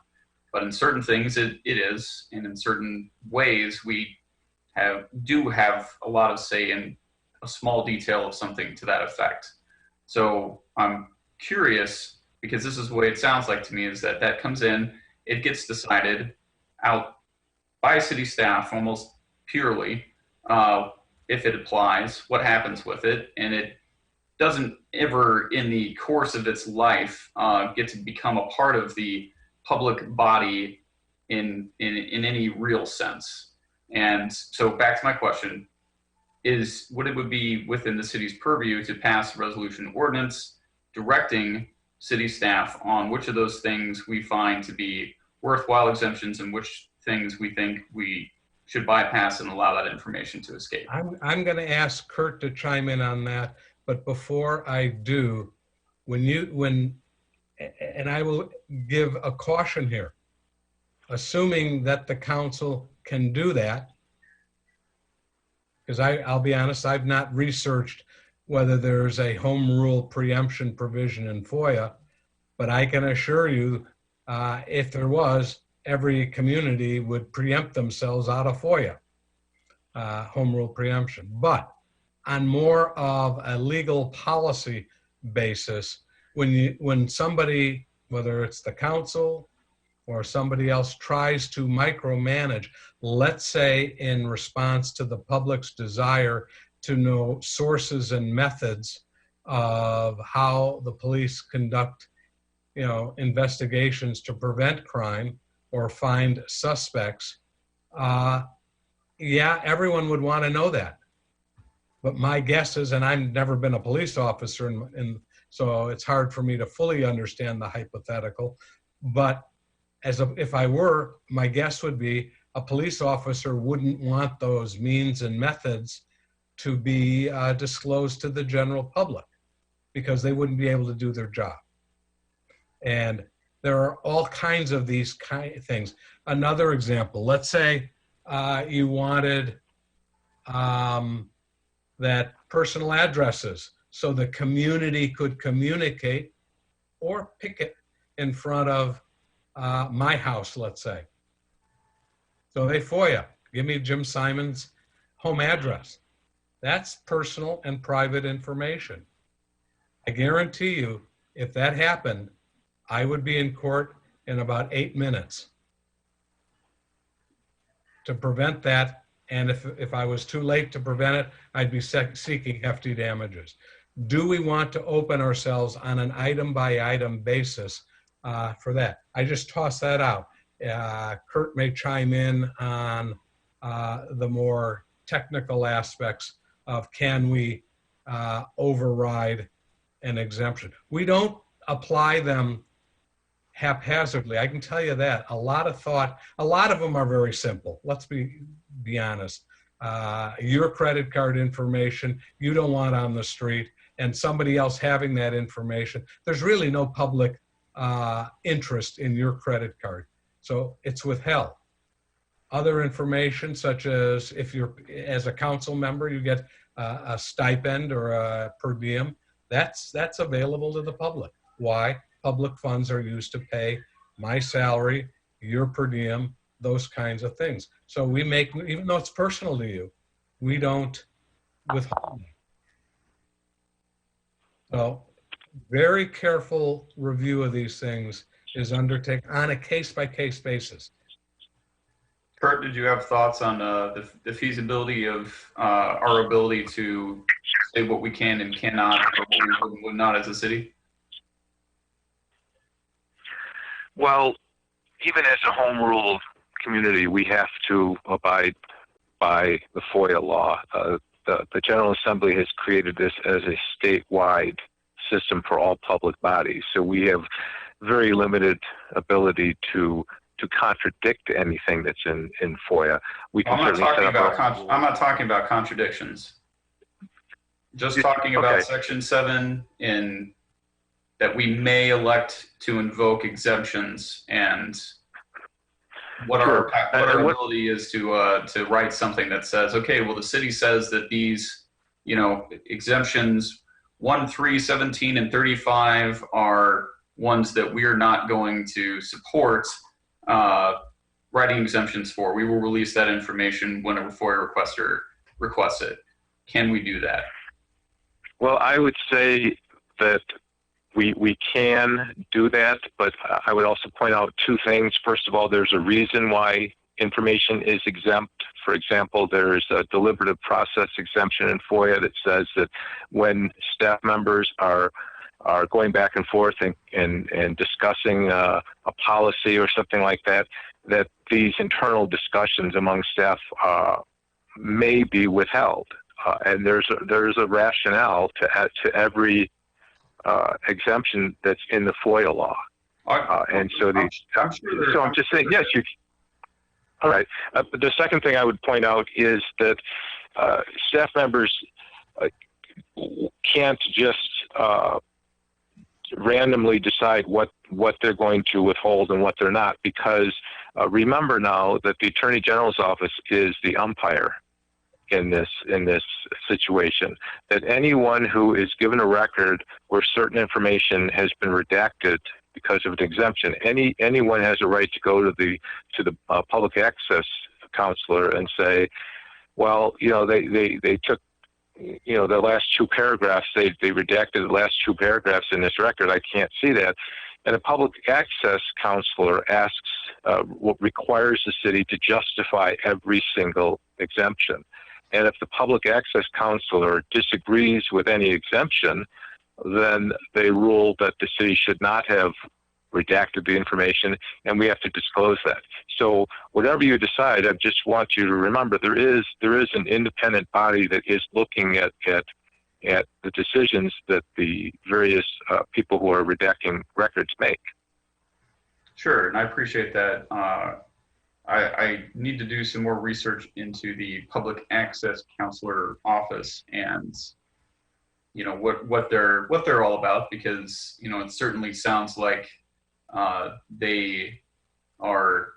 But in certain things it is, and in certain ways we do have a lot of say in a small detail of something to that effect. So I'm curious, because this is the way it sounds like to me, is that comes in, it gets decided out by city staff almost purely, if it applies, what happens with it, and it doesn't ever in the course of its life get to become a part of the public body in any real sense. And so back to my question, would it be within the city's purview to pass a resolution ordinance directing city staff on which of those things we find to be worthwhile exemptions and which things we think we should bypass and allow that information to escape? I'm going to ask Kurt to chime in on that, but before I do, and I will give a caution here, assuming that the council can do that, because I'll be honest, I've not researched whether there's a home rule preemption provision in FOIA, but I can assure you, if there was, every community would preempt themselves out of FOIA, home rule preemption. But on more of a legal policy basis, when somebody, whether it's the council or somebody else, tries to micromanage, let's say in response to the public's desire to know sources and methods of how the police conduct, investigations to prevent crime or find suspects, yeah, everyone would want to know that. But my guess is, and I've never been a police officer, and so it's hard for me to fully understand the hypothetical, but if I were, my guess would be a police officer wouldn't want those means and methods to be disclosed to the general public because they wouldn't be able to do their job. And there are all kinds of these things. Another example, let's say you wanted that personal addresses so the community could communicate or picket in front of my house, let's say. So they FOIA, give me Jim Simon's home address. That's personal and private information. I guarantee you, if that happened, I would be in court in about 8 minutes to prevent that. And if I was too late to prevent it, I'd be seeking hefty damages. Do we want to open ourselves on an item by item basis for that? I just toss that out. Kurt may chime in on the more technical aspects of can we override an exemption. We don't apply them haphazardly. I can tell you that. A lot of them are very simple. Let's be honest. Your credit card information, you don't want on the street, and somebody else having that information. There's really no public interest in your credit card. So it's withheld. Other information, such as if you're, as a council member, you get a stipend or a per diem, that's available to the public. Why? Public funds are used to pay my salary, your per diem, those kinds of things. So we make, even though it's personal to you, we don't withhold. So very careful review of these things is undertaken on a case-by-case basis. Kurt, did you have thoughts on the feasibility of our ability to say what we can and cannot, or what we would and would not as a city? Well, even as a home rule community, we have to abide by the FOIA law. The General Assembly has created this as a statewide system for all public bodies. So we have very limited ability to contradict anything that's in FOIA. We can I'm not talking about contradictions. Just talking about Section 7 in that we may elect to invoke exemptions, and what our ability is to write something that says, okay, well, the city says that these, exemptions 1, 3, 17, and 35 are ones that we're not going to support writing exemptions for. We will release that information when a FOIA requester requests it. Can we do that? Well, I would say that we can do that, but I would also point out two things. First of all, there's a reason why information is exempt. For example, there's a deliberative process exemption in FOIA that says that when staff members are going back and forth and discussing a policy or something like that, that these internal discussions among staff may be withheld. And there's a rationale to every exemption that's in the FOIA law. And so so I'm just saying, yes, you. All right. The second thing I would point out is that staff members can't just randomly decide what they're going to withhold and what they're not, because remember now that the Attorney General's office is the umpire in this situation, that anyone who is given a record where certain information has been redacted because of an exemption, anyone has a right to go to the public access counselor and say, well, they took the last two paragraphs, they redacted the last two paragraphs in this record. I can't see that. And a public access counselor requires the city to justify every single exemption. And if the public access counselor disagrees with any exemption, then they rule that the city should not have redacted the information, and we have to disclose that. So whatever you decide, I just want you to remember there is an independent body that is looking at the decisions that the various people who are redacting records make. Sure, and I appreciate that. I need to do some more research into the public access counselor office and what they're all about, because it certainly sounds like they are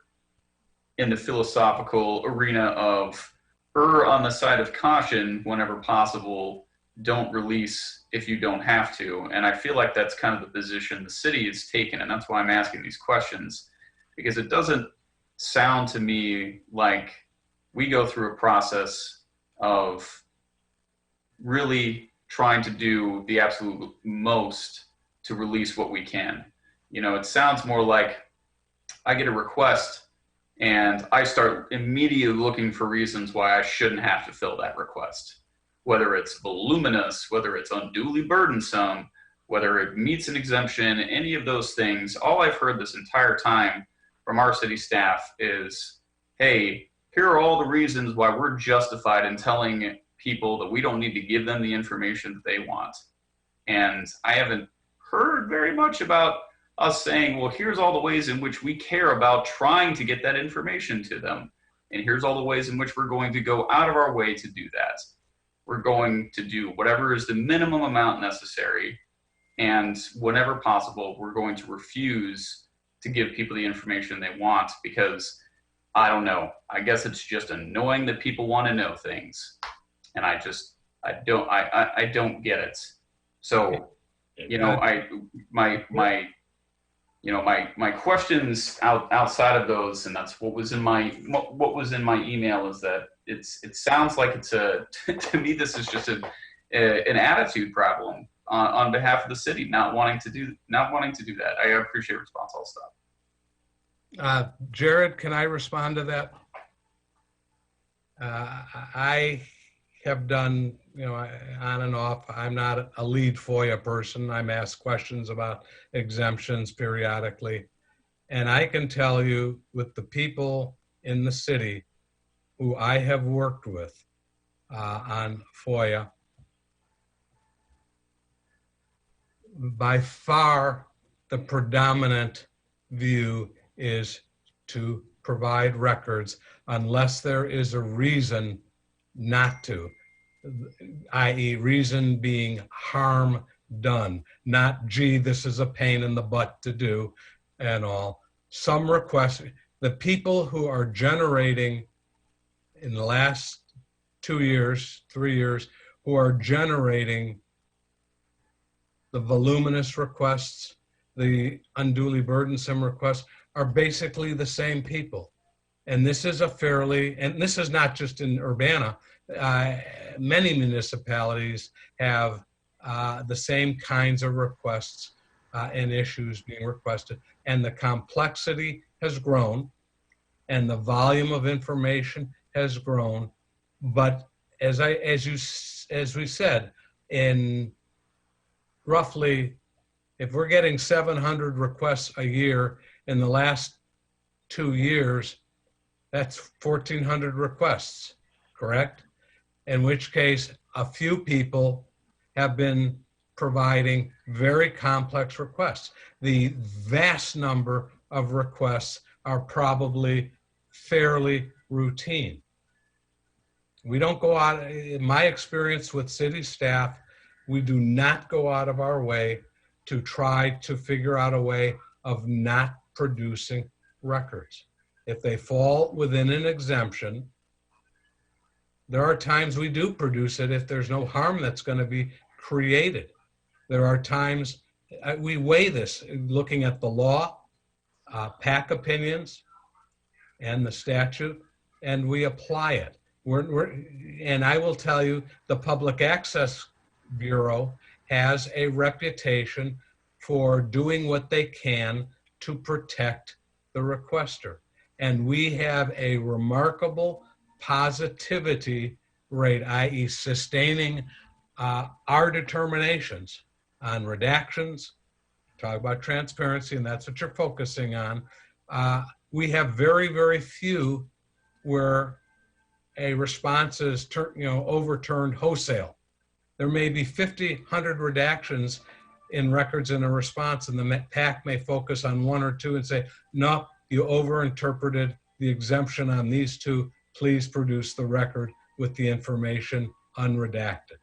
in the philosophical arena of err on the side of caution whenever possible. Don't release if you don't have to. And I feel like that's kind of the position the city has taken. And that's why I'm asking these questions, because it doesn't sound to me like we go through a process of really trying to do the absolute most to release what we can. You know, it sounds more like I get a request and I start immediately looking for reasons why I shouldn't have to fill that request. Whether it's voluminous, whether it's unduly burdensome, whether it meets an exemption, any of those things, all I've heard this entire time from our city staff is, hey, here are all the reasons why we're justified in telling people that we don't need to give them the information that they want. And I haven't heard very much about us saying, well, here's all the ways in which we care about trying to get that information to them. And here's all the ways in which we're going to go out of our way to do that. We're going to do whatever is the minimum amount necessary. And whenever possible, we're going to refuse to give people the information they want, because I don't know, I guess it's just annoying that people want to know things. And I don't get it. So, you know, my questions outside of those, and that's what was in my email, is that it sounds like it's to me, this is just an attitude problem on behalf of the city, not wanting to do that. I appreciate your response. I'll stop. Jared, can I respond to that? I have done, you know, on and off. I'm not a lead FOIA person. I'm asked questions about exemptions periodically. And I can tell you, with the people in the city who I have worked with on FOIA, by far the predominant view is to provide records unless there is a reason not to, i.e. reason being harm done, not, gee, this is a pain in the butt to do and all. Some requests, the people who are generating in the last 2 years, 3 years, who are generating the voluminous requests, the unduly burdensome requests, are basically the same people. And this is and this is not just in Urbana, many municipalities have the same kinds of requests and issues being requested. And the complexity has grown and the volume of information has grown. But as we said, in roughly, if we're getting 700 requests a year in the last 2 years, that's 1,400 requests, correct? In which case, a few people have been providing very complex requests. The vast number of requests are probably fairly routine. We don't go out, in my experience with city staff, we do not go out of our way to try to figure out a way of not producing records. If they fall within an exemption, there are times we do produce it if there's no harm that's going to be created. There are times we weigh this, looking at the law, PAC opinions, and the statute, and we apply it. And I will tell you, the Public Access Bureau has a reputation for doing what they can to protect the requester. And we have a remarkable positivity rate, i.e. sustaining our determinations on redactions, talk about transparency, and that's what you're focusing on. We have very, very few where a response is overturned wholesale. There may be 50, 100 redactions in records in a response, and the PAC may focus on 1 or 2 and say, no, you overinterpreted the exemption on these 2. Please produce the record with the information unredacted.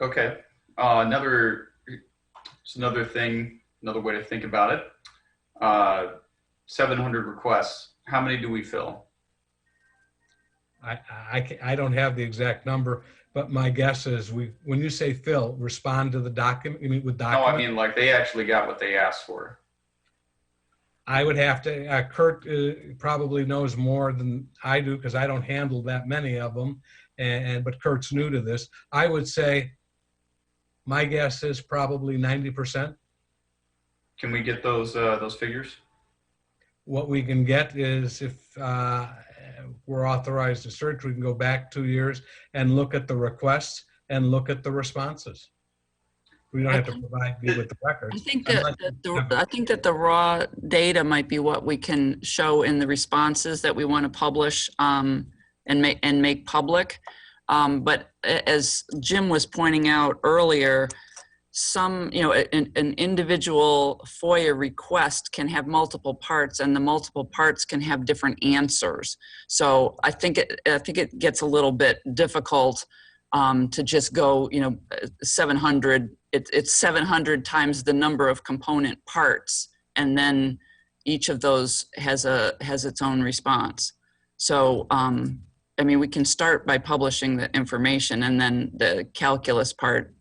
Okay. Another way to think about it. 700 requests. How many do we fill? I don't have the exact number, but my guess is when you say fill, respond to the document, you mean with No, document? I mean like they actually got what they asked for. I would have to, Kurt probably knows more than I do because I don't handle that many of them, but Kurt's new to this. I would say my guess is probably 90%. Can we get those figures? What we can get is if we're authorized to search, we can go back 2 years and look at the requests and look at the responses. We don't have to provide me with the records. I think that the raw data might be what we can show in the responses that we want to publish and make public. But as Jim was pointing out earlier, some, an individual FOIA request can have multiple parts, and the multiple parts can have different answers. So I think it gets a little bit difficult to just go, 700. It's 700 times the number of component parts, and then each of those has its own response. So we can start by publishing the information, and then the calculus part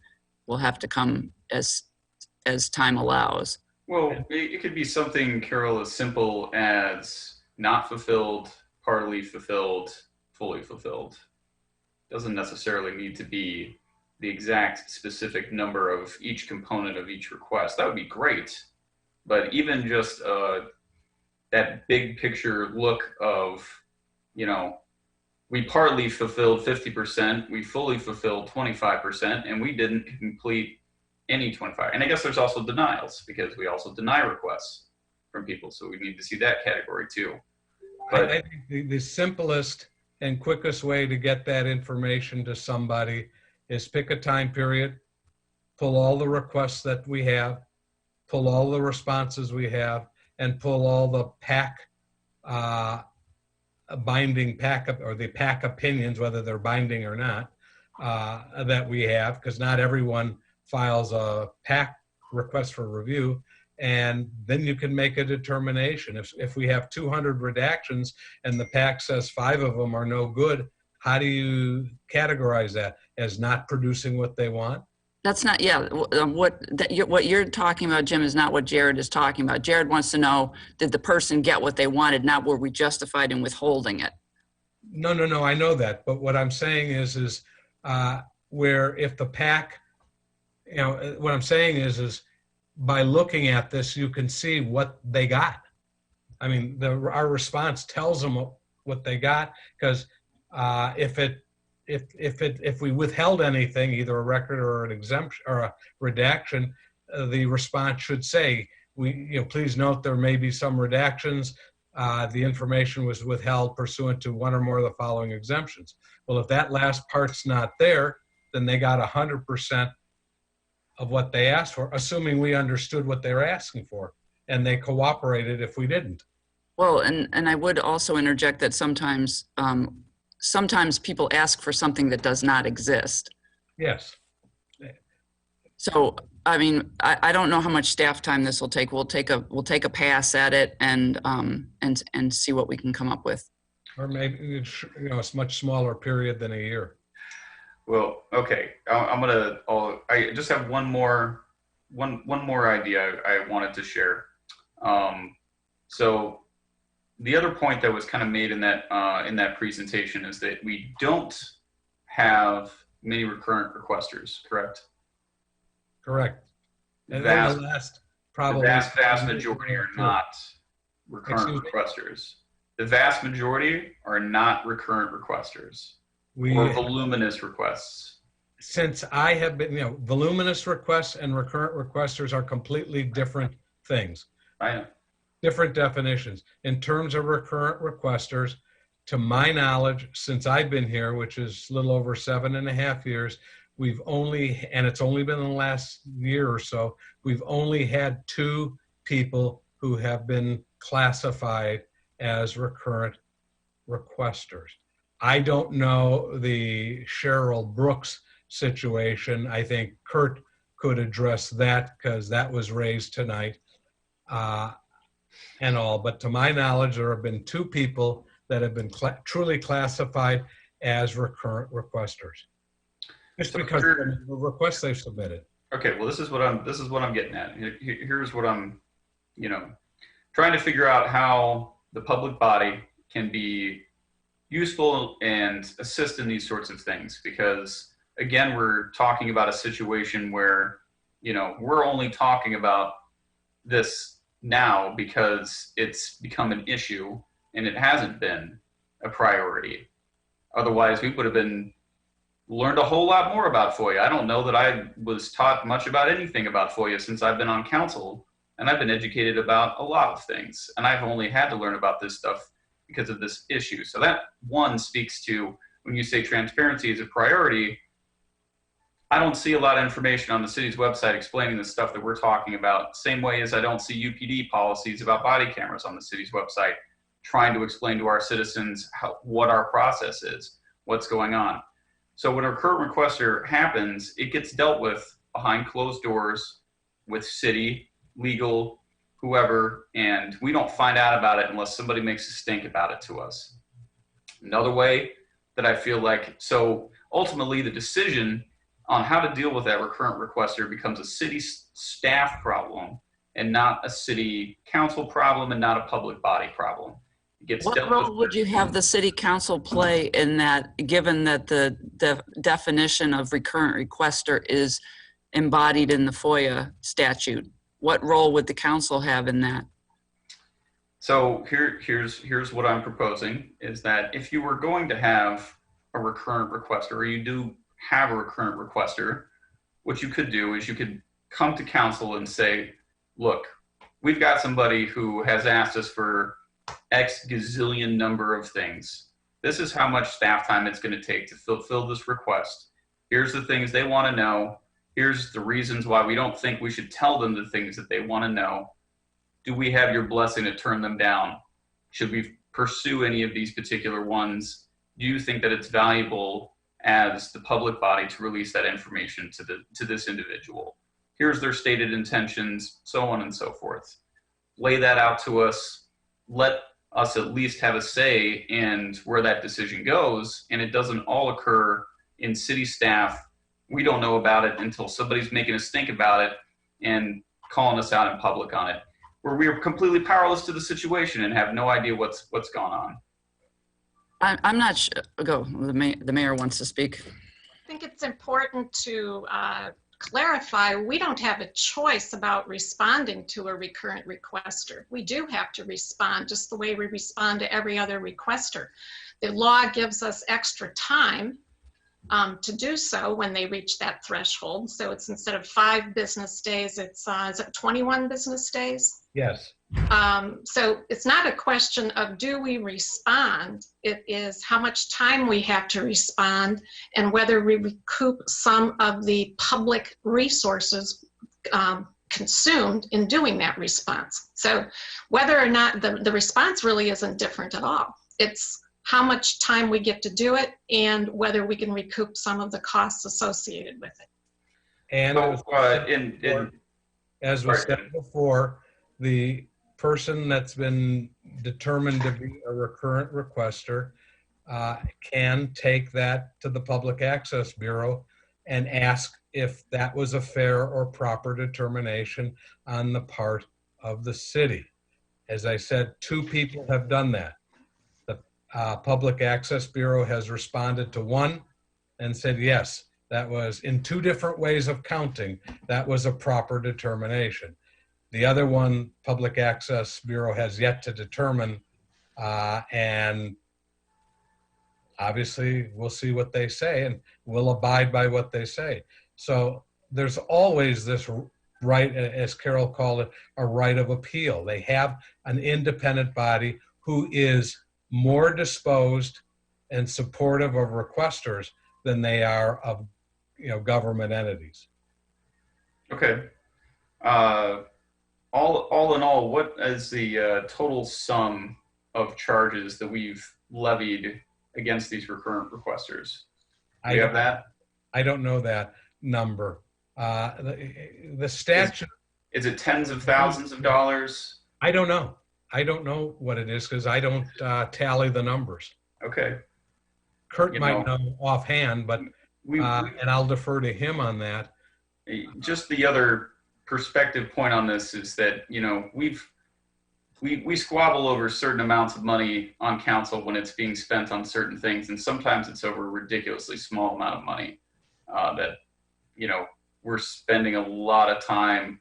will have to come as time allows. Well, it could be something, Carol, as simple as not fulfilled, partly fulfilled, fully fulfilled. Doesn't necessarily need to be the exact specific number of each component of each request. That would be great. But even just that big picture look of, we partly fulfilled 50%, we fully fulfilled 25%, and we didn't complete any 25. And I guess there's also denials, because we also deny requests from people. So we need to see that category too. But I think the simplest and quickest way to get that information to somebody is pick a time period, pull all the requests that we have, pull all the responses we have, and pull all the binding PAC, or the PAC opinions, whether they're binding or not, that we have, because not everyone files a PAC request for review. And then you can make a determination. If we have 200 redactions and the PAC says 5 of them are no good, how do you categorize that as not producing what they want? That's not, what you're talking about, Jim, is not what Jared is talking about. Jared wants to know, did the person get what they wanted, not were we justified in withholding it? No, I know that. But what I'm saying is where if the PAC, what I'm saying is by looking at this, you can see what they got. I mean, our response tells them what they got, because if we withheld anything, either a record or an exemption or a redaction, the response should say, please note there may be some redactions. The information was withheld pursuant to one or more of the following exemptions. Well, if that last part's not there, then they got 100% of what they asked for, assuming we understood what they were asking for, and they cooperated if we didn't. Well, and I would also interject that sometimes people ask for something that does not exist. Yes. So, I don't know how much staff time this will take. We'll take a pass at it and see what we can come up with. Or maybe it's a much smaller period than a year. well, okay. I just have one more idea I wanted to share. So the other point that was kind of made in that presentation is that we don't have many recurrent requesters, correct? Correct. The And vast, the last the vast majority are not recurrent requesters. The vast majority are not recurrent requesters or voluminous requests. Since I have been, voluminous requests and recurrent requesters are completely different things. I know. Different definitions. In terms of recurrent requesters, to my knowledge, since I've been here, which is a little over 7.5 years, we've only, and it's only been in the last year or so, we've only had 2 people who have been classified as recurrent requesters. I don't know the Cheryl Brooks situation. I think Kurt could address that because that was raised tonight. and all, but to my knowledge, there have been 2 people that have been truly classified as recurrent requesters, just because of the requests they've submitted. Okay, well, this is what I'm getting at. Here's what I'm, trying to figure out how the public body can be useful and assist in these sorts of things, because again, we're talking about a situation where, we're only talking about this now because it's become an issue and it hasn't been a priority. Otherwise, we would have learned a whole lot more about FOIA. I don't know that I was taught much about anything about FOIA since I've been on council, and I've been educated about a lot of things, and I've only had to learn about this stuff because of this issue. So that one speaks to, when you say transparency is a priority, I don't see a lot of information on the city's website explaining the stuff that we're talking about. Same way as I don't see UPD policies about body cameras on the city's website, trying to explain to our citizens what our process is, what's going on. So when a recurrent requester happens, it gets dealt with behind closed doors with city, legal, whoever, and we don't find out about it unless somebody makes a stink about it to us. Another way that I feel like, so ultimately the decision on how to deal with that recurrent requester becomes a city staff problem and not a city council problem and not a public body problem. It gets What role would you have the city council play in that, given that the definition of recurrent requester is embodied in the FOIA statute? What role would the council have in that? So here's what I'm proposing, is that if you were going to have a recurrent requester, or you do have a recurrent requester, what you could do is you could come to council and say, look, we've got somebody who has asked us for X gazillion number of things. This is how much staff time it's going to take to fulfill this request. Here's the things they want to know. Here's the reasons why we don't think we should tell them the things that they want to know. Do we have your blessing to turn them down? Should we pursue any of these particular ones? Do you think that it's valuable as the public body to release that information to this individual? Here's their stated intentions, so on and so forth. Lay that out to us. Let us at least have a say in where that decision goes, and it doesn't all occur in city staff. We don't know about it until somebody's making us think about it and calling us out in public on it, where we are completely powerless to the situation and have no idea what's gone on. I'm not sure. Go. The mayor wants to speak. I think it's important to clarify, we don't have a choice about responding to a recurrent requester. We do have to respond just the way we respond to every other requester. The law gives us extra time to do so when they reach that threshold. So it's, instead of 5 business days, it's is it 21 business days? Yes. So it's not a question of do we respond, it is how much time we have to respond and whether we recoup some of the public resources consumed in doing that response. So whether or not the response really isn't different at all. It's how much time we get to do it and whether we can recoup some of the costs associated with it. And as was said before, the person that's been determined to be a recurrent requester can take that to the Public Access Bureau and ask if that was a fair or proper determination on the part of the city. As I said, 2 people have done that. The Public Access Bureau has responded to one and said, yes, that was, in 2 different ways of counting, that was a proper determination. The other one, Public Access Bureau has yet to determine, and obviously we'll see what they say and we'll abide by what they say. So there's always this right, as Carol called it, a right of appeal. They have an independent body who is more disposed and supportive of requesters than they are of, government entities. Okay. All in all, what is the total sum of charges that we've levied against these recurrent requesters? Do you have that? I don't know that number. The statute. Is it tens of thousands of dollars? I don't know. I don't know what it is because I don't tally the numbers. Okay. Kurt You might know, know offhand, but and I'll defer to him on that. Just the other perspective point on this is that, you know, we squabble over certain amounts of money on council when it's being spent on certain things, and sometimes it's over a ridiculously small amount of money that, you know, we're spending a lot of time,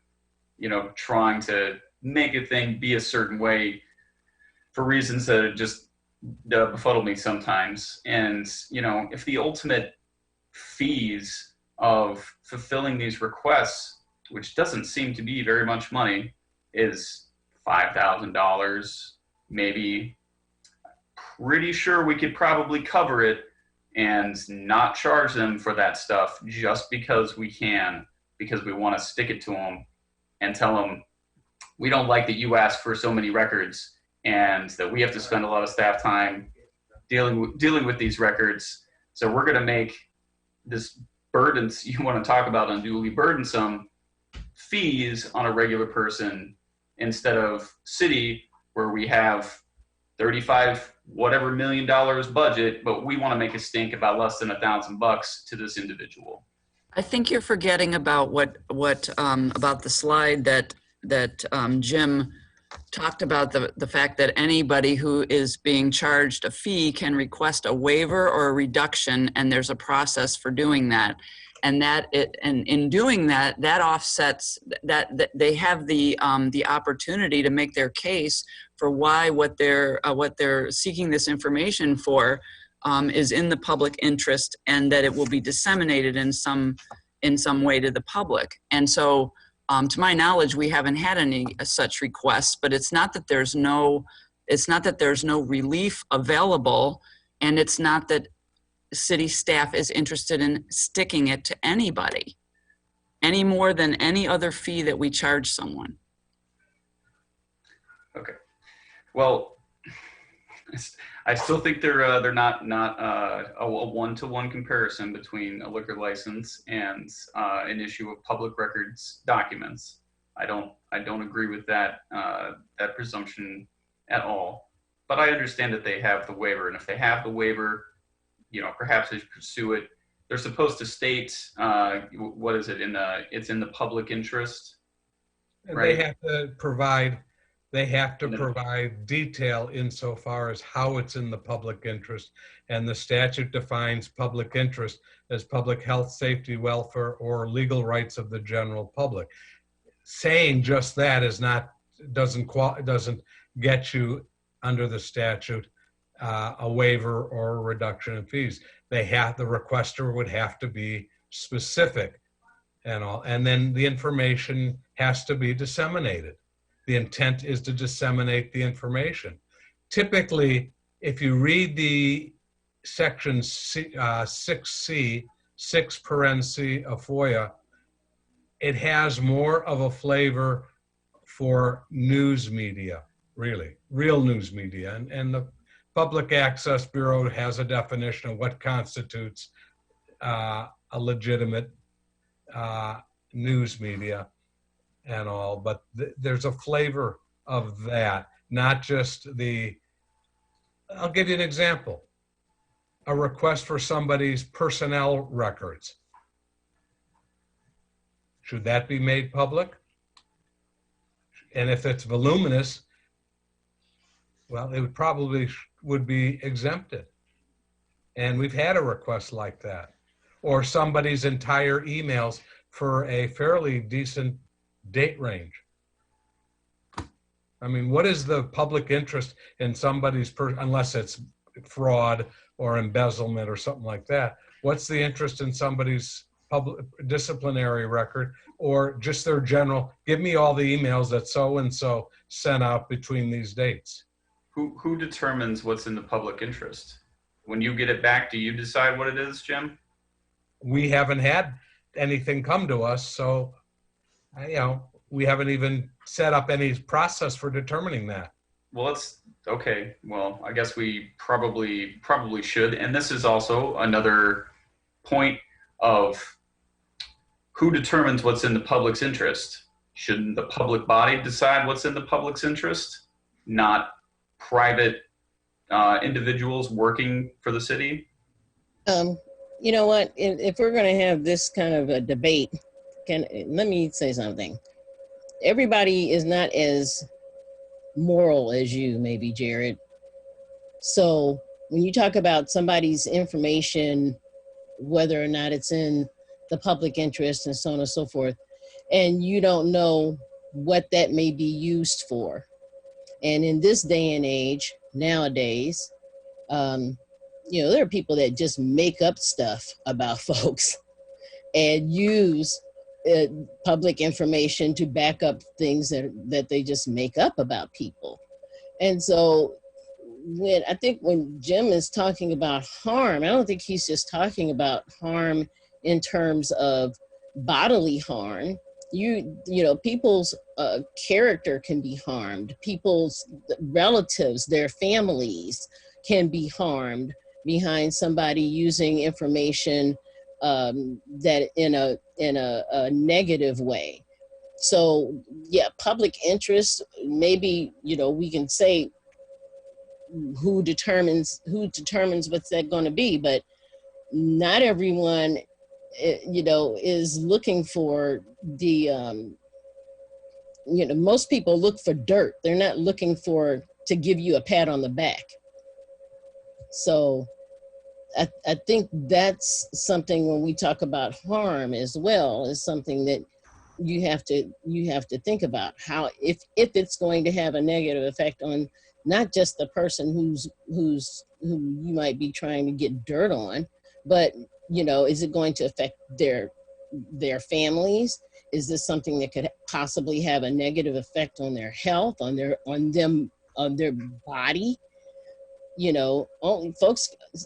you know, trying to make a thing be a certain way for reasons that just befuddle me sometimes. And, you know, if the ultimate fees of fulfilling these requests, which doesn't seem to be very much money, is $5,000, maybe, pretty sure we could probably cover it and not charge them for that stuff just because we can, because we want to stick it to them and tell them, we don't like that you asked for so many records and that we have to spend a lot of staff time dealing with these records. So we're going to make this burdens, you want to talk about unduly burdensome fees on a regular person instead of city, where we have 35 whatever $1 million budget, but we want to make a stink about less than $1,000 to this individual. I think you're forgetting about what about the slide that Jim talked about, the fact that anybody who is being charged a fee can request a waiver or a reduction, and there's a process for doing that. And in doing that, that offsets that they have the opportunity to make their case for why what they're seeking this information for is in the public interest, and that it will be disseminated in some way to the public. And so, to my knowledge, we haven't had any such requests. But it's not that there's no relief available, and it's not that city staff is interested in sticking it to anybody any more than any other fee that we charge someone. Okay. Well, I still think they're not a one-to-one comparison between a liquor license and an issue of public records documents. I don't agree with that that presumption at all. But I understand that they have the waiver, and if they have the waiver, you know, perhaps they should pursue it. They're supposed to state what is it it's in the public interest. Right? They have to provide detail insofar as how it's in the public interest, and the statute defines public interest as public health, safety, welfare, or legal rights of the general public. Saying just that doesn't get you under the statute a waiver or a reduction in fees. The requester would have to be specific and all, and then the information has to be disseminated. The intent is to disseminate the information. Typically, if you read the section 6C, 6 parentheses of FOIA, it has more of a flavor for news media, really, real news media. And the Public Access Bureau has a definition of what constitutes a legitimate news media and all, but there's a flavor of that, not just I'll give you an example. A request for somebody's personnel records. Should that be made public? And if it's voluminous, well, it would be exempted. And we've had a request like that. Or somebody's entire emails for a fairly decent date range. I mean, what is the public interest in somebody's, unless it's fraud or embezzlement or something like that, what's the interest in somebody's public disciplinary record, or just their general, give me all the emails that so-and-so sent out between these dates? Who determines what's in the public interest? When you get it back, do you decide what it is, Jim? We haven't had anything come to us, so we haven't even set up any process for determining that. Well, it's okay. Well, I guess we probably should. And this is also another point of who determines what's in the public's interest. Shouldn't the public body decide what's in the public's interest? not private individuals working for the city? You know what? If we're going to have this kind of a debate, let me say something. Everybody is not as moral as you, maybe, Jared. So when you talk about somebody's information, whether or not it's in the public interest and so on and so forth, and you don't know what that may be used for. And in this day and age, nowadays, there are people that just make up stuff about folks and use public information to back up things that they just make up about people. And so when Jim is talking about harm, I don't think he's just talking about harm in terms of bodily harm. People's character can be harmed. People's relatives, their families can be harmed behind somebody using information that in a negative way. So yeah, public interest, maybe, we can say who determines what's that going to be, but not everyone is looking for the most people look for dirt. They're not looking to give you a pat on the back. So I think that's something when we talk about harm as well, is something that you have to think about, how if it's going to have a negative effect on not just the person who you might be trying to get dirt on, but is it going to affect their families? Is this something that could possibly have a negative effect on their health, on their body?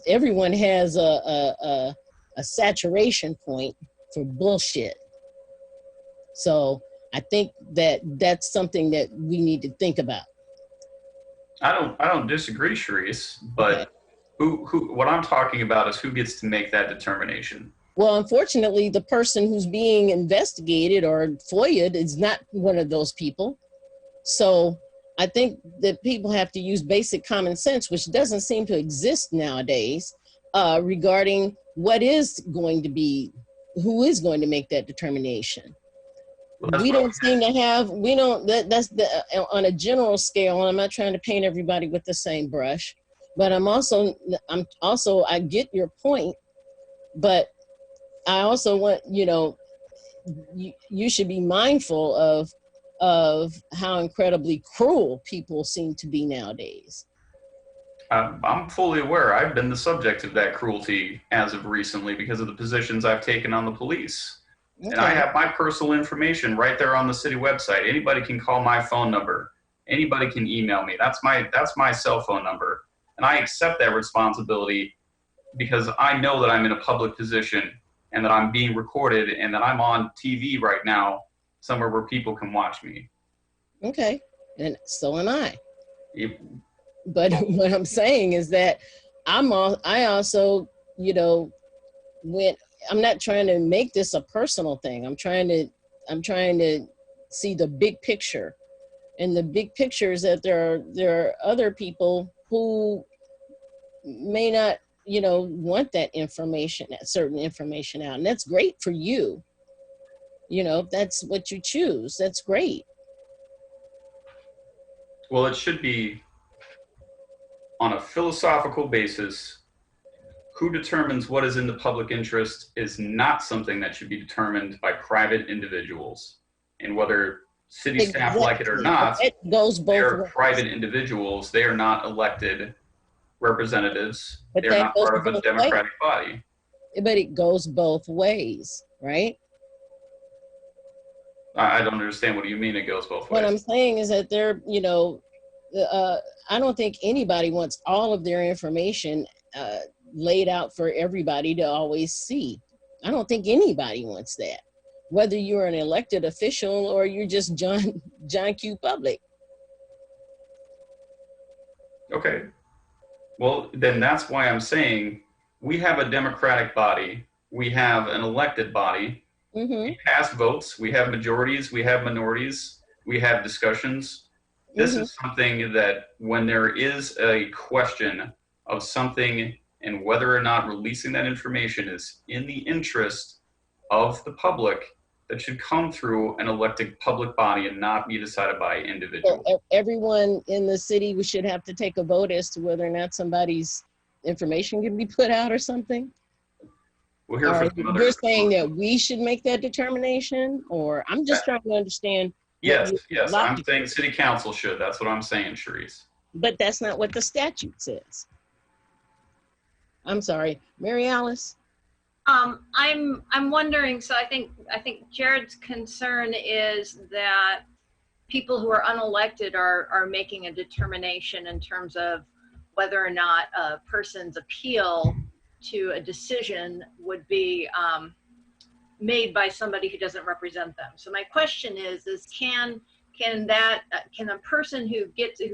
Everyone has a saturation point for bullshit. So I think that's something that we need to think about. I don't disagree, Sharice, but what I'm talking about is who gets to make that determination. Well, unfortunately, the person who's being investigated or FOIA'd is not one of those people. So I think that people have to use basic common sense, which doesn't seem to exist nowadays, regarding who is going to make that determination. Well, that's on a general scale, and I'm not trying to paint everybody with the same brush, but I get your point, but I also want, you should be mindful of how incredibly cruel people seem to be nowadays. I'm fully aware. I've been the subject of that cruelty as of recently because of the positions I've taken on the police. Okay. And I have my personal information right there on the city website. Anybody can call my phone number. Anybody can email me. That's my cell phone number. And I accept that responsibility because I know that I'm in a public position and that I'm being recorded and that I'm on TV right now somewhere where people can watch me. Okay. And so am I. But what I'm saying is that I also, I'm not trying to make this a personal thing. I'm trying to see the big picture. And the big picture is that there are other people who may not, want that information, that certain information out. And that's great for you. If that's what you choose, that's great. Well, it should be on a philosophical basis. Who determines what is in the public interest is not something that should be determined by private individuals. And whether city staff like it or not, they're private individuals. They are not elected representatives. They're not part of a democratic body. But it goes both ways, right? I don't understand. What do you mean it goes both ways? What I'm saying is that I don't think anybody wants all of their information laid out for everybody to always see. I don't think anybody wants that, whether you're an elected official or you're just John Q. Public. Okay. Well, then that's why I'm saying we have a democratic body. We have an elected body. Mm-hmm. We pass votes. We have majorities. We have minorities. We have discussions. This is something that when there is a question of something and whether or not releasing that information is in the interest of the public, that should come through an elected public body and not be decided by individuals. So everyone in the city, we should have to take a vote as to whether or not somebody's information can be put out or something? We'll hear Or from some other. you're saying that we should make that determination, or I'm just trying to understand. Yes, yes, I'm saying city council should. That's what I'm saying, Sharice. But that's not what the statute says. I'm sorry, Mary Alice. I'm wondering, so I think Jared's concern is that people who are unelected are making a determination in terms of whether or not a person's appeal to a decision would be made by somebody who doesn't represent them. So my question is can a person who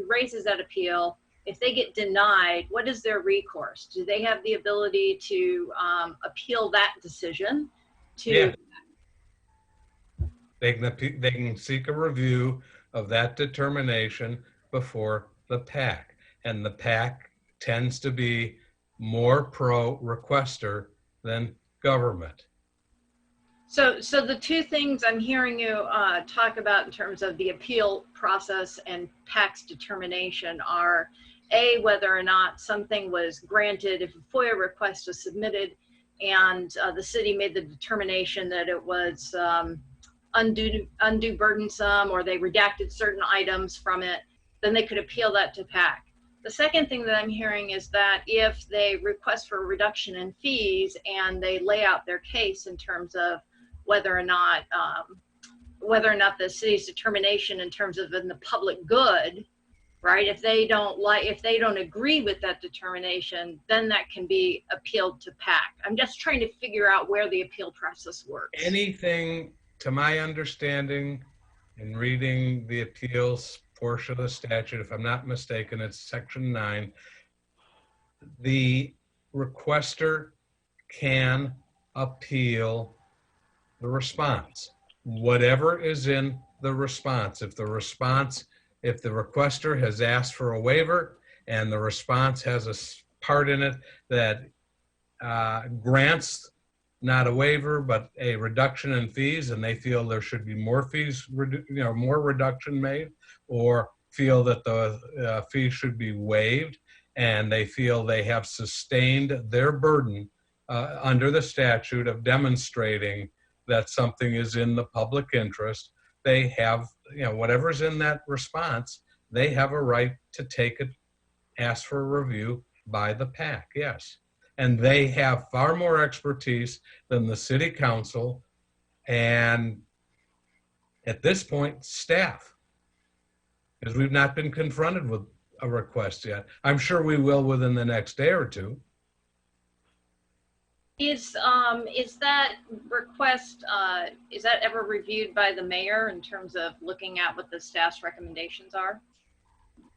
raises that appeal, if they get denied, what is their recourse? Do they have the ability to appeal that decision? Yeah. They can seek a review of that determination before the PAC. And the PAC tends to be more pro-requester than government. So the two things I'm hearing you talk about in terms of the appeal process and PAC's determination are, A, whether or not something was granted if a FOIA request was submitted and the city made the determination that it was undue burdensome, or they redacted certain items from it, then they could appeal that to PAC. The second thing that I'm hearing is that if they request for a reduction in fees and they lay out their case in terms of whether or not the city's determination in terms of in the public good, right? If they don't agree with that determination, then that can be appealed to PAC. I'm just trying to figure out where the appeal process works. Anything, to my understanding, in reading the appeals portion of the statute, if I'm not mistaken, it's section 9, the requester can appeal the response, whatever is in the response. If the requester has asked for a waiver and the response has a part in it that grants not a waiver but a reduction in fees, and they feel there should be more fees, more reduction made, or feel that the fee should be waived, and they feel they have sustained their burden under the statute of demonstrating that something is in the public interest, they have, whatever's in that response, they have a right to take it, ask for a review by the PAC, yes. And they have far more expertise than the city council and, at this point, staff, because we've not been confronted with a request yet. I'm sure we will within the next day or two. Is that request, is that ever reviewed by the mayor in terms of looking at what the staff's recommendations are?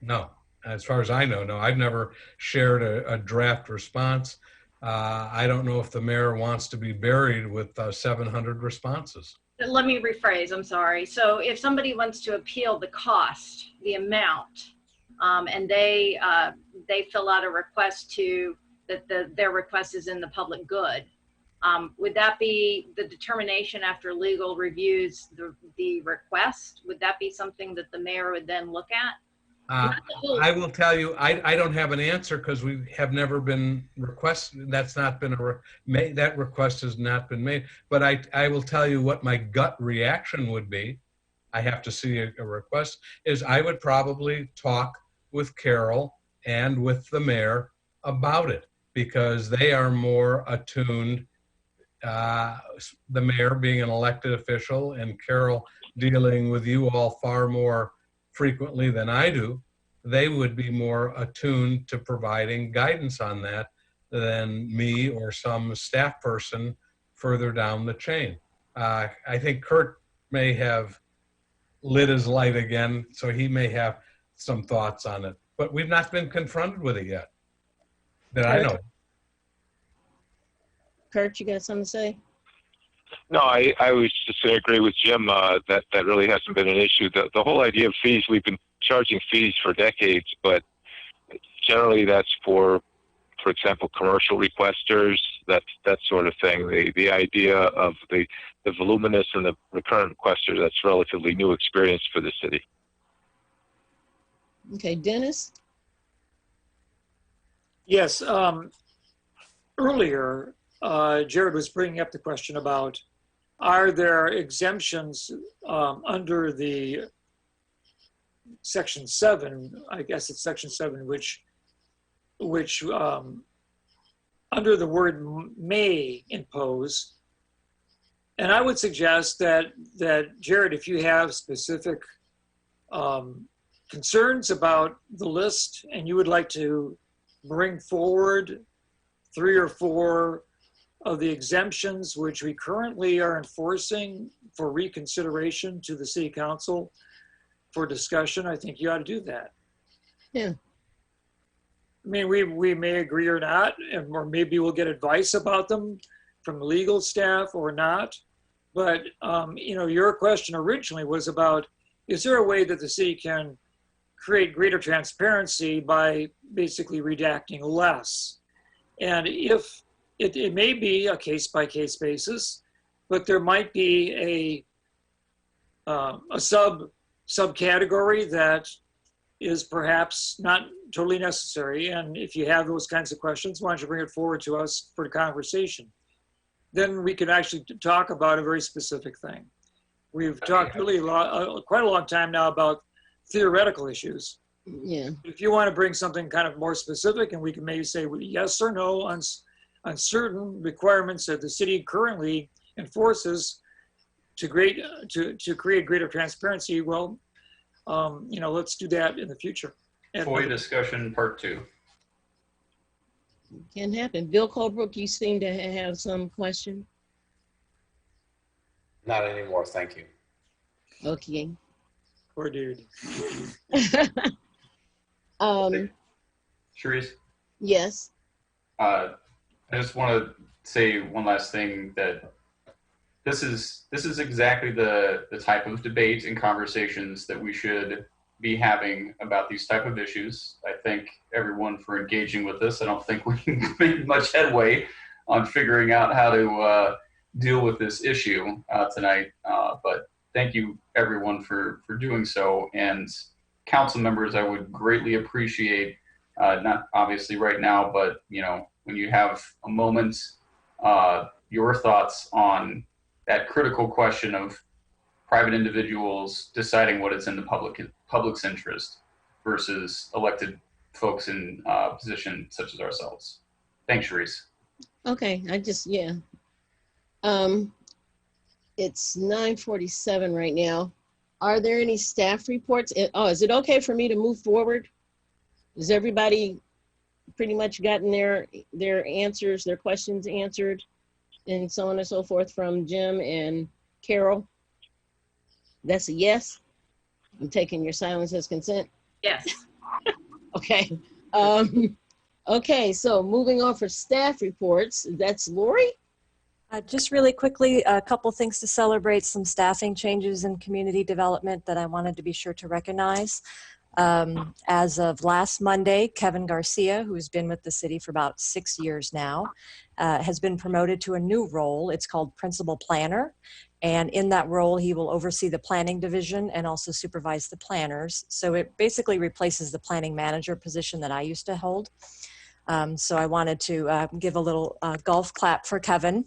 No, as far as I know, no. I've never shared a draft response. I don't know if the mayor wants to be buried with 700 responses. Let me rephrase, I'm sorry. So if somebody wants to appeal the cost, the amount, and they fill out a request that their request is in the public good, would that be the determination after legal reviews the request? Would that be something that the mayor would then look at? I will tell you, I don't have an answer because we have never been requested. That's not been that request has not been made. But I will tell you what my gut reaction would be. I have to see a request, is I would probably talk with Carol and with the mayor about it, because they are more attuned, the mayor being an elected official and Carol dealing with you all far more frequently than I do. They would be more attuned to providing guidance on that than me or some staff person further down the chain. I think Kurt may have lit his light again, so he may have some thoughts on it, but we've not been confronted with it yet. That I know. Kurt, you got something to say? No, I was just going to agree with Jim that really hasn't been an issue. The whole idea of fees, we've been charging fees for decades, but generally that's for example, commercial requesters, that sort of thing. The idea of the voluminous and the recurrent requesters, that's relatively new experience for the city. Okay, Dennis? Yes, earlier, Jared was bringing up the question about, are there exemptions under the Section 7, I guess it's Section 7, which under the word may impose. And I would suggest that Jared, if you have specific concerns about the list and you would like to bring forward 3 or 4 of the exemptions which we currently are enforcing for reconsideration to the City Council for discussion, I think you ought to do that. Yeah. I mean, we may agree or not, or maybe we'll get advice about them from legal staff or not. But, you know, your question originally was about, is there a way that the city can create greater transparency by basically redacting less? And if it may be a case-by-case basis, but there might be a subcategory that is perhaps not totally necessary. And if you have those kinds of questions, why don't you bring it forward to us for the conversation? Then we can actually talk about a very specific thing. We've talked really quite a long time now about theoretical issues. Yeah. If you want to bring something kind of more specific, and we can maybe say yes or no on certain requirements that the city currently enforces to create greater transparency, well, you know, let's do that in the future. FOIA discussion part 2. Can happen. Bill Colebrook, you seem to have some question. Not anymore, thank you. Okay. Poor dude. Sharice? Yes. I just want to say one last thing, that this is exactly the type of debate and conversations that we should be having about these type of issues. I thank everyone for engaging with this. I don't think we made much headway on figuring out how to deal with this issue tonight, but thank you everyone for doing so. And council members, I would greatly appreciate, not obviously right now, but you know, when you have a moment, your thoughts on that critical question of private individuals deciding what is in the public's interest versus elected folks in positions such as ourselves. Thanks, Sharice. Okay, yeah. It's 9:47 right now. Are there any staff reports? Is it okay for me to move forward? Has everybody pretty much gotten their answers, their questions answered, and so on and so forth from Jim and Carol? That's a yes. I'm taking your silence as consent. Yes. Okay. Okay, so moving on for staff reports, that's Lori? Just really quickly, a couple things to celebrate, some staffing changes in community development that I wanted to be sure to recognize. As of last Monday, Kevin Garcia, who's been with the city for about 6 years now, has been promoted to a new role. It's called Principal Planner. And in that role, he will oversee the planning division and also supervise the planners. So it basically replaces the planning manager position that I used to hold. So I wanted to give a little golf clap for Kevin.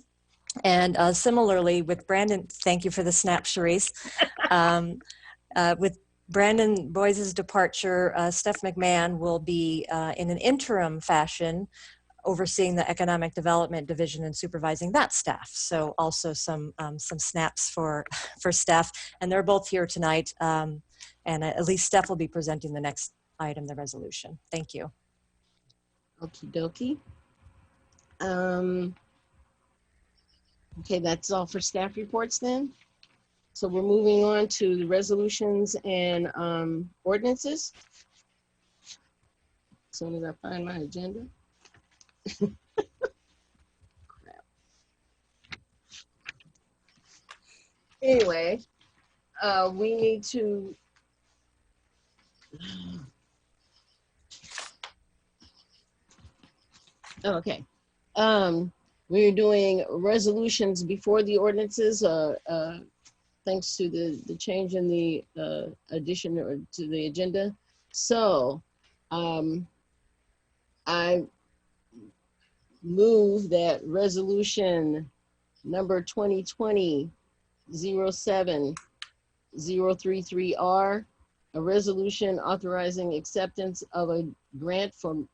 And similarly with Brandon, thank you for the snap, Sharice. With Brandon Boyce's departure, Steph McMahon will be in an interim fashion overseeing the economic development division and supervising that staff. So also some snaps for Steph, and they're both here tonight. And at least Steph will be presenting the next item, the resolution. Thank you. Okie dokie. Okay, that's all for staff reports then. So we're moving on to the resolutions and ordinances. As soon as I find my agenda. Crap. Anyway, we need to Oh, okay. We're doing resolutions before the ordinances, thanks to the change in the addition to the agenda. So I move that resolution number 2020-07-033R, a resolution authorizing acceptance of a grant from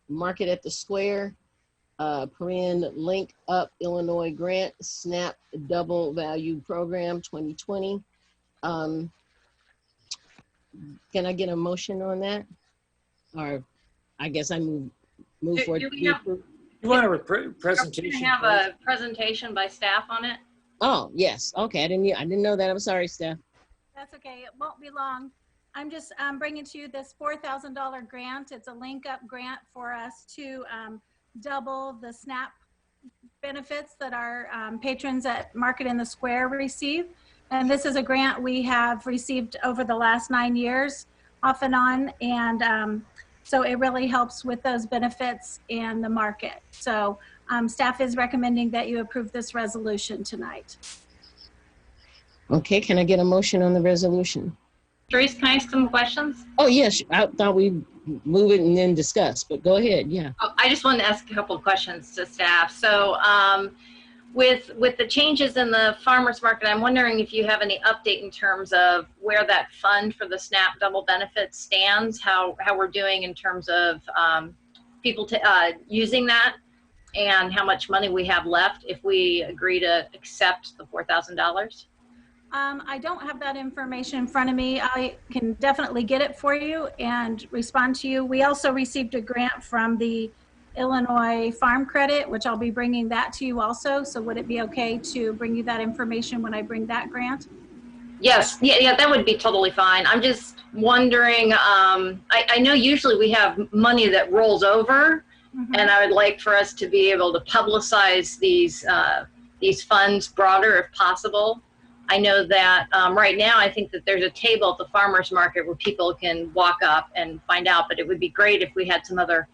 Market at the Square, Link Up Illinois Grant, SNAP Double Value Program 2020. Can I get a motion on that? Or I guess I move forward. Do we have, You want a are presentation? we gonna have a presentation by staff on it? Oh, yes. Okay. I didn't know that. I'm sorry, Steph. That's okay. It won't be long. I'm just bringing to you this $4,000 grant. It's a link up grant for us to double the SNAP benefits that our patrons at Market in the Square receive. And this is a grant we have received over the last 9 years off and on. And so it really helps with those benefits and the market. So staff is recommending that you approve this resolution tonight. Okay. Can I get a motion on the resolution? Therese, can I ask some questions? Oh, yes. I thought we'd move it and then discuss, but go ahead. Yeah. Oh, I just wanted to ask a couple of questions to staff. So with the changes in the farmers market, I'm wondering if you have any update in terms of where that fund for the SNAP double benefits stands, how we're doing in terms of people using that, and how much money we have left if we agree to accept the $4,000. I don't have that information in front of me. I can definitely get it for you and respond to you. We also received a grant from the Illinois Farm Credit, which I'll be bringing that to you also. So would it be okay to bring you that information when I bring that grant? Yes, yeah, that would be totally fine. I'm just wondering, I know usually we have money that rolls over, and I would like for us to be able to publicize these funds broader if possible. I know that right now I think that there's a table at the farmers market where people can walk up and find out, but it would be great if we had some other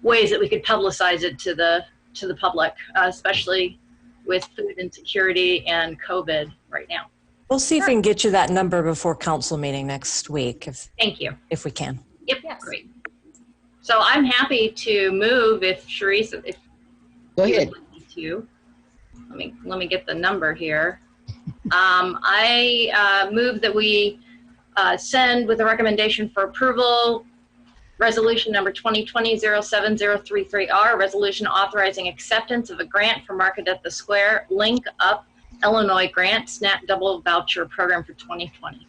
ways that we could publicize it to the public, especially with food insecurity and COVID right now. We'll see if we can get you that number before council meeting next week. Thank you. If we can. Yep, yes. Great. So I'm happy to move if Sharice, if go ahead. To. Let me get the number here. I move that we send with a recommendation for approval resolution number 2020-07033R, resolution authorizing acceptance of a grant for Market at the Square Link Up Illinois Grant SNAP Double Voucher Program for 2020.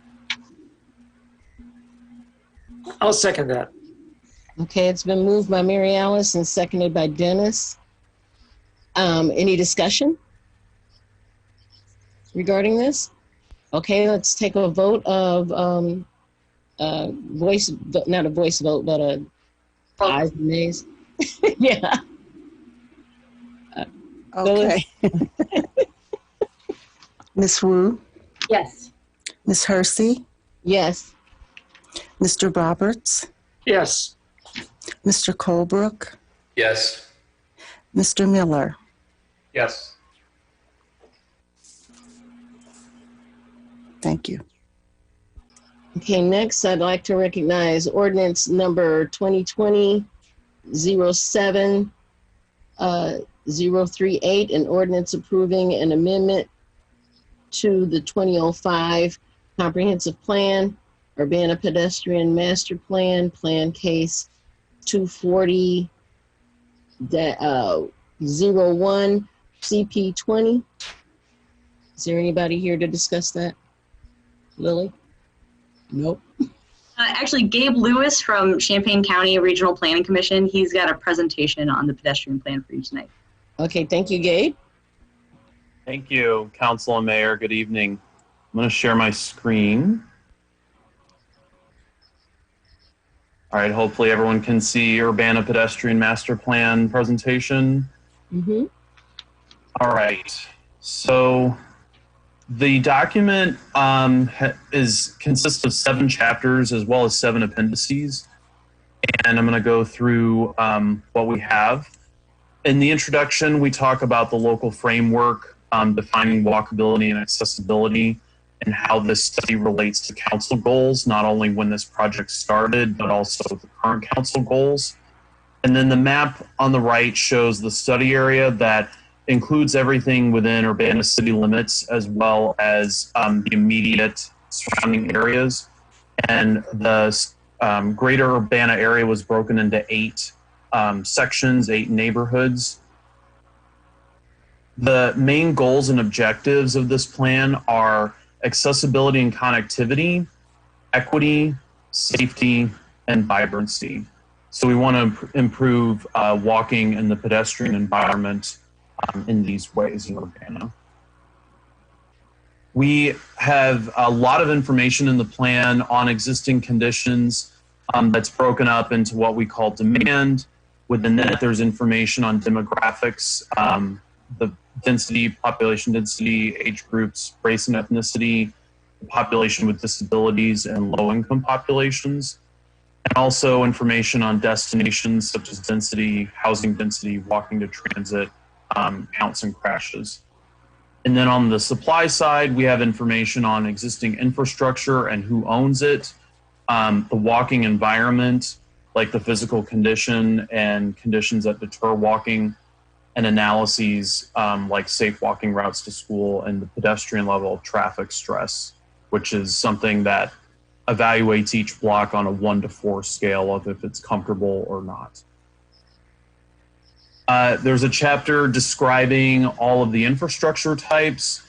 I'll second that. Okay, it's been moved by Mary Alice and seconded by Dennis. Any discussion regarding this? Okay, let's take a vote of voice, not a voice vote, but a ayes and nays. Yeah. Okay. Ms. Wu? Yes. Ms. Hersey? Yes. Mr. Roberts? Yes. Mr. Colebrook? Yes. Mr. Miller? Yes. Thank you. Okay, next I'd like to recognize ordinance number 2020-07-038, an ordinance approving an amendment to the 2005 Comprehensive Plan, Urbana Pedestrian Master Plan, Plan Case 240-01 CP20. Is there anybody here to discuss that? Lily? Nope. Actually, Gabe Lewis from Champaign County Regional Planning Commission, he's got a presentation on the pedestrian plan for you tonight. Okay, thank you, Gabe. Thank you, Council and Mayor. Good evening. I'm going to share my screen. All right, hopefully everyone can see Urbana Pedestrian Master Plan presentation. Mm-hmm. All right, so the document consists of 7 chapters as well as 7 appendices. And I'm going to go through what we have. In the introduction, we talk about the local framework, defining walkability and accessibility, and how this study relates to council goals, not only when this project started, but also the current council goals. And then the map on the right shows the study area that includes everything within Urbana city limits, as well as the immediate surrounding areas. And the greater Urbana area was broken into 8 sections, 8 neighborhoods. The main goals and objectives of this plan are accessibility and connectivity, equity, safety, and vibrancy. So we want to improve walking and the pedestrian environment in these ways in Urbana. We have a lot of information in the plan on existing conditions that's broken up into what we call demand. Within that, there's information on demographics, the density, population density, age groups, race and ethnicity, the population with disabilities, and low-income populations. And also information on destinations such as density, housing density, walking to transit, counts and crashes. And then on the supply side, we have information on existing infrastructure and who owns it, the walking environment, like the physical condition and conditions that deter walking, and analyses like safe walking routes to school and the pedestrian level of traffic stress, which is something that evaluates each block on a 1 to 4 scale of if it's comfortable or not. There's a chapter describing all of the infrastructure types,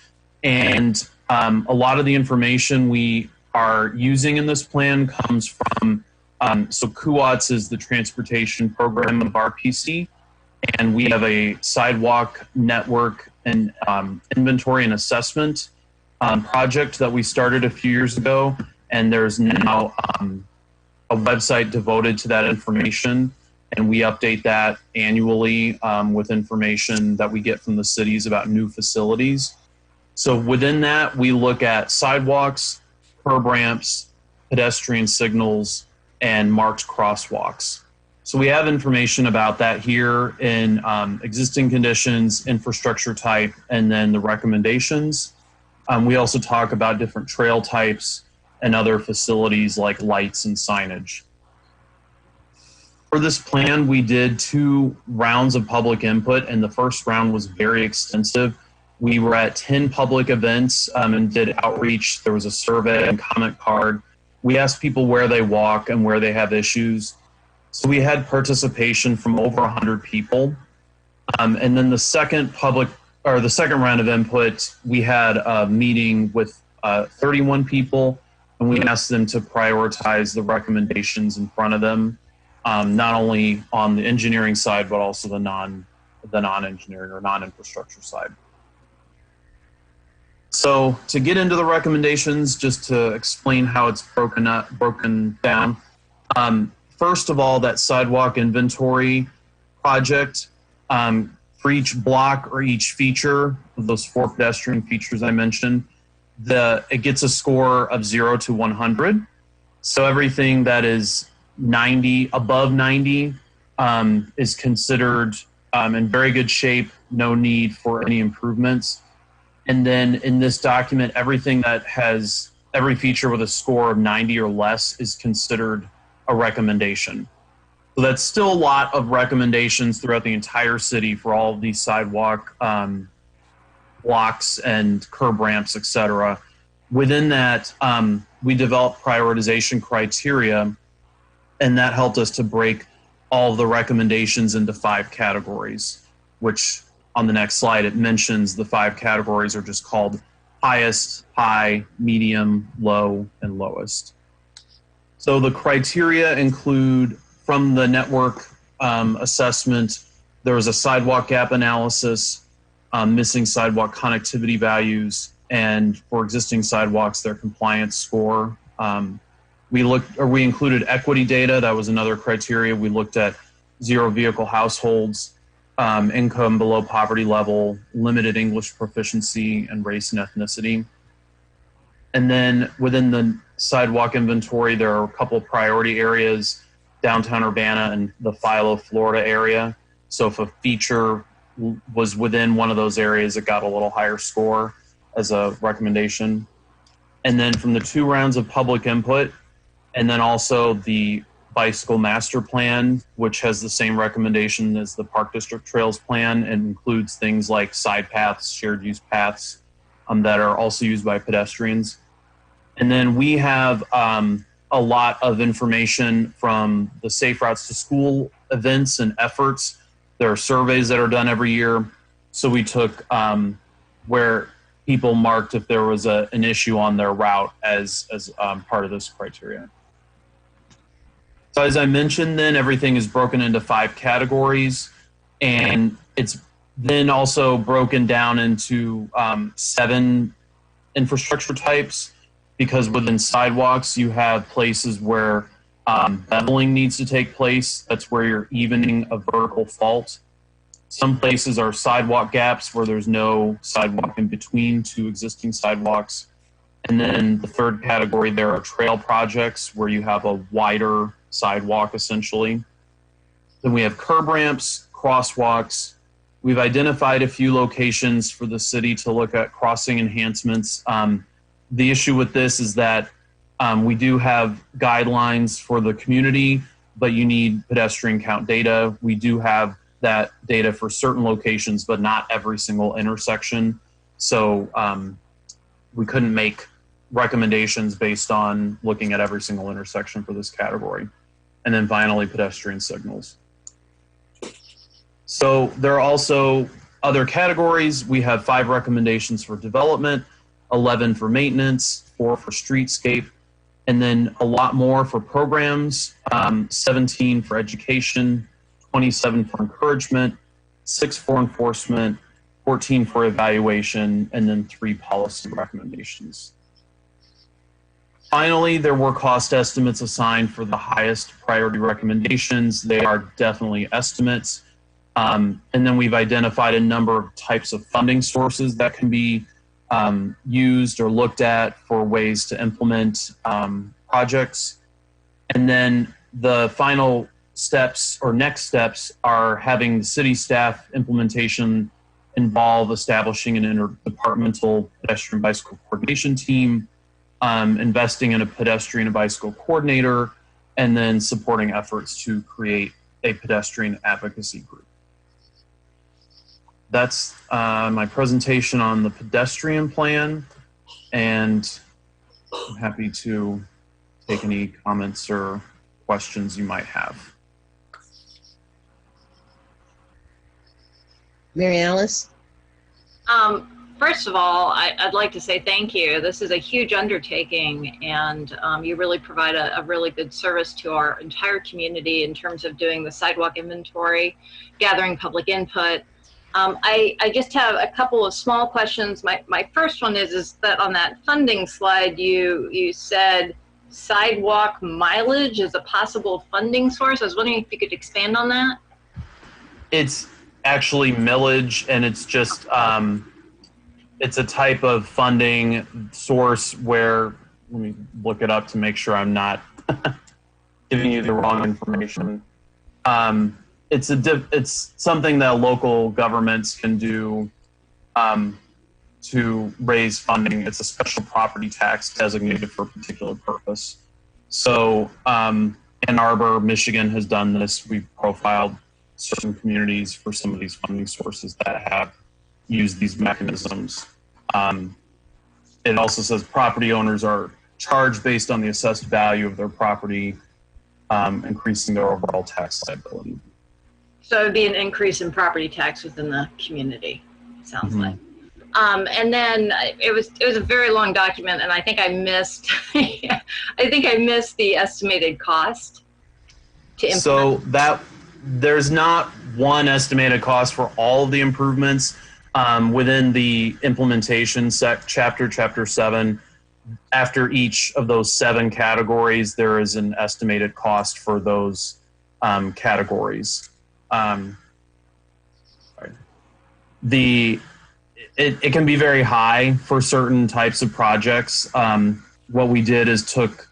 and a lot of the information we are using in this plan comes from, so CUATS is the transportation program of RPC, and we have a sidewalk network and inventory and assessment project that we started a few years ago, and there's now a website devoted to that information. And we update that annually with information that we get from the cities about new facilities. So within that, we look at sidewalks, curb ramps, pedestrian signals, and marked crosswalks. So we have information about that here in existing conditions, infrastructure type, and then the recommendations. We also talk about different trail types and other facilities like lights and signage. For this plan, we did 2 rounds of public input, and the first round was very extensive. We were at 10 public events and did outreach. There was a survey and comment card. We asked people where they walk and where they have issues. So we had participation from over 100 people. And then the second round of input, we had a meeting with 31 people, and we asked them to prioritize the recommendations in front of them. Not only on the engineering side, but also the non-engineering or non-infrastructure side. So to get into the recommendations, just to explain how it's broken down. First of all, that sidewalk inventory project, for each block or each feature of those 4 pedestrian features I mentioned, it gets a score of 0 to 100. So everything that is 90, above 90, is considered in very good shape, no need for any improvements. And then in this document, everything that has every feature with a score of 90 or less is considered a recommendation. So that's still a lot of recommendations throughout the entire city for all of these sidewalk blocks and curb ramps, et cetera. Within that, we developed prioritization criteria, and that helped us to break all of the recommendations into 5 categories, which on the next slide, it mentions the 5 categories are just called highest, high, medium, low, and lowest. So the criteria include, from the network assessment, there was a sidewalk gap analysis, missing sidewalk connectivity values, and for existing sidewalks, their compliance score. We included equity data. That was another criteria. We looked at 0 vehicle households, income below poverty level, limited English proficiency, and race and ethnicity. And then within the sidewalk inventory, there are a couple priority areas, downtown Urbana and the Philo, Florida area. So if a feature was within one of those areas, it got a little higher score as a recommendation. And then from the 2 rounds of public input, and then also the bicycle master plan, which has the same recommendation as the Park District Trails plan and includes things like side paths, shared use paths that are also used by pedestrians. And then we have a lot of information from the Safe Routes to School events and efforts. There are surveys that are done every year. So we took where people marked if there was an issue on their route as part of this criteria. So as I mentioned, then everything is broken into 5 categories, and it's then also broken down into 7 infrastructure types, because within sidewalks you have places where beveling needs to take place. That's where you're evening a vertical fault. Some places are sidewalk gaps where there's no sidewalk in between 2 existing sidewalks. And then the 3rd category, there are trail projects where you have a wider sidewalk essentially. Then we have curb ramps, crosswalks. We've identified a few locations for the city to look at crossing enhancements. The issue with this is that we do have guidelines for the community, but you need pedestrian count data. We do have that data for certain locations, but not every single intersection. So we couldn't make recommendations based on looking at every single intersection for this category. And then finally, pedestrian signals. So there are also other categories. We have 5 recommendations for development, 11 for maintenance, 4 for streetscape, and then a lot more for programs, 17 for education, 27 for encouragement, 6 for enforcement, 14 for evaluation, and then 3 policy recommendations. Finally, there were cost estimates assigned for the highest priority recommendations. They are definitely estimates. And then we've identified a number of types of funding sources that can be used or looked at for ways to implement projects. And then the final steps or next steps are having the city staff implementation involve establishing an interdepartmental pedestrian bicycle coordination team, investing in a pedestrian and bicycle coordinator, and then supporting efforts to create a pedestrian advocacy group. That's my presentation on the pedestrian plan, and I'm happy to take any comments or questions you might have. Mary Alice? First of all, I'd like to say thank you. This is a huge undertaking, and you really provide a really good service to our entire community in terms of doing the sidewalk inventory, gathering public input. I just have a couple of small questions. My first one is that on that funding slide, you said sidewalk mileage is a possible funding source. I was wondering if you could expand on that. It's actually millage, and it's just it's a type of funding source where, let me look it up to make sure I'm not giving you the wrong information. It's something that local governments can do to raise funding. It's a special property tax designated for a particular purpose. So Ann Arbor, Michigan has done this. We've profiled certain communities for some of these funding sources that have used these mechanisms. It also says property owners are charged based on the assessed value of their property, increasing their overall tax liability. So it would be an increase in property tax within the community, it sounds like. And then it was a very long document, and I think I missed the estimated cost to implement. So that there's not one estimated cost for all of the improvements. Within the implementation chapter 7, after each of those 7 categories, there is an estimated cost for those categories. It can be very high for certain types of projects. What we did is took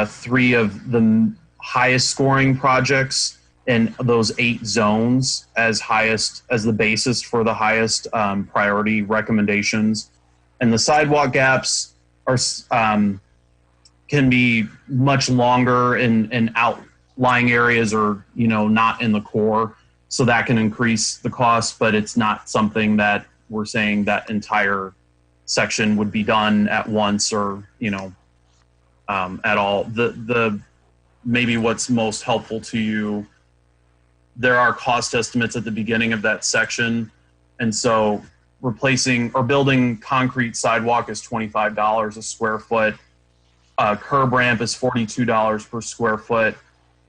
3 of the highest scoring projects in those 8 zones as the basis for the highest priority recommendations. And the sidewalk gaps are can be much longer in outlying areas or not in the core, so that can increase the cost. But it's not something that we're saying that entire section would be done at once or at all. The maybe what's most helpful to you, there are cost estimates at the beginning of that section. And so replacing or building concrete sidewalk is $25 a square foot. Curb ramp is $42 per square foot.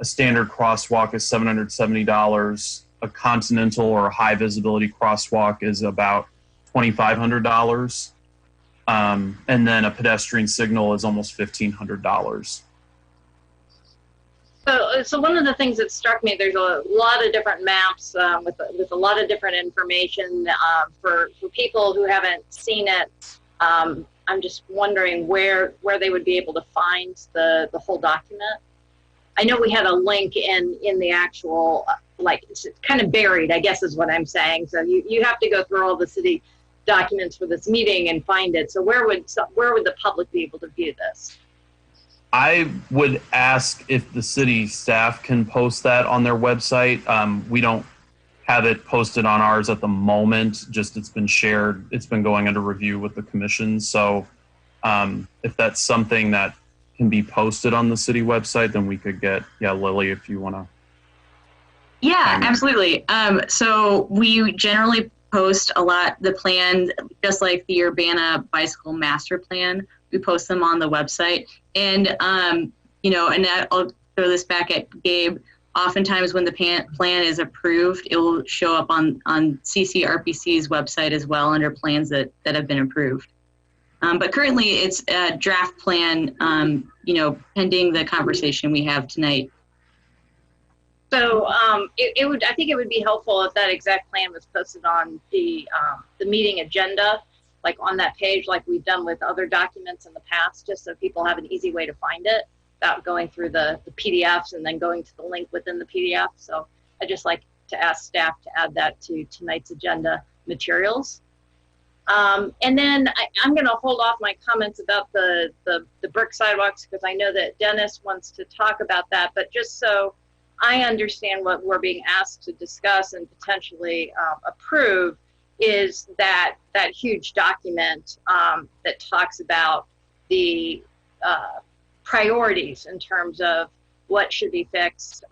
A standard crosswalk is $770. A continental or a high visibility crosswalk is about $2,500. And then a pedestrian signal is almost $1,500. So one of the things that struck me, there's a lot of different maps with a lot of different information for people who haven't seen it. I'm just wondering where they would be able to find the whole document. I know we had a link in the actual, like, it's kind of buried, I guess is what I'm saying. So you have to go through all the city documents for this meeting and find it. So where would the public be able to view this? I would ask if the city staff can post that on their website. We don't have it posted on ours at the moment. Just it's been shared. It's been going under review with the commission. So if that's something that can be posted on the city website, then we could get, Lily, if you want to. Yeah, absolutely. So we generally post a lot, the plan, just like the Urbana Bicycle Master Plan. We post them on the website. And, and I'll throw this back at Gabe. Oftentimes when the plan is approved, it will show up on CCRPC's website as well under plans that have been approved. But currently it's a draft plan, pending the conversation we have tonight. So I think it would be helpful if that exact plan was posted on the meeting agenda, like on that page, like we've done with other documents in the past, just so people have an easy way to find it without going through the PDFs and then going to the link within the PDF. So I'd just like to ask staff to add that to tonight's agenda materials. And then I'm going to hold off my comments about the brick sidewalks because I know that Dennis wants to talk about that, but just so I understand what we're being asked to discuss and potentially approve is that huge document that talks about the priorities in terms of what should be fixed,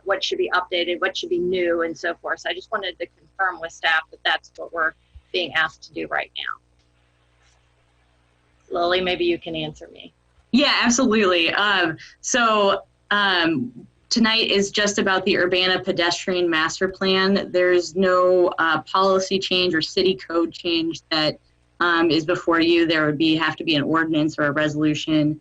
what should be updated, what should be new, and so forth. So I just wanted to confirm with staff that that's what we're being asked to do right now. Lily, maybe you can answer me. Yeah, absolutely. Tonight is just about the Urbana Pedestrian Master Plan. There's no policy change or city code change that is before you. There would have to be an ordinance or a resolution.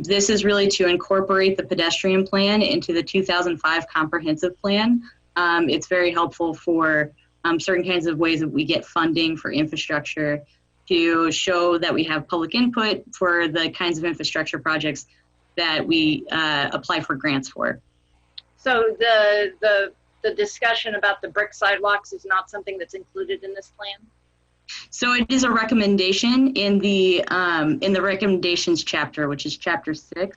This is really to incorporate the pedestrian plan into the 2005 comprehensive plan. It's very helpful for certain kinds of ways that we get funding for infrastructure to show that we have public input for the kinds of infrastructure projects that we apply for grants for. So the discussion about the brick sidewalks is not something that's included in this plan? So it is a recommendation in the recommendations chapter, which is chapter 6.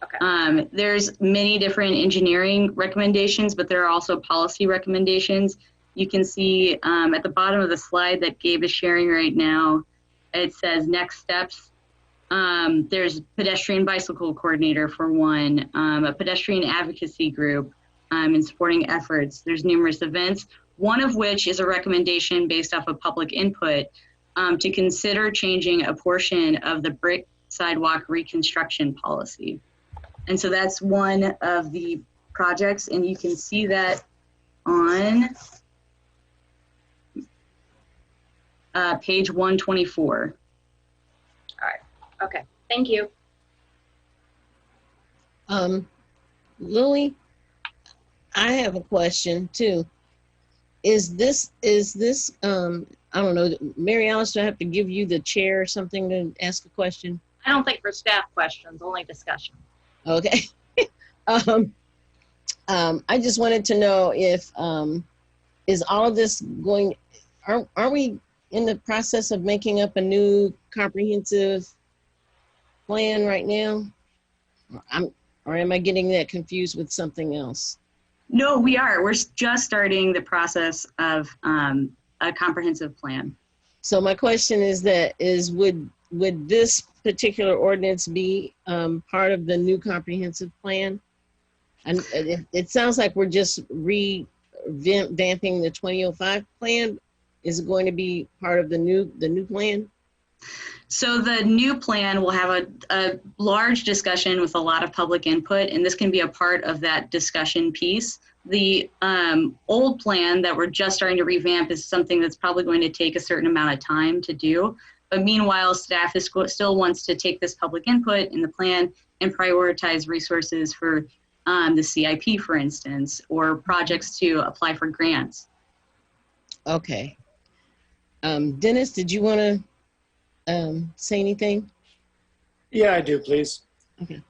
Okay. There's many different engineering recommendations, but there are also policy recommendations. You can see at the bottom of the slide that Gabe is sharing right now, it says next steps. There's pedestrian bicycle coordinator for one, a pedestrian advocacy group and supporting efforts. There's numerous events, one of which is a recommendation based off of public input to consider changing a portion of the brick sidewalk reconstruction policy. And so that's one of the projects, and you can see that on page 124. All right. Okay. Thank you. Lily, I have a question too. Is this I don't know, Mary Alice, do I have to give you the chair or something to ask a question? I don't think for staff questions, only discussion. Okay. I just wanted to know if, is all of this going, are we in the process of making up a new comprehensive plan right now? Or am I getting that confused with something else? No, we are. We're just starting the process of a comprehensive plan. So my question is would this particular ordinance be part of the new comprehensive plan? And it sounds like we're just revamping the 2005 plan. Is it going to be part of the new plan? So the new plan will have a large discussion with a lot of public input, and this can be a part of that discussion piece. The old plan that we're just starting to revamp is something that's probably going to take a certain amount of time to do. But meanwhile, staff still wants to take this public input in the plan and prioritize resources for the CIP, for instance, or projects to apply for grants. Okay. Dennis, did you want to say anything? Yeah, I do, please. Okay.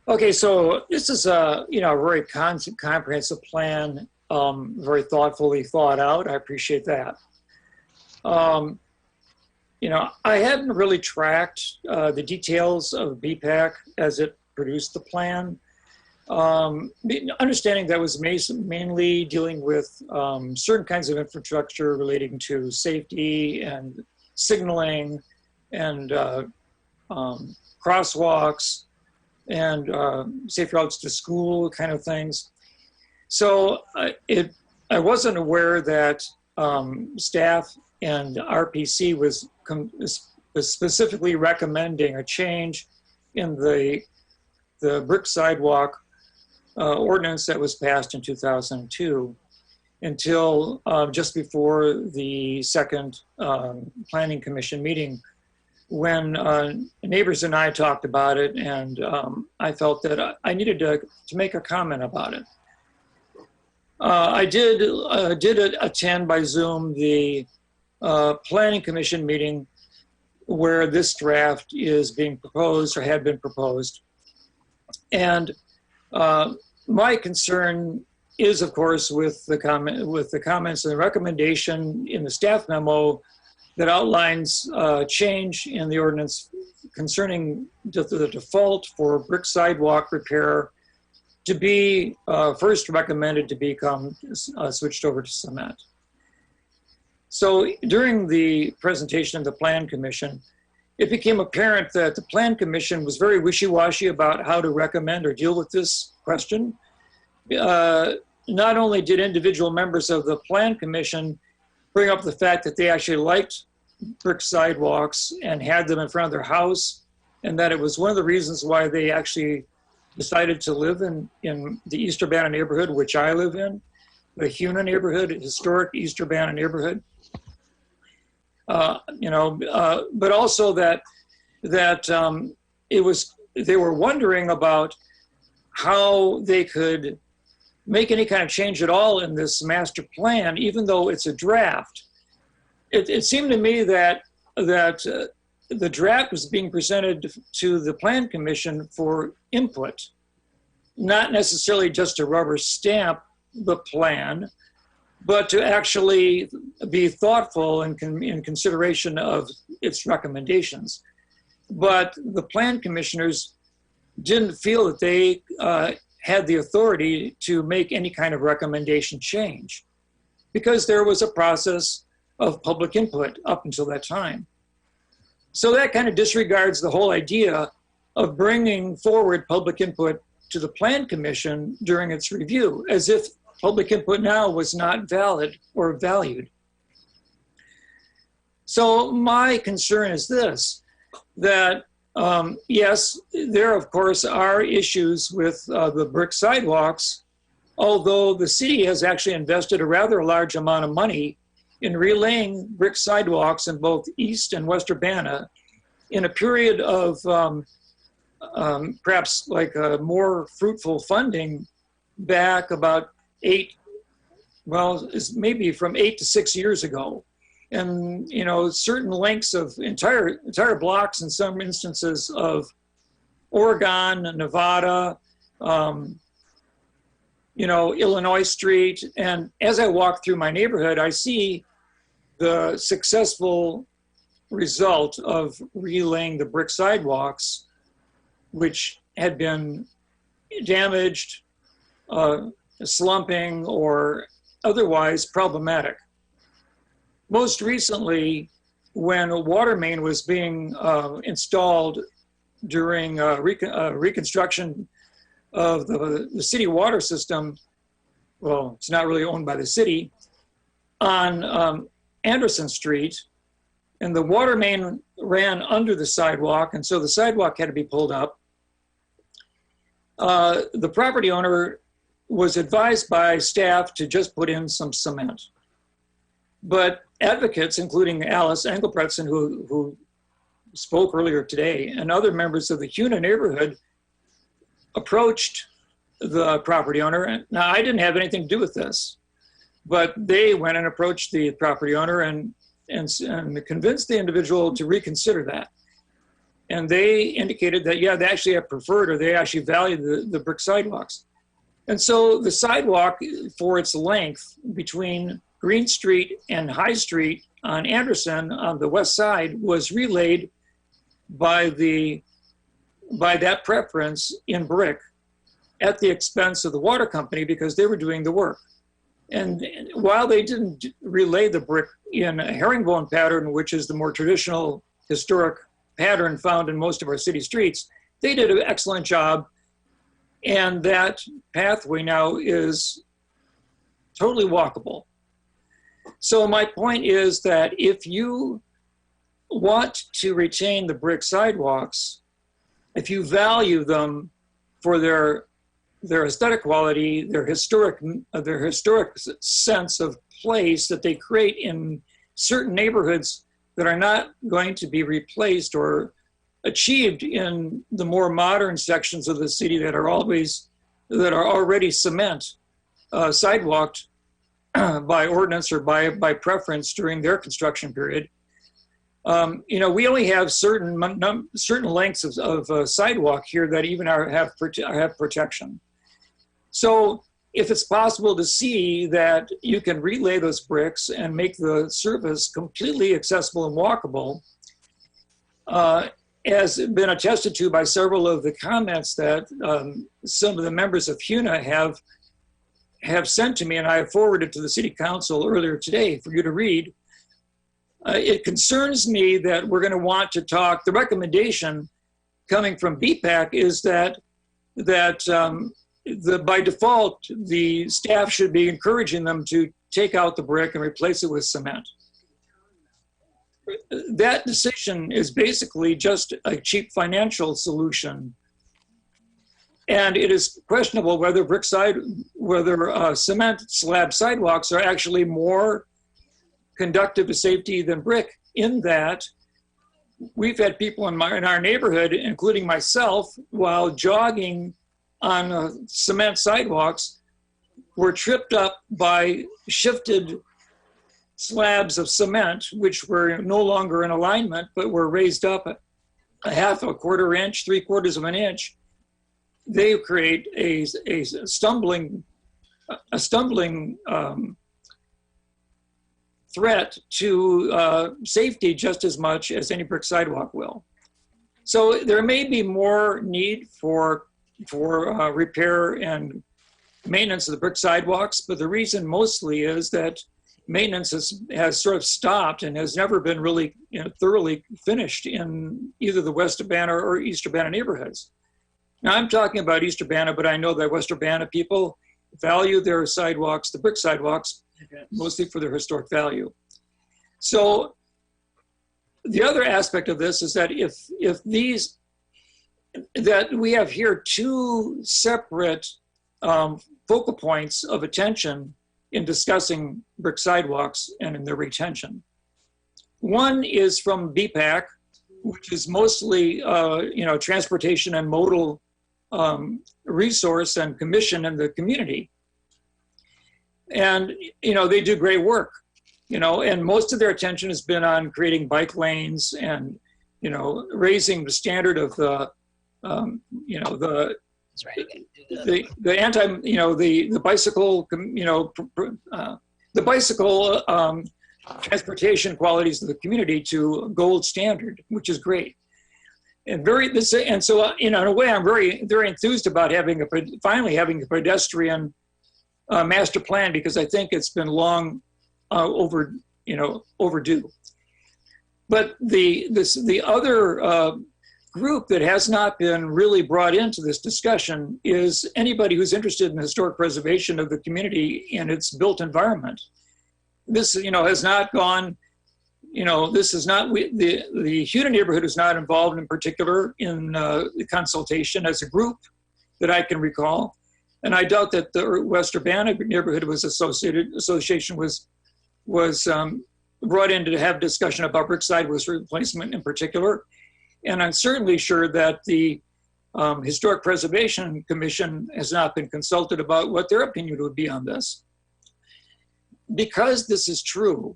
Okay, so this is a very comprehensive plan, very thoughtfully thought out. I appreciate that. I hadn't really tracked the details of BPAC as it produced the plan. Understanding that was mainly dealing with certain kinds of infrastructure relating to safety and signaling and crosswalks and safe routes to school kind of things. So I wasn't aware that staff and RPC was specifically recommending a change in the brick sidewalk ordinance that was passed in 2002 until just before the second Planning Commission meeting, when neighbors and I talked about it, and I felt that I needed to make a comment about it. I did attend by Zoom the Planning Commission meeting where this draft is being proposed or had been proposed. And my concern is, of course, with the comments and the recommendation in the staff memo that outlines change in the ordinance concerning the default for brick sidewalk repair to be first recommended to become switched over to cement. So during the presentation of the Plan Commission, it became apparent that the Plan Commission was very wishy-washy about how to recommend or deal with this question. Not only did individual members of the Plan Commission bring up the fact that they actually liked brick sidewalks and had them in front of their house, and that it was one of the reasons why they actually decided to live in the East Urbana neighborhood, which I live in, the Huna neighborhood, historic East Urbana neighborhood. But also that they were wondering about how they could make any kind of change at all in this master plan, even though it's a draft. It seemed to me that the draft was being presented to the Plan Commission for input, not necessarily just to rubber stamp the plan, but to actually be thoughtful in consideration of its recommendations. But the Plan Commissioners didn't feel that they had the authority to make any kind of recommendation change because there was a process of public input up until that time. So that kind of disregards the whole idea of bringing forward public input to the Plan Commission during its review, as if public input now was not valid or valued. So my concern is this, that yes, there of course are issues with the brick sidewalks, although the city has actually invested a rather large amount of money in relaying brick sidewalks in both East and West Urbana in a period of perhaps like a more fruitful funding back about maybe from 8 to 6 years ago. And, certain lengths of entire blocks in some instances of Oregon, Nevada, Illinois Street. And as I walk through my neighborhood, I see the successful result of relaying the brick sidewalks, which had been damaged, slumping, or otherwise problematic. Most recently, when a water main was being installed during reconstruction of the city water system, well, it's not really owned by the city, on Anderson Street, and the water main ran under the sidewalk, and so the sidewalk had to be pulled up. The property owner was advised by staff to just put in some cement. But advocates, including Alice Engelbretson, who spoke earlier today, and other members of the Huna neighborhood approached the property owner. Now, I didn't have anything to do with this, but they went and approached the property owner and convinced the individual to reconsider that. And they indicated that, yeah, they actually have preferred, or they actually valued the brick sidewalks. And so the sidewalk, for its length between Green Street and High Street on Anderson on the west side, was relayed by that preference in brick at the expense of the water company, because they were doing the work. And while they didn't relay the brick in a herringbone pattern, which is the more traditional historic pattern found in most of our city streets, they did an excellent job. And that pathway now is totally walkable. So my point is that if you want to retain the brick sidewalks, if you value them for their aesthetic quality, their historic sense of place that they create in certain neighborhoods that are not going to be replaced or achieved in the more modern sections of the city that are already cement sidewalked by ordinance or by preference during their construction period. We only have certain lengths of sidewalk here that even have protection. So if it's possible to see that you can relay those bricks and make the surface completely accessible and walkable, has been attested to by several of the comments that some of the members of Huna have sent to me, and I have forwarded to the City Council earlier today for you to read. It concerns me that we're going to want to talk. The recommendation coming from BPAC is that by default, the staff should be encouraging them to take out the brick and replace it with cement. That decision is basically just a cheap financial solution. And it is questionable whether cement slab sidewalks are actually more conducive to safety than brick, in that we've had people in our neighborhood, including myself, while jogging on cement sidewalks, were tripped up by shifted slabs of cement, which were no longer in alignment, but were raised up a half, a quarter inch, 3/4 of an inch. They create a stumbling threat to safety just as much as any brick sidewalk will. So there may be more need for repair and maintenance of the brick sidewalks, but the reason mostly is that maintenance has sort of stopped and has never been really thoroughly finished in either the West Urbana or East Urbana neighborhoods. Now I'm talking about East Urbana, but I know that West Urbana people value their sidewalks, the brick sidewalks, mostly for their historic value. So the other aspect of this is that that we have here two separate focal points of attention in discussing brick sidewalks and in their retention. One is from BPAC, which is mostly transportation and modal resource and commission in the community. And they do great work, and most of their attention has been on creating bike lanes and raising the standard of the the anti, the bicycle, the bicycle transportation qualities of the community to a gold standard, which is great. And so in a way, I'm very enthused about finally having a pedestrian master plan, because I think it's been long overdue. But the other group that has not been really brought into this discussion is anybody who's interested in historic preservation of the community and its built environment. This, has not gone, this is not, the Huda neighborhood is not involved in particular in the consultation as a group that I can recall. And I doubt that the West Urbana neighborhood association was brought in to have discussion about brick sidewalks replacement in particular. And I'm certainly sure that the Historic Preservation Commission has not been consulted about what their opinion would be on this. Because this is true,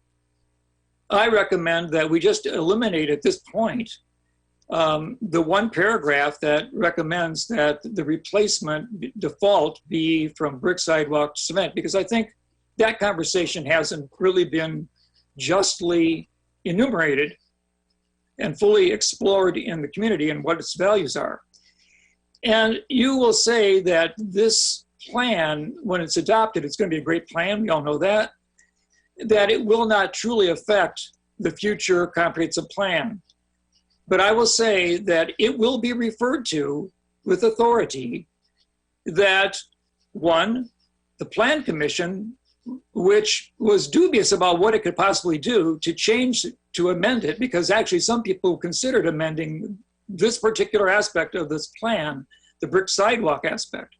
I recommend that we just eliminate at this point the one paragraph that recommends that the replacement default be from brick, sidewalk, to cement, because I think that conversation hasn't really been justly enumerated and fully explored in the community and what its values are. And you will say that this plan, when it's adopted, it's going to be a great plan, we all know that it will not truly affect the future comprehensive plan. But I will say that it will be referred to with authority that, one, the Plan Commission, which was dubious about what it could possibly do to amend it, because actually some people considered amending this particular aspect of this plan, the brick sidewalk aspect,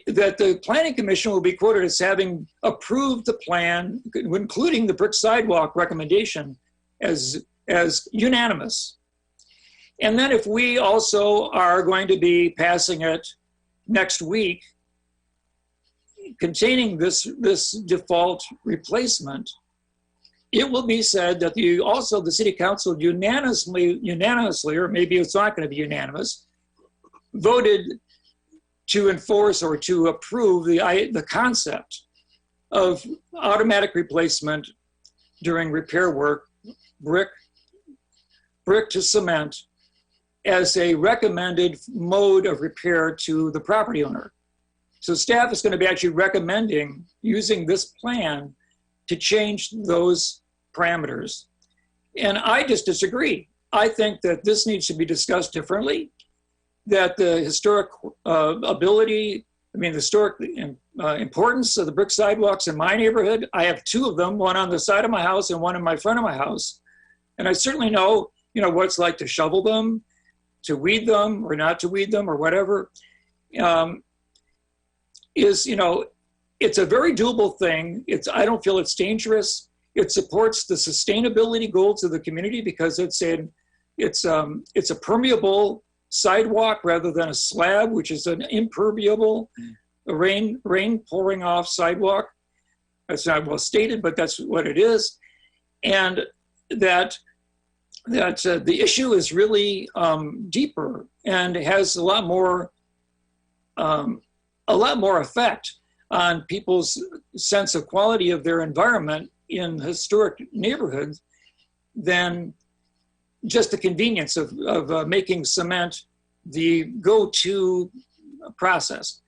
that the Planning Commission will be quoted as having approved the plan, including the brick sidewalk recommendation, as unanimous. And then if we also are going to be passing it next week, containing this default replacement, it will be said that the City Council unanimously, or maybe it's not going to be unanimous, voted to enforce or to approve the concept of automatic replacement during repair work, brick to cement, as a recommended mode of repair to the property owner. So staff is going to be actually recommending using this plan to change those parameters. And I just disagree. I think that this needs to be discussed differently, that the historic importance of the brick sidewalks in my neighborhood. I have two of them, one on the side of my house and one in my front of my house. And I certainly know, what it's like to shovel them, to weed them or not to weed them or whatever. It's a very doable thing. I don't feel it's dangerous. It supports the sustainability goals of the community because it's a permeable sidewalk rather than a slab, which is an impermeable rain pouring off sidewalk. That's not well stated, but that's what it is. And that the issue is really deeper and has a lot more effect on people's sense of quality of their environment in historic neighborhoods than just the convenience of making cement the go-to process.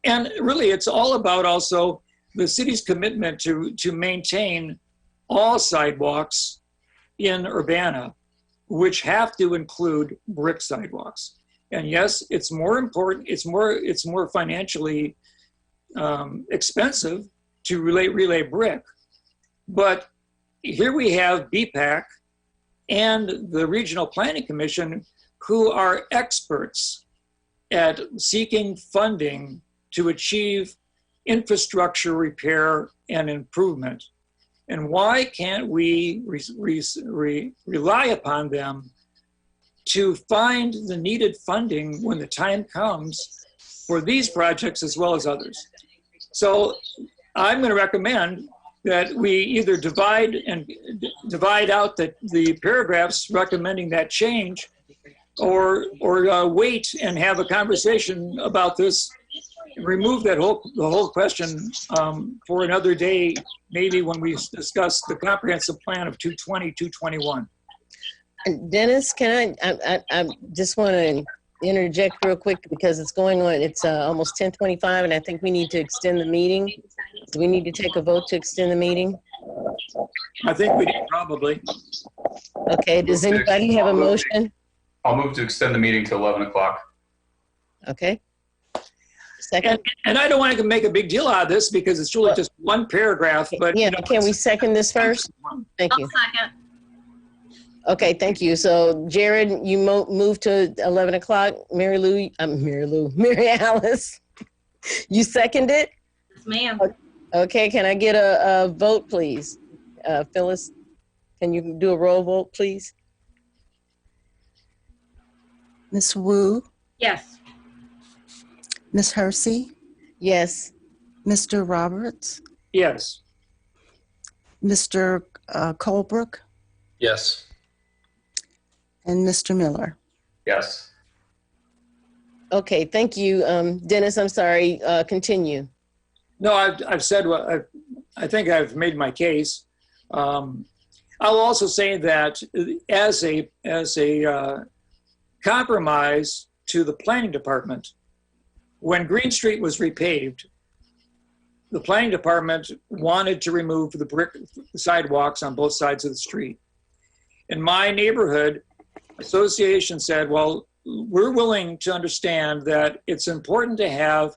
And really, it's all about also the city's commitment to maintain all sidewalks in Urbana, which have to include brick sidewalks. And yes, it's more important, it's more financially expensive to relay brick. But here we have BPAC and the Regional Planning Commission, who are experts at seeking funding to achieve infrastructure repair and improvement. And why can't we rely upon them to find the needed funding when the time comes for these projects as well as others? So I'm going to recommend that we either divide out the paragraphs recommending that change, or wait and have a conversation about this. Remove the whole question for another day, maybe when we discuss the comprehensive plan of 220, 221. Dennis, can I just want to interject real quick because it's going on. It's almost 10:25, and I think we need to extend the meeting. Do we need to take a vote to extend the meeting? I think we do, probably. Okay, does anybody have a motion? I'll move to extend the meeting to 11 o'clock. Okay. Second. And I don't want to make a big deal out of this because it's really just one paragraph, but. Yeah, can we second this first? Thank you. I'll second. Okay, thank you. So Jared, you move to 11 o'clock. Mary Alice, you second it? Yes, ma'am. Okay, can I get a vote, please? Phyllis, can you do a roll vote, please? Ms. Wu, Yes. Ms. Hersey, Yes. Mr. Roberts, Yes. Mr. Colebrook, Yes. and Mr. Miller. Yes. Okay, thank you. Dennis, I'm sorry, continue. No, I've said what I think I've made my case. I'll also say that as a compromise to the planning department, when Green Street was repaved, the planning department wanted to remove the brick sidewalks on both sides of the street. In my neighborhood, association said, well, we're willing to understand that it's important to have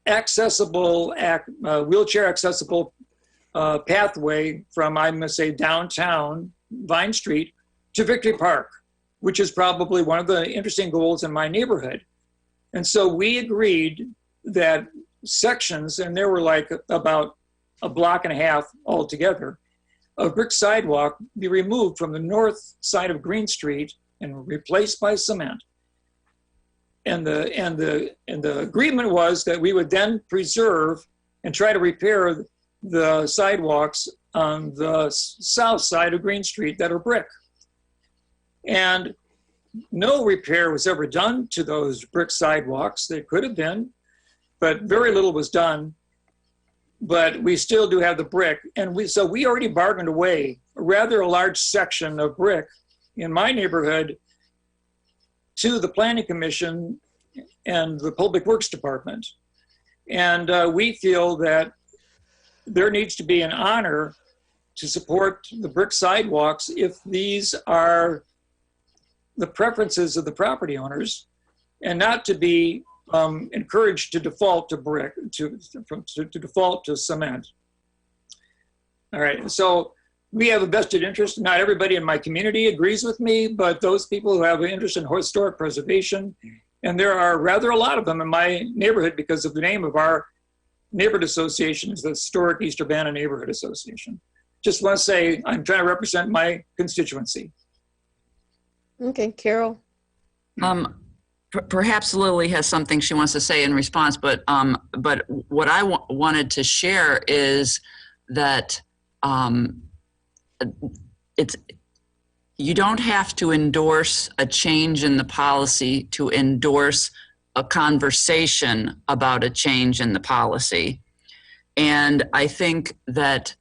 accessible, wheelchair accessible pathway from, I'm going to say, downtown Vine Street to Victory Park, which is probably one of the interesting goals in my neighborhood. And so we agreed that sections, and there were like about a block and a half altogether, of brick sidewalk be removed from the north side of Green Street and replaced by cement. And the agreement was that we would then preserve and try to repair the sidewalks on the south side of Green Street that are brick. And no repair was ever done to those brick sidewalks. There could have been, but very little was done. But we still do have the brick. And so we already bargained away a rather large section of brick in my neighborhood to the Planning Commission and the Public Works Department. And we feel that there needs to be an honor to support the brick sidewalks if these are the preferences of the property owners, and not to be encouraged to default to brick, to default to cement. All right, so we have a vested interest. Not everybody in my community agrees with me, but those people who have an interest in historic preservation, and there are rather a lot of them in my neighborhood because of the name of our neighborhood association is the Historic East Urbana Neighborhood Association. Just want to say I'm trying to represent my constituency. Okay, Carol. Perhaps Lily has something she wants to say in response, but what I wanted to share is that you don't have to endorse a change in the policy to endorse a conversation about a change in the policy. And I think that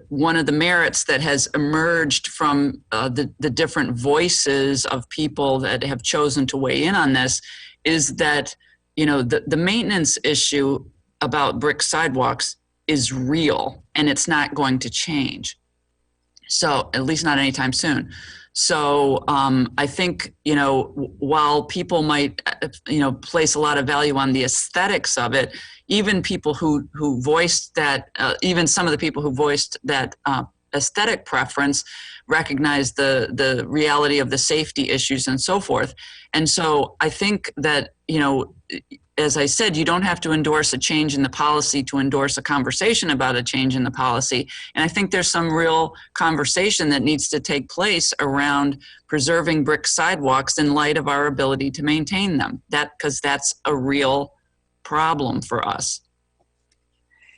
one of the merits that has emerged from the different voices of people that have chosen to weigh in on this is that, you know, the maintenance issue about brick sidewalks is real and it's not going to change. So at least not anytime soon. So I think, you know, while people might, you know, place a lot of value on the aesthetics of it, even people who voiced that, even some of the people who voiced that aesthetic preference recognize the reality of the safety issues and so forth. And so I think that, you know, as I said, you don't have to endorse a change in the policy to endorse a conversation about a change in the policy. And I think there's some real conversation that needs to take place around preserving brick sidewalks in light of our ability to maintain them. Because that's a real problem for us.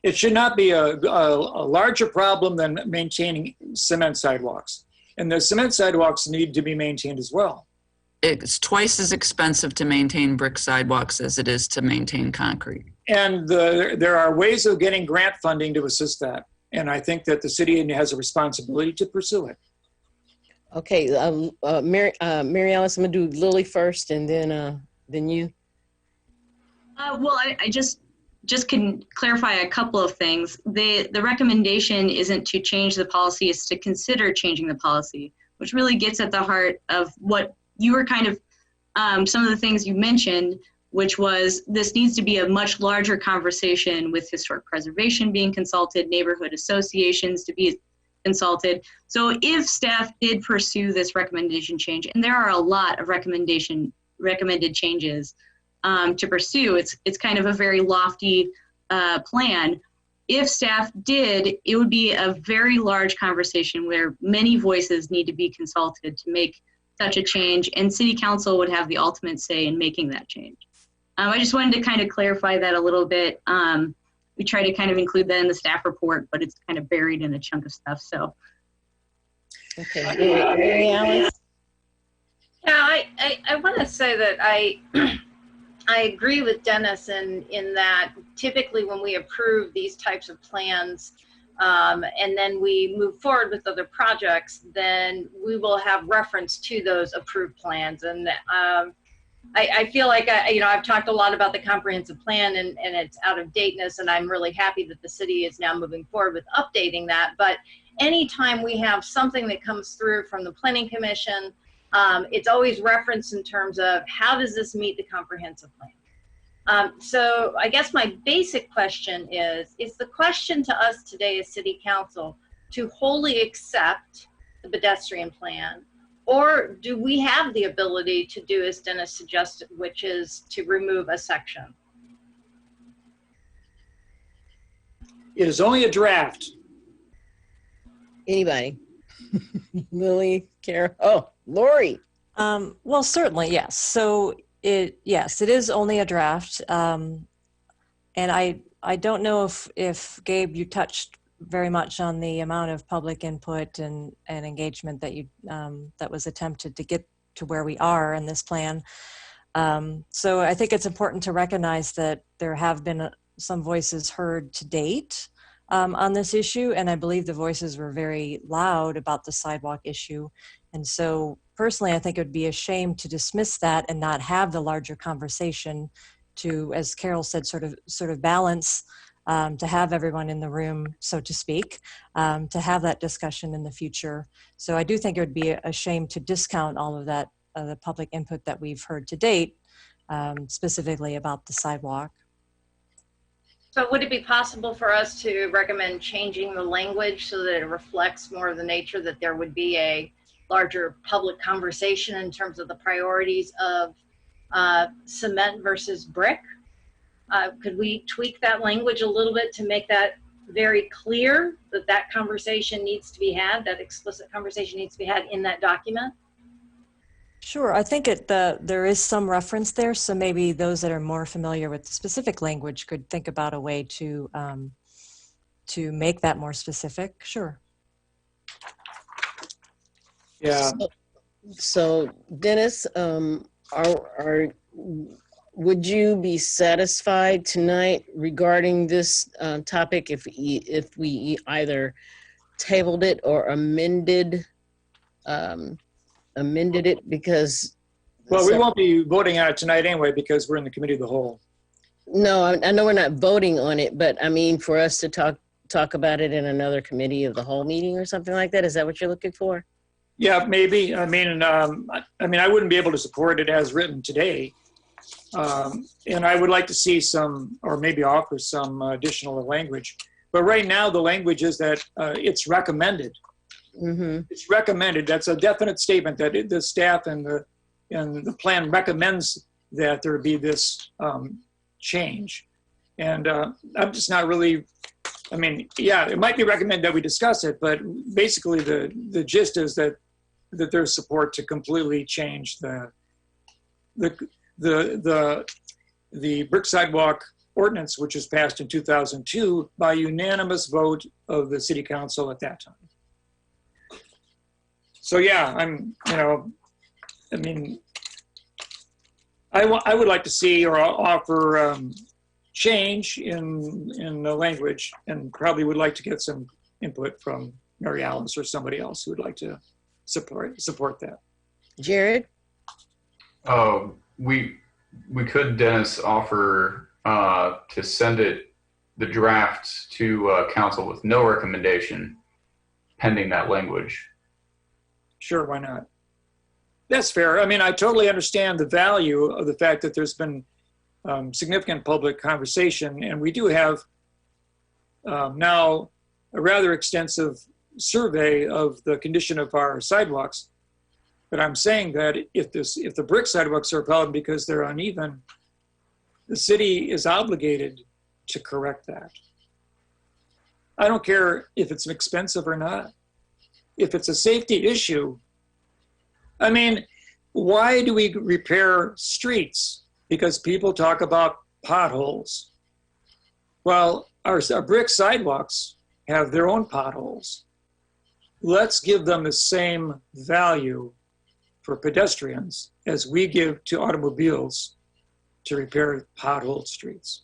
It should not be a larger problem than maintaining cement sidewalks. And the cement sidewalks need to be maintained as well. it's twice as expensive to maintain brick sidewalks as it is to maintain concrete. And there are ways of getting grant funding to assist that. And I think that the city has a responsibility to pursue it. Okay, Mary Alice, I'm gonna do Lily first and then you. Well, I just can clarify a couple of things. The recommendation isn't to change the policy, it's to consider changing the policy, which really gets at the heart of what you were kind of, some of the things you mentioned, which was this needs to be a much larger conversation with historic preservation being consulted, neighborhood associations to be consulted. So if staff did pursue this recommendation change, and there are a lot of recommended changes to pursue, it's kind of a very lofty plan. If staff did, it would be a very large conversation where many voices need to be consulted to make such a change, and city council would have the ultimate say in making that change. I just wanted to kind of clarify that a little bit. We try to kind of include that in the staff report, but it's kind of buried in a chunk of stuff, so. Okay, Mary Alice? Yeah, I want to say that I agree with Dennis in that typically when we approve these types of plans and then we move forward with other projects, then we will have reference to those approved plans. And I feel like, I've talked a lot about the comprehensive plan and its out of dateness, and I'm really happy that the city is now moving forward with updating that. But anytime we have something that comes through from the Planning Commission, it's always referenced in terms of how does this meet the comprehensive plan? So I guess my basic question is the question to us today as City Council to wholly accept the pedestrian plan, or do we have the ability to do as Dennis suggested, which is to remove a section? It is only a draft. Anybody? Lily, Kara, oh, Lori. Well, certainly, yes. So it is only a draft. And I don't know if Gabe, you touched very much on the amount of public input and engagement that that was attempted to get to where we are in this plan. So I think it's important to recognize that there have been some voices heard to date on this issue, and I believe the voices were very loud about the sidewalk issue. And so personally, I think it would be a shame to dismiss that and not have the larger conversation to, as Carol said, sort of balance, to have everyone in the room, so to speak, to have that discussion in the future. So I do think it would be a shame to discount all of that, the public input that we've heard to date, specifically about the sidewalk. So would it be possible for us to recommend changing the language so that it reflects more of the nature that there would be a larger public conversation in terms of the priorities of cement versus brick? Could we tweak that language a little bit to make that very clear that conversation needs to be had, that explicit conversation needs to be had in that document? Sure, I think there is some reference there, so maybe those that are more familiar with the specific language could think about a way to make that more specific. Sure. Yeah. So Dennis, would you be satisfied tonight regarding this topic if we either tabled it or amended it? Because well, we won't be voting on it tonight anyway because we're in the committee of the whole. No, I know we're not voting on it, but I mean for us to talk about it in another committee of the whole meeting or something like that. Is that what you're looking for? Yeah, maybe. I mean, I wouldn't be able to support it as written today. And I would like to see some, or maybe offer some additional language. But right now, the language is that it's recommended. Mm-hmm. It's recommended. That's a definite statement that the staff and the plan recommends that there be this change. And I'm just not really. I mean, yeah, it might be recommended that we discuss it, but basically the gist is that there's support to completely change the brick sidewalk ordinance, which was passed in 2002 by unanimous vote of the city council at that time. So yeah, I mean, I would like to see or offer change in the language, and probably would like to get some input from Mary Alice or somebody else who would like to support that. Jared? We could, Dennis, offer to send the draft to council with no recommendation pending that language. Sure, why not? That's fair. I mean, I totally understand the value of the fact that there's been significant public conversation, and we do have now a rather extensive survey of the condition of our sidewalks. But I'm saying that if the brick sidewalks are a problem because they're uneven, the city is obligated to correct that. I don't care if it's expensive or not. If it's a safety issue, I mean, why do we repair streets? Because people talk about potholes. Well, our brick sidewalks have their own potholes. Let's give them the same value for pedestrians as we give to automobiles to repair potholed streets.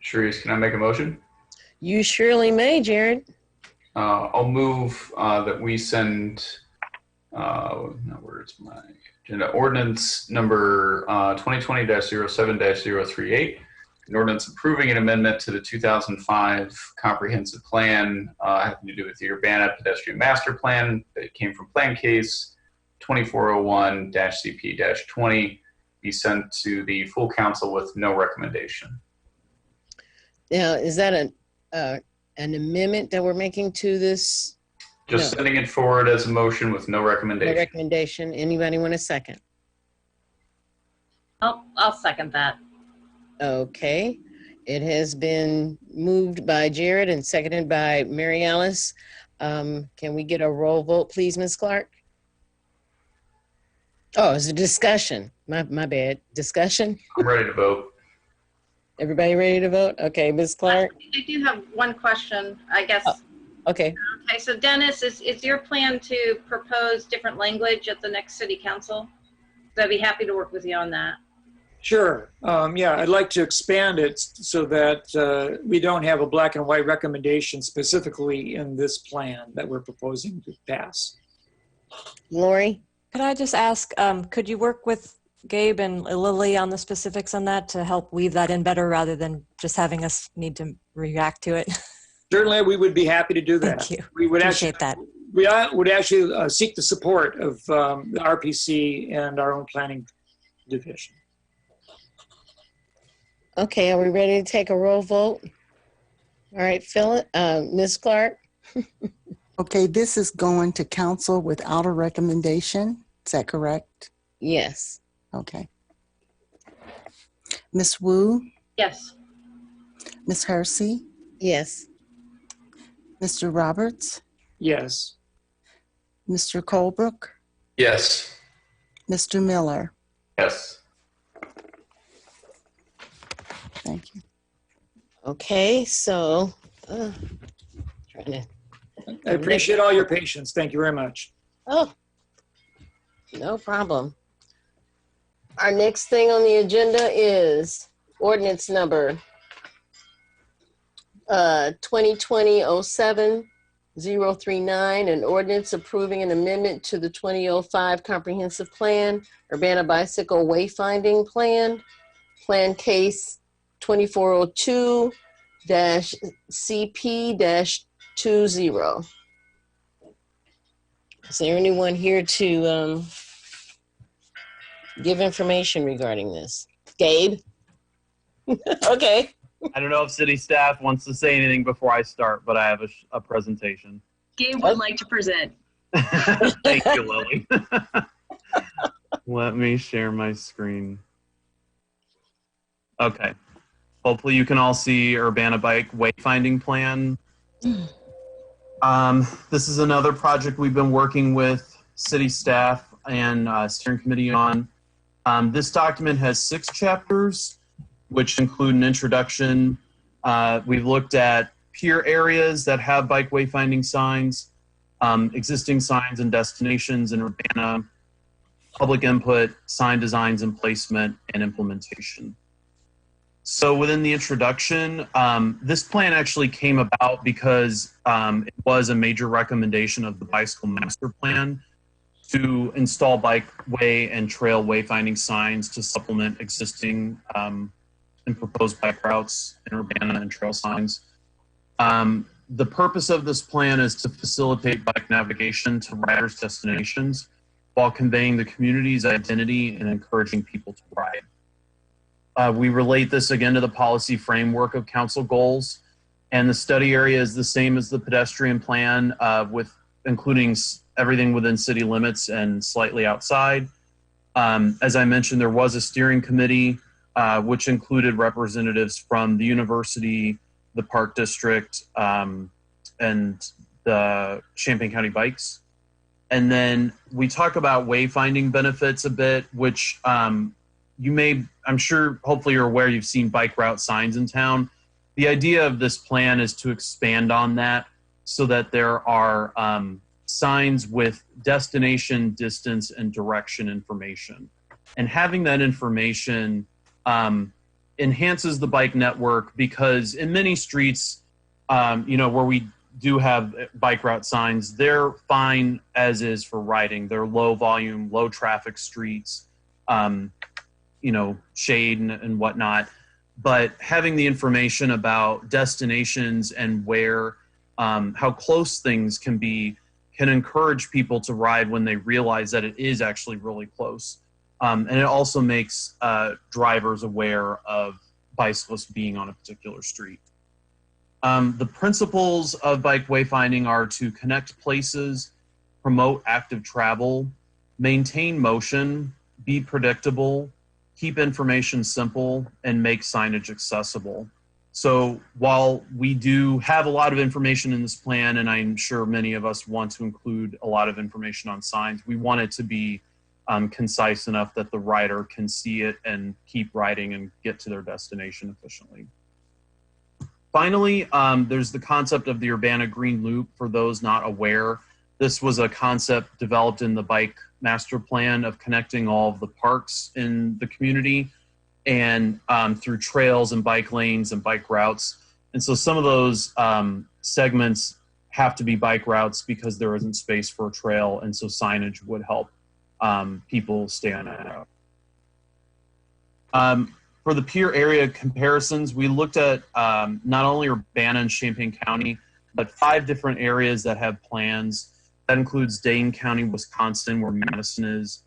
Sharice, can I make a motion? You surely may, Jared. I'll move that we send, where's my agenda? Ordinance number 2020-07-038, an ordinance approving an amendment to the 2005 comprehensive plan having to do with the Urbana pedestrian master plan that came from plan case 2401-CP-20, be sent to the full council with no recommendation. Now, is that an amendment that we're making to this? Just sending it forward as a motion with no recommendation. No recommendation. Anybody want a second? I'll second that. Okay. It has been moved by Jared and seconded by Mary Alice. Can we get a roll vote, please, Ms. Clark? Oh, it's a discussion. My bad. Discussion? I'm ready to vote. Everybody ready to vote? Okay, Ms. Clark? I do have one question, I guess. Okay. Okay, so Dennis, is your plan to propose different language at the next city council? So I'd be happy to work with you on that. Sure. Yeah, I'd like to expand it so that we don't have a black and white recommendation specifically in this plan that we're proposing to pass. Lori? Could I just ask, could you work with Gabe and Lily on the specifics on that to help weave that in better rather than just having us need to react to it? Certainly, we would be happy to do that. Thank you. We would Appreciate that. We would actually seek the support of the RPC and our own planning division. Okay, are we ready to take a roll vote? All right, Philip, Ms. Clark? Okay, this is going to council without a recommendation. Is that correct? Yes. Okay. Ms. Wu? Yes. Ms. Hersey? Yes. Mr. Roberts? Yes. Mr. Colebrook? Yes. Mr. Miller? Yes. Thank you. Okay, so trying to. I appreciate all your patience. Thank you very much. Oh, no problem. Our next thing on the agenda is ordinance number 2020-07-039, an ordinance approving an amendment to the 2005 Comprehensive Plan, Urbana Bicycle Wayfinding Plan, Plan Case 2402-CP-20. Is there anyone here to give information regarding this? Gabe? Okay. I don't know if city staff wants to say anything before I start, but I have a presentation. Gabe would like to present. Thank you, Lily. Let me share my screen. Okay. Hopefully you can all see Urbana Bike Wayfinding Plan. This is another project we've been working with city staff and steering committee on. This document has 6 chapters, which include an introduction. We've looked at pier areas that have bike wayfinding signs, existing signs and destinations in Urbana, public input, sign designs and placement, and implementation. So within the introduction, this plan actually came about because it was a major recommendation of the Bicycle Master Plan to install bikeway and trail wayfinding signs to supplement existing and proposed bike routes in Urbana and trail signs. The purpose of this plan is to facilitate bike navigation to riders' destinations while conveying the community's identity and encouraging people to ride. We relate this again to the policy framework of council goals, and the study area is the same as the pedestrian plan, with including everything within city limits and slightly outside. As I mentioned, there was a steering committee, which included representatives from the university, the Park District, and the Champaign County Bikes. And then we talk about wayfinding benefits a bit, which you may, I'm sure, hopefully you're aware, you've seen bike route signs in town. The idea of this plan is to expand on that so that there are signs with destination, distance, and direction information. And having that information enhances the bike network, because in many streets, where we do have bike route signs, they're fine as is for riding. They're low volume, low traffic streets, shade and whatnot. But having the information about destinations and where, how close things can be, can encourage people to ride when they realize that it is actually really close. And it also makes drivers aware of bicyclists being on a particular street. The principles of bike wayfinding are to connect places, promote active travel, maintain motion, be predictable, keep information simple, and make signage accessible. So while we do have a lot of information in this plan, and I'm sure many of us want to include a lot of information on signs, we want it to be concise enough that the rider can see it and keep riding and get to their destination efficiently. Finally, there's the concept of the Urbana Green Loop. For those not aware, this was a concept developed in the Bike Master Plan of connecting all of the parks in the community and through trails and bike lanes and bike routes. And so some of those segments have to be bike routes because there isn't space for a trail, and so signage would help people stay on that route. For the peer area comparisons, we looked at not only Urbana and Champaign County, but 5 different areas that have plans. That includes Dane County, Wisconsin, where Madison is,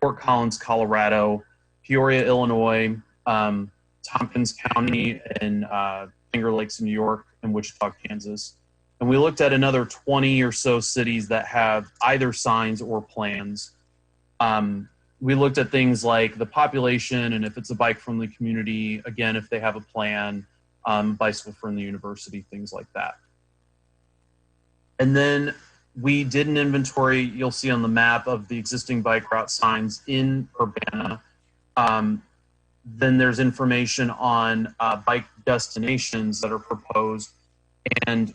Fort Collins, Colorado, Peoria, Illinois, Tompkins County, and Finger Lakes in New York, and Wichita, Kansas. And we looked at another 20 or so cities that have either signs or plans. We looked at things like the population and if it's a bike from the community, again, if they have a plan, bicycle from the university, things like that. And then we did an inventory, you'll see on the map, of the existing bike route signs in Urbana. Then there's information on bike destinations that are proposed. And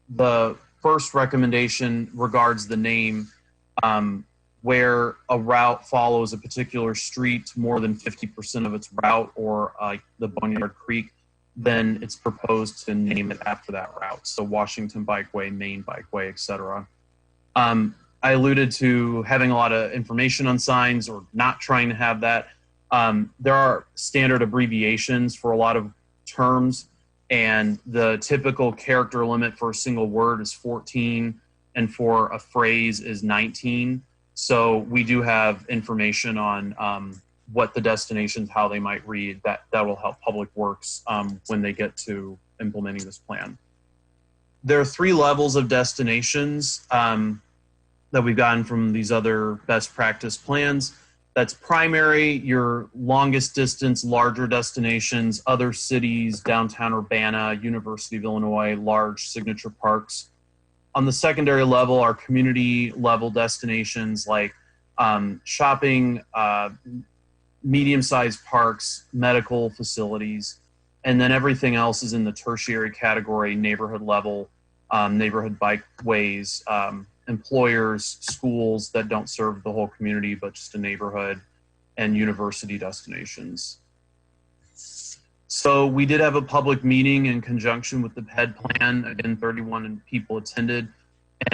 the first recommendation regards the name, where a route follows a particular street more than 50% of its route, or the Boneyard Creek, then it's proposed to name it after that route. So Washington Bikeway, Maine Bikeway, etc. I alluded to having a lot of information on signs or not trying to have that. There are standard abbreviations for a lot of terms, and the typical character limit for a single word is 14, and for a phrase is 19. So we do have information on what the destinations, how they might read. That will help Public Works when they get to implementing this plan. There are 3 levels of destinations that we've gotten from these other best practice plans. That's primary, your longest distance, larger destinations, other cities, downtown Urbana, University of Illinois, large signature parks. On the secondary level, our community level destinations like shopping, medium-sized parks, medical facilities, and then everything else is in the tertiary category, neighborhood level, neighborhood bikeways, employers, schools that don't serve the whole community, but just a neighborhood, and university destinations. So we did have a public meeting in conjunction with the PED plan. Again, 31 people attended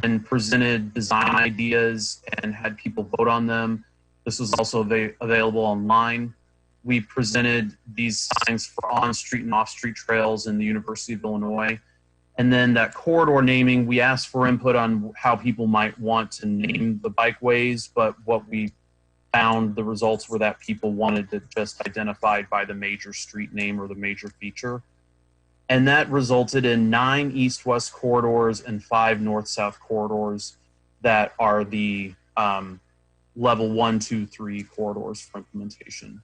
and presented design ideas and had people vote on them. This was also available online. We presented these signs for on-street and off-street trails in the University of Illinois. And then that corridor naming, we asked for input on how people might want to name the bikeways, but what we found, the results were that people wanted to just identify by the major street name or the major feature. And that resulted in 9 east-west corridors and 5 north-south corridors that are the level 1, 2, 3 corridors for implementation.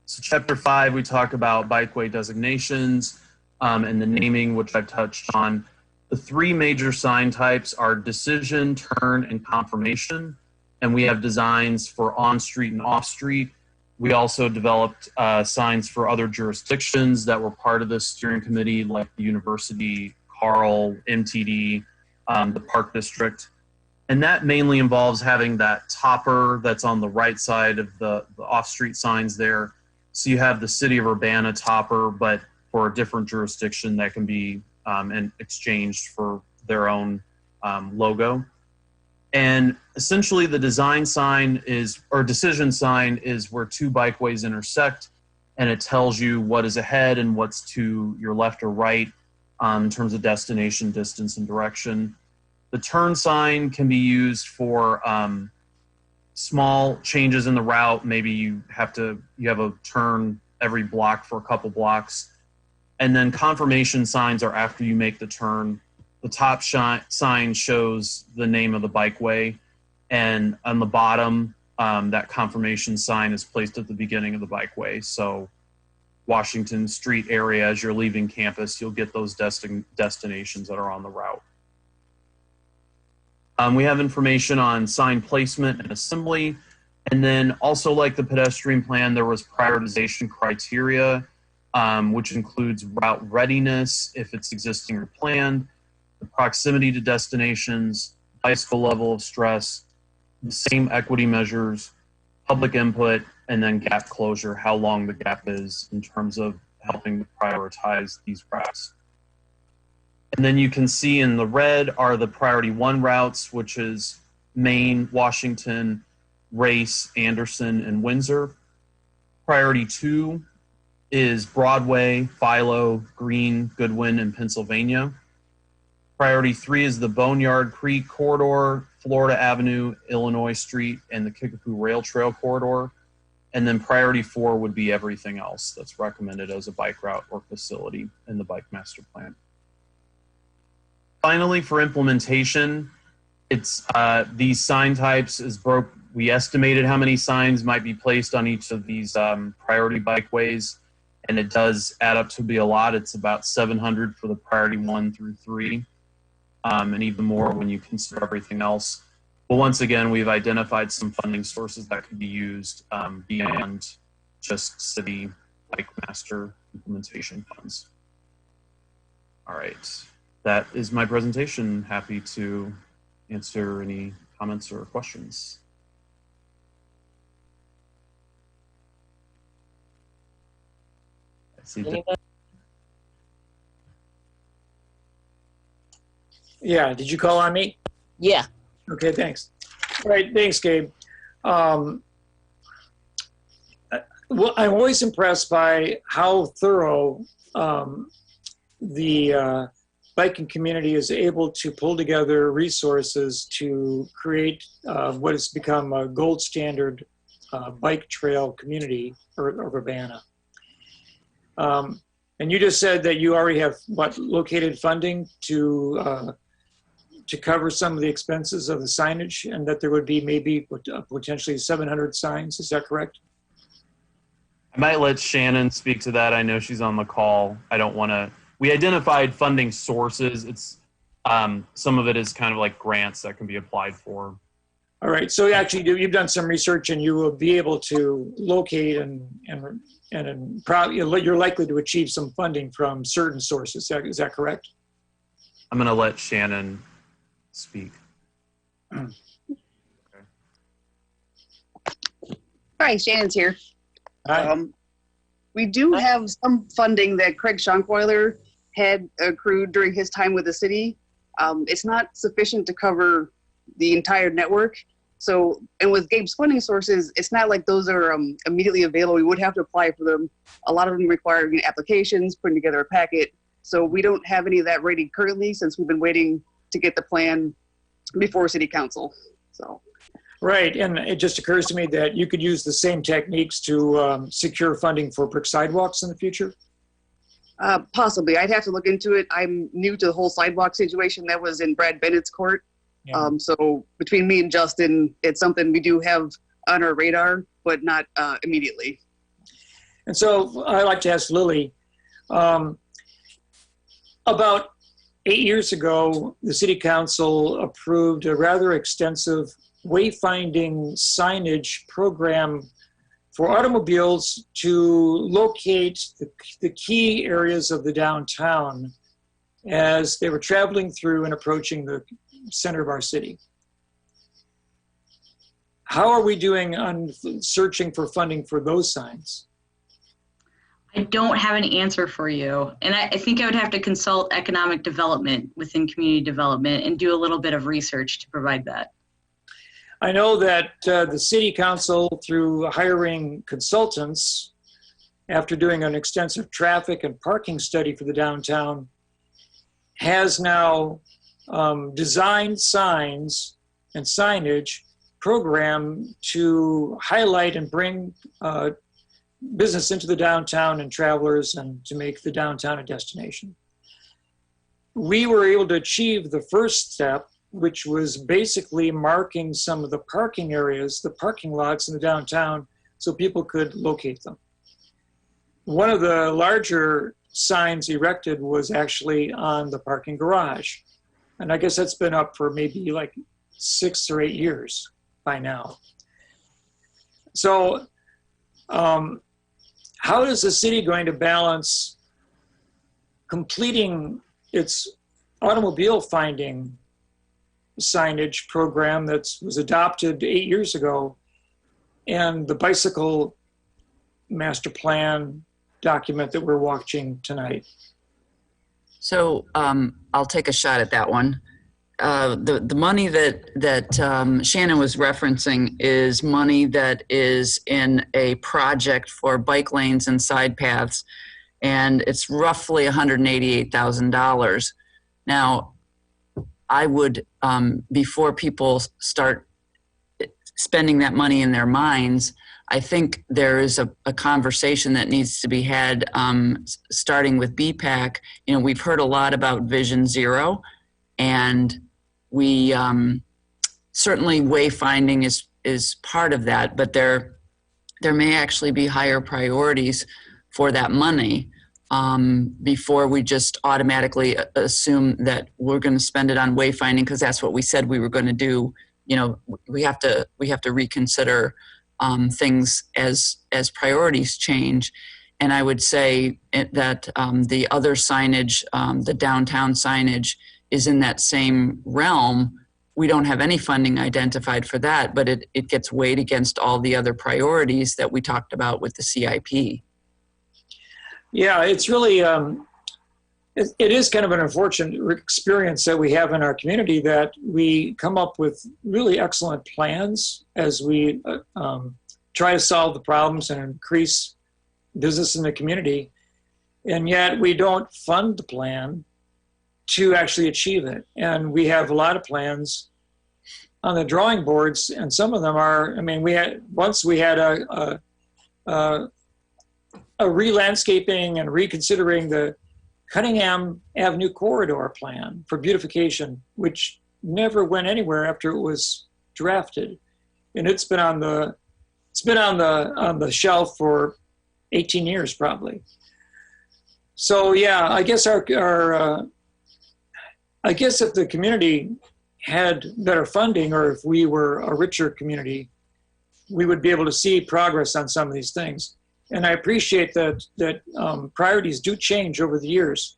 So chapter 5, we talk about bikeway designations and the naming, which I've touched on. The 3 major sign types are decision, turn, and confirmation. And we have designs for on-street and off-street. We also developed signs for other jurisdictions that were part of the steering committee, like the university, Carl, MTD, the Park District. And that mainly involves having that topper that's on the right side of the off-street signs there. So you have the city of Urbana topper, but for a different jurisdiction that can be and exchanged for their own logo. And essentially the design sign is, or decision sign is where 2 bikeways intersect, and it tells you what is ahead and what's to your left or right in terms of destination, distance, and direction. The turn sign can be used for small changes in the route. Maybe you have a turn every block for a couple blocks. And then confirmation signs are after you make the turn. The top sign shows the name of the bikeway, and on the bottom, that confirmation sign is placed at the beginning of the bikeway. So Washington Street area, as you're leaving campus, you'll get those destinations that are on the route. We have information on sign placement and assembly. And then also, like the pedestrian plan, there was prioritization criteria, which includes route readiness, if it's existing or planned, the proximity to destinations, bicycle level of stress, the same equity measures, public input, and then gap closure, how long the gap is in terms of helping to prioritize these routes. And then you can see in the red are the priority 1 routes, which is Maine, Washington, Race, Anderson, and Windsor. Priority 2 is Broadway, Philo, Greene, Goodwin, and Pennsylvania. Priority 3 is the Boneyard Creek Corridor, Florida Avenue, Illinois Street, and the Kickapoo Rail Trail Corridor. And then priority 4 would be everything else that's recommended as a bike route or facility in the Bike Master Plan. Finally, for implementation, it's these sign types we estimated how many signs might be placed on each of these priority bikeways, and it does add up to be a lot. It's about 700 for the priority 1 through 3, and even more when you consider everything else. But once again, we've identified some funding sources that could be used beyond just city Bike Master implementation funds. All right, that is my presentation. Happy to answer any comments or questions. Yeah, did you call on me? Yeah. Okay, thanks. All right, thanks, Gabe. Well, I'm always impressed by how thorough the biking community is able to pull together resources to create what has become a gold standard bike trail community of Urbana. And you just said that you already have located funding to cover some of the expenses of the signage, and that there would be maybe potentially 700 signs. Is that correct? I might let Shannon speak to that. I know she's on the call. I don't want to. We identified funding sources. It's some of it is kind of like grants that can be applied for. All right. So actually, you've done some research, and you will be able to locate and probably you're likely to achieve some funding from certain sources. Is that correct? I'm going to let Shannon speak. Hi, Shannon's here. Hi. We do have some funding that Craig Schonkweiler had accrued during his time with the city. It's not sufficient to cover the entire network. So, and with Gabe's funding sources, it's not like those are immediately available. We would have to apply for them. A lot of them require applications, putting together a packet. So we don't have any of that ready currently since we've been waiting to get the plan before city council. So. Right, and it just occurs to me that you could use the same techniques to secure funding for brick sidewalks in the future. Possibly, I'd have to look into it. I'm new to the whole sidewalk situation. That was in Brad Bennett's court. Yeah. So between me and Justin, it's something we do have on our radar, but not immediately. And so I'd like to ask Lily, about 8 years ago, the city council approved a rather extensive wayfinding signage program for automobiles to locate the key areas of the downtown as they were traveling through and approaching the center of our city. How are we doing on searching for funding for those signs? I don't have an answer for you. And I think I would have to consult economic development within community development and do a little bit of research to provide that. I know that the city council, through hiring consultants, after doing an extensive traffic and parking study for the downtown, has now designed signs and signage program to highlight and bring business into the downtown and travelers and to make the downtown a destination. We were able to achieve the first step, which was basically marking some of the parking areas, the parking lots in the downtown, so people could locate them. One of the larger signs erected was actually on the parking garage. And I guess that's been up for maybe like 6 or 8 years by now. So how is the city going to balance completing its automobile finding signage program that was adopted 8 years ago and the bicycle master plan document that we're watching tonight? So I'll take a shot at that one. The money that Shannon was referencing is money that is in a project for bike lanes and side paths, and it's roughly $188,000. Now, I would, before people start spending that money in their minds, I think there is a conversation that needs to be had, starting with BPAC. You know, we've heard a lot about Vision Zero, and we certainly wayfinding is part of that, but there may actually be higher priorities for that money before we just automatically assume that we're going to spend it on wayfinding because that's what we said we were going to do. You know, we have to reconsider things as priorities change. And I would say that the other signage, the downtown signage, is in that same realm. We don't have any funding identified for that, but it gets weighed against all the other priorities that we talked about with the CIP. Yeah, it's really, it is kind of an unfortunate experience that we have in our community that we come up with really excellent plans as we try to solve the problems and increase business in the community, and yet we don't fund the plan to actually achieve it. And we have a lot of plans on the drawing boards, and some of them are, I mean, we had a re-landscaping and reconsidering the Cunningham Avenue corridor plan for beautification, which never went anywhere after it was drafted. And it's been on the shelf for 18 years probably. So yeah, I guess I guess if the community had better funding, or if we were a richer community, we would be able to see progress on some of these things. And I appreciate that priorities do change over the years,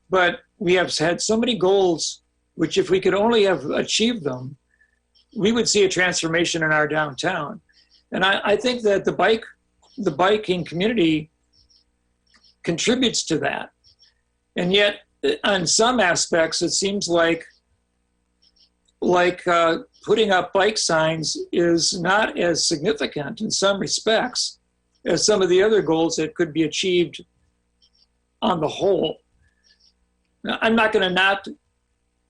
but we have had so many goals, which if we could only have achieved them, we would see a transformation in our downtown. And I think that the biking community contributes to that. And yet, on some aspects, it seems like putting up bike signs is not as significant in some respects as some of the other goals that could be achieved on the whole. Now, I'm not going to not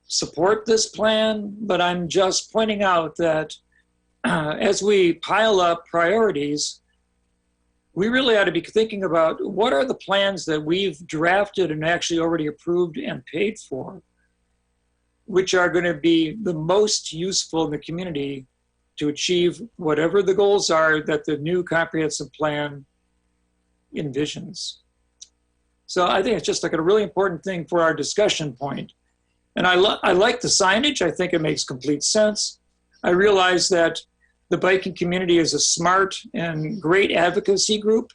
support this plan, but I'm just pointing out that as we pile up priorities, we really ought to be thinking about what are the plans that we've drafted and actually already approved and paid for, which are going to be the most useful in the community to achieve whatever the goals are that the new comprehensive plan envisions. So I think it's just like a really important thing for our discussion point. And I like the signage. I think it makes complete sense. I realize that the biking community is a smart and great advocacy group.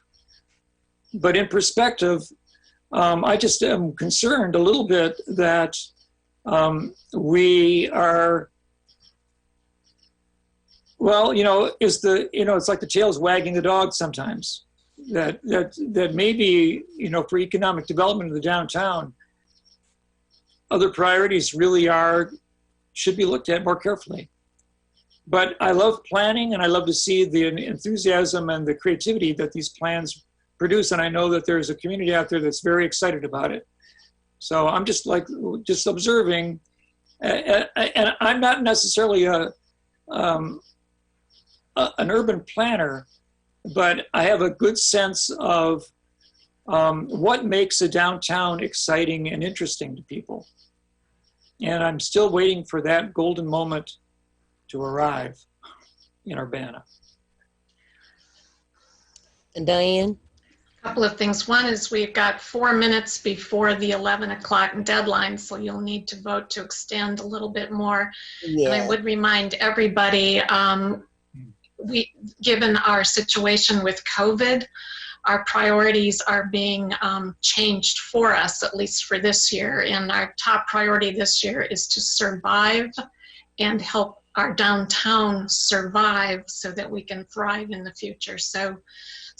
But in perspective, I just am concerned a little bit that we are, well, it's like the tail's wagging the dog sometimes. That maybe, for economic development of the downtown, other priorities really should be looked at more carefully. But I love planning, and I love to see the enthusiasm and the creativity that these plans produce. And I know that there's a community out there that's very excited about it. So I'm just observing, and I'm not necessarily an urban planner, but I have a good sense of what makes a downtown exciting and interesting to people. And I'm still waiting for that golden moment to arrive in Urbana. And Diane? A couple of things. One is we've got 4 minutes before the 11 o'clock deadline, so you'll need to vote to extend a little bit more. Yeah. And I would remind everybody, given our situation with COVID, our priorities are being changed for us, at least for this year. And our top priority this year is to survive and help our downtown survive so that we can thrive in the future. So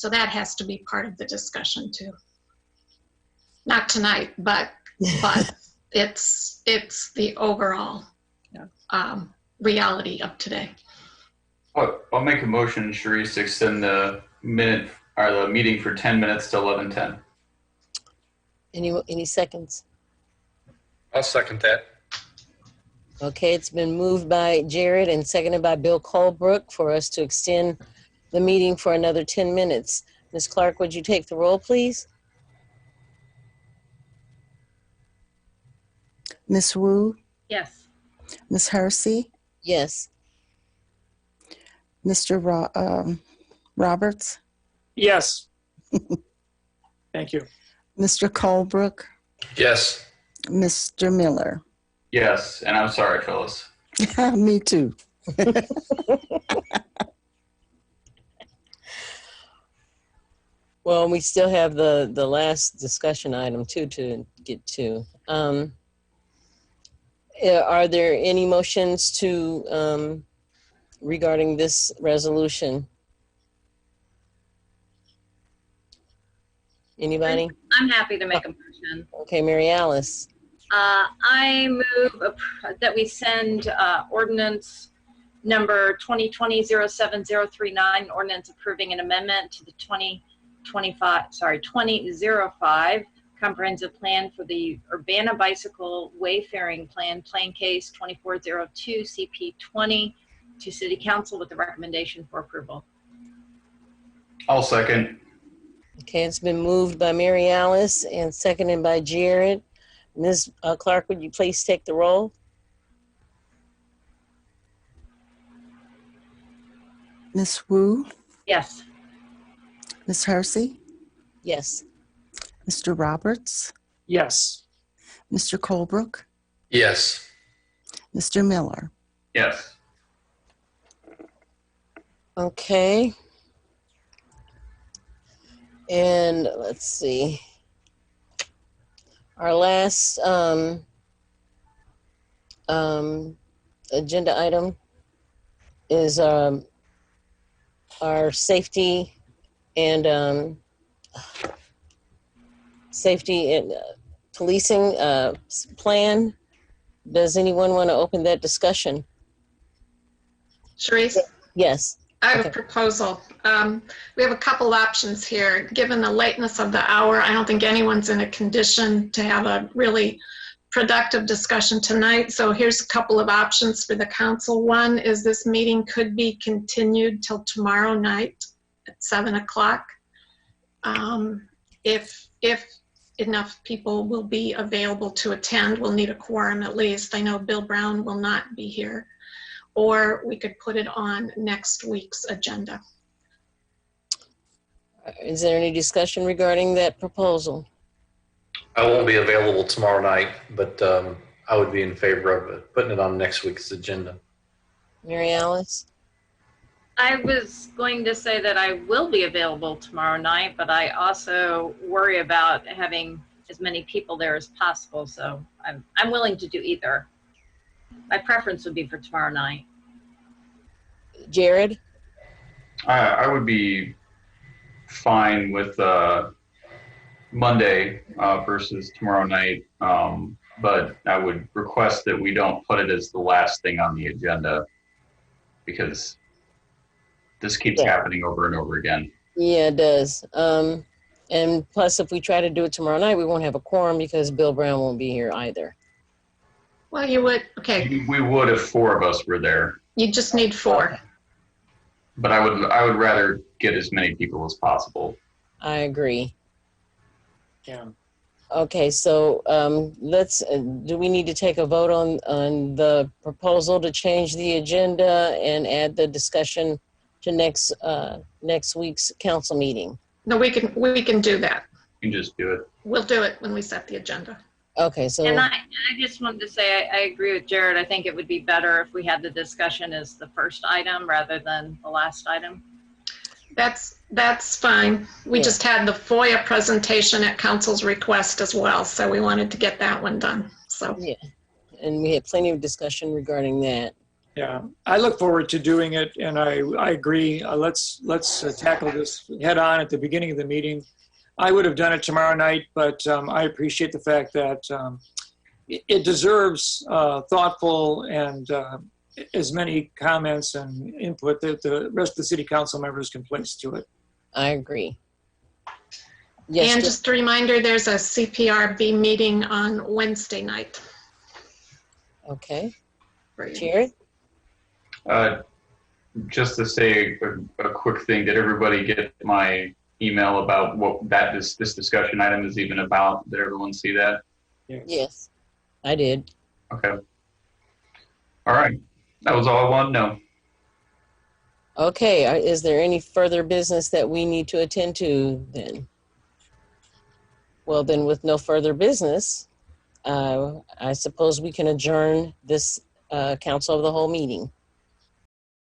that has to be part of the discussion too. Not tonight, but it's the overall reality of today. I'll make a motion, Sharice, to extend the meeting for 10 minutes to 11:10. Any seconds? I'll second that. Okay, it's been moved by Jared and seconded by Bill Colebrook for us to extend the meeting for another 10 minutes. Ms. Clark, would you take the roll, please? Ms. Wu, Yes. Ms. Hersey, Yes. Mr. Roberts, Yes. Thank you. Mr. Colebrook, Yes. Mr. Miller. Yes, and I'm sorry, Phyllis. Me too. Well, we still have the last discussion item too to get to. Are there any motions to regarding this resolution? Anybody? I'm happy to make a motion. Okay, Mary Alice. I move that we send ordinance number 2020-07039, ordinance approving an amendment to the 2005 comprehensive plan for the Urbana bicycle wayfaring plan, plain case 2402 CP20, to City Council with the recommendation for approval. I'll second. Okay, it's been moved by Mary Alice and seconded by Jared. Ms. Clark, would you please take the roll? Ms. Wu, Yes. Ms. Hersey, Yes. Mr. Roberts, Yes. Mr. Colebrook, Yes. Mr. Miller. Yes. Okay. And let's see. Our last agenda item is our safety and policing plan. Does anyone want to open that discussion? Sharice? Yes. I have Okay. a proposal. We have a couple options here. Given the lateness of the hour, I don't think anyone's in a condition to have a really productive discussion tonight. So here's a couple of options for the council. One is this meeting could be continued till tomorrow night at 7 o'clock. If enough people will be available to attend, we'll need a quorum at least. I know Bill Brown will not be here. Or we could put it on next week's agenda. Is there any discussion regarding that proposal? I won't be available tomorrow night, but I would be in favor of putting it on next week's agenda. Mary Alice? I was going to say that I will be available tomorrow night, but I also worry about having as many people there as possible. So I'm willing to do either. My preference would be for tomorrow night. Jared? I would be fine with Monday versus tomorrow night, but I would request that we don't put it as the last thing on the agenda because this keeps happening over and over again. Yeah, it does. And plus, if we try to do it tomorrow night, we won't have a quorum because Bill Brown won't be here either. Well, you would, okay. We would if 4 of us were there, You just need 4. but I would rather get as many people as possible. I agree. Yeah. Okay, so let's, do we need to take a vote on the proposal to change the agenda and add the discussion to next week's council meeting? No, we can do that. You can just do it. We'll do it when we set the agenda. Okay, so. And I just wanted to say, I agree with Jared. I think it would be better if we had the discussion as the first item rather than the last item. That's fine. We Yeah. just had the FOIA presentation at council's request as well, so we wanted to get that one done. So Yeah, and we had plenty of discussion regarding that. Yeah, I look forward to doing it, and I agree. Let's tackle this head on at the beginning of the meeting. I would have done it tomorrow night, but I appreciate the fact that it deserves thoughtful and as many comments and input that the rest of the city council members can place to it. I agree. Yes, and just a reminder, there's a CPRB meeting on Wednesday night. Okay. For you. Jared? Just to say a quick thing, did everybody get my email about what this discussion item is even about? Did everyone see that? Yes, I did. Okay. All right. That was all I wanted to know. Okay, is there any further business that we need to attend to then? Well, then with no further business, I suppose we can adjourn this council of the whole meeting.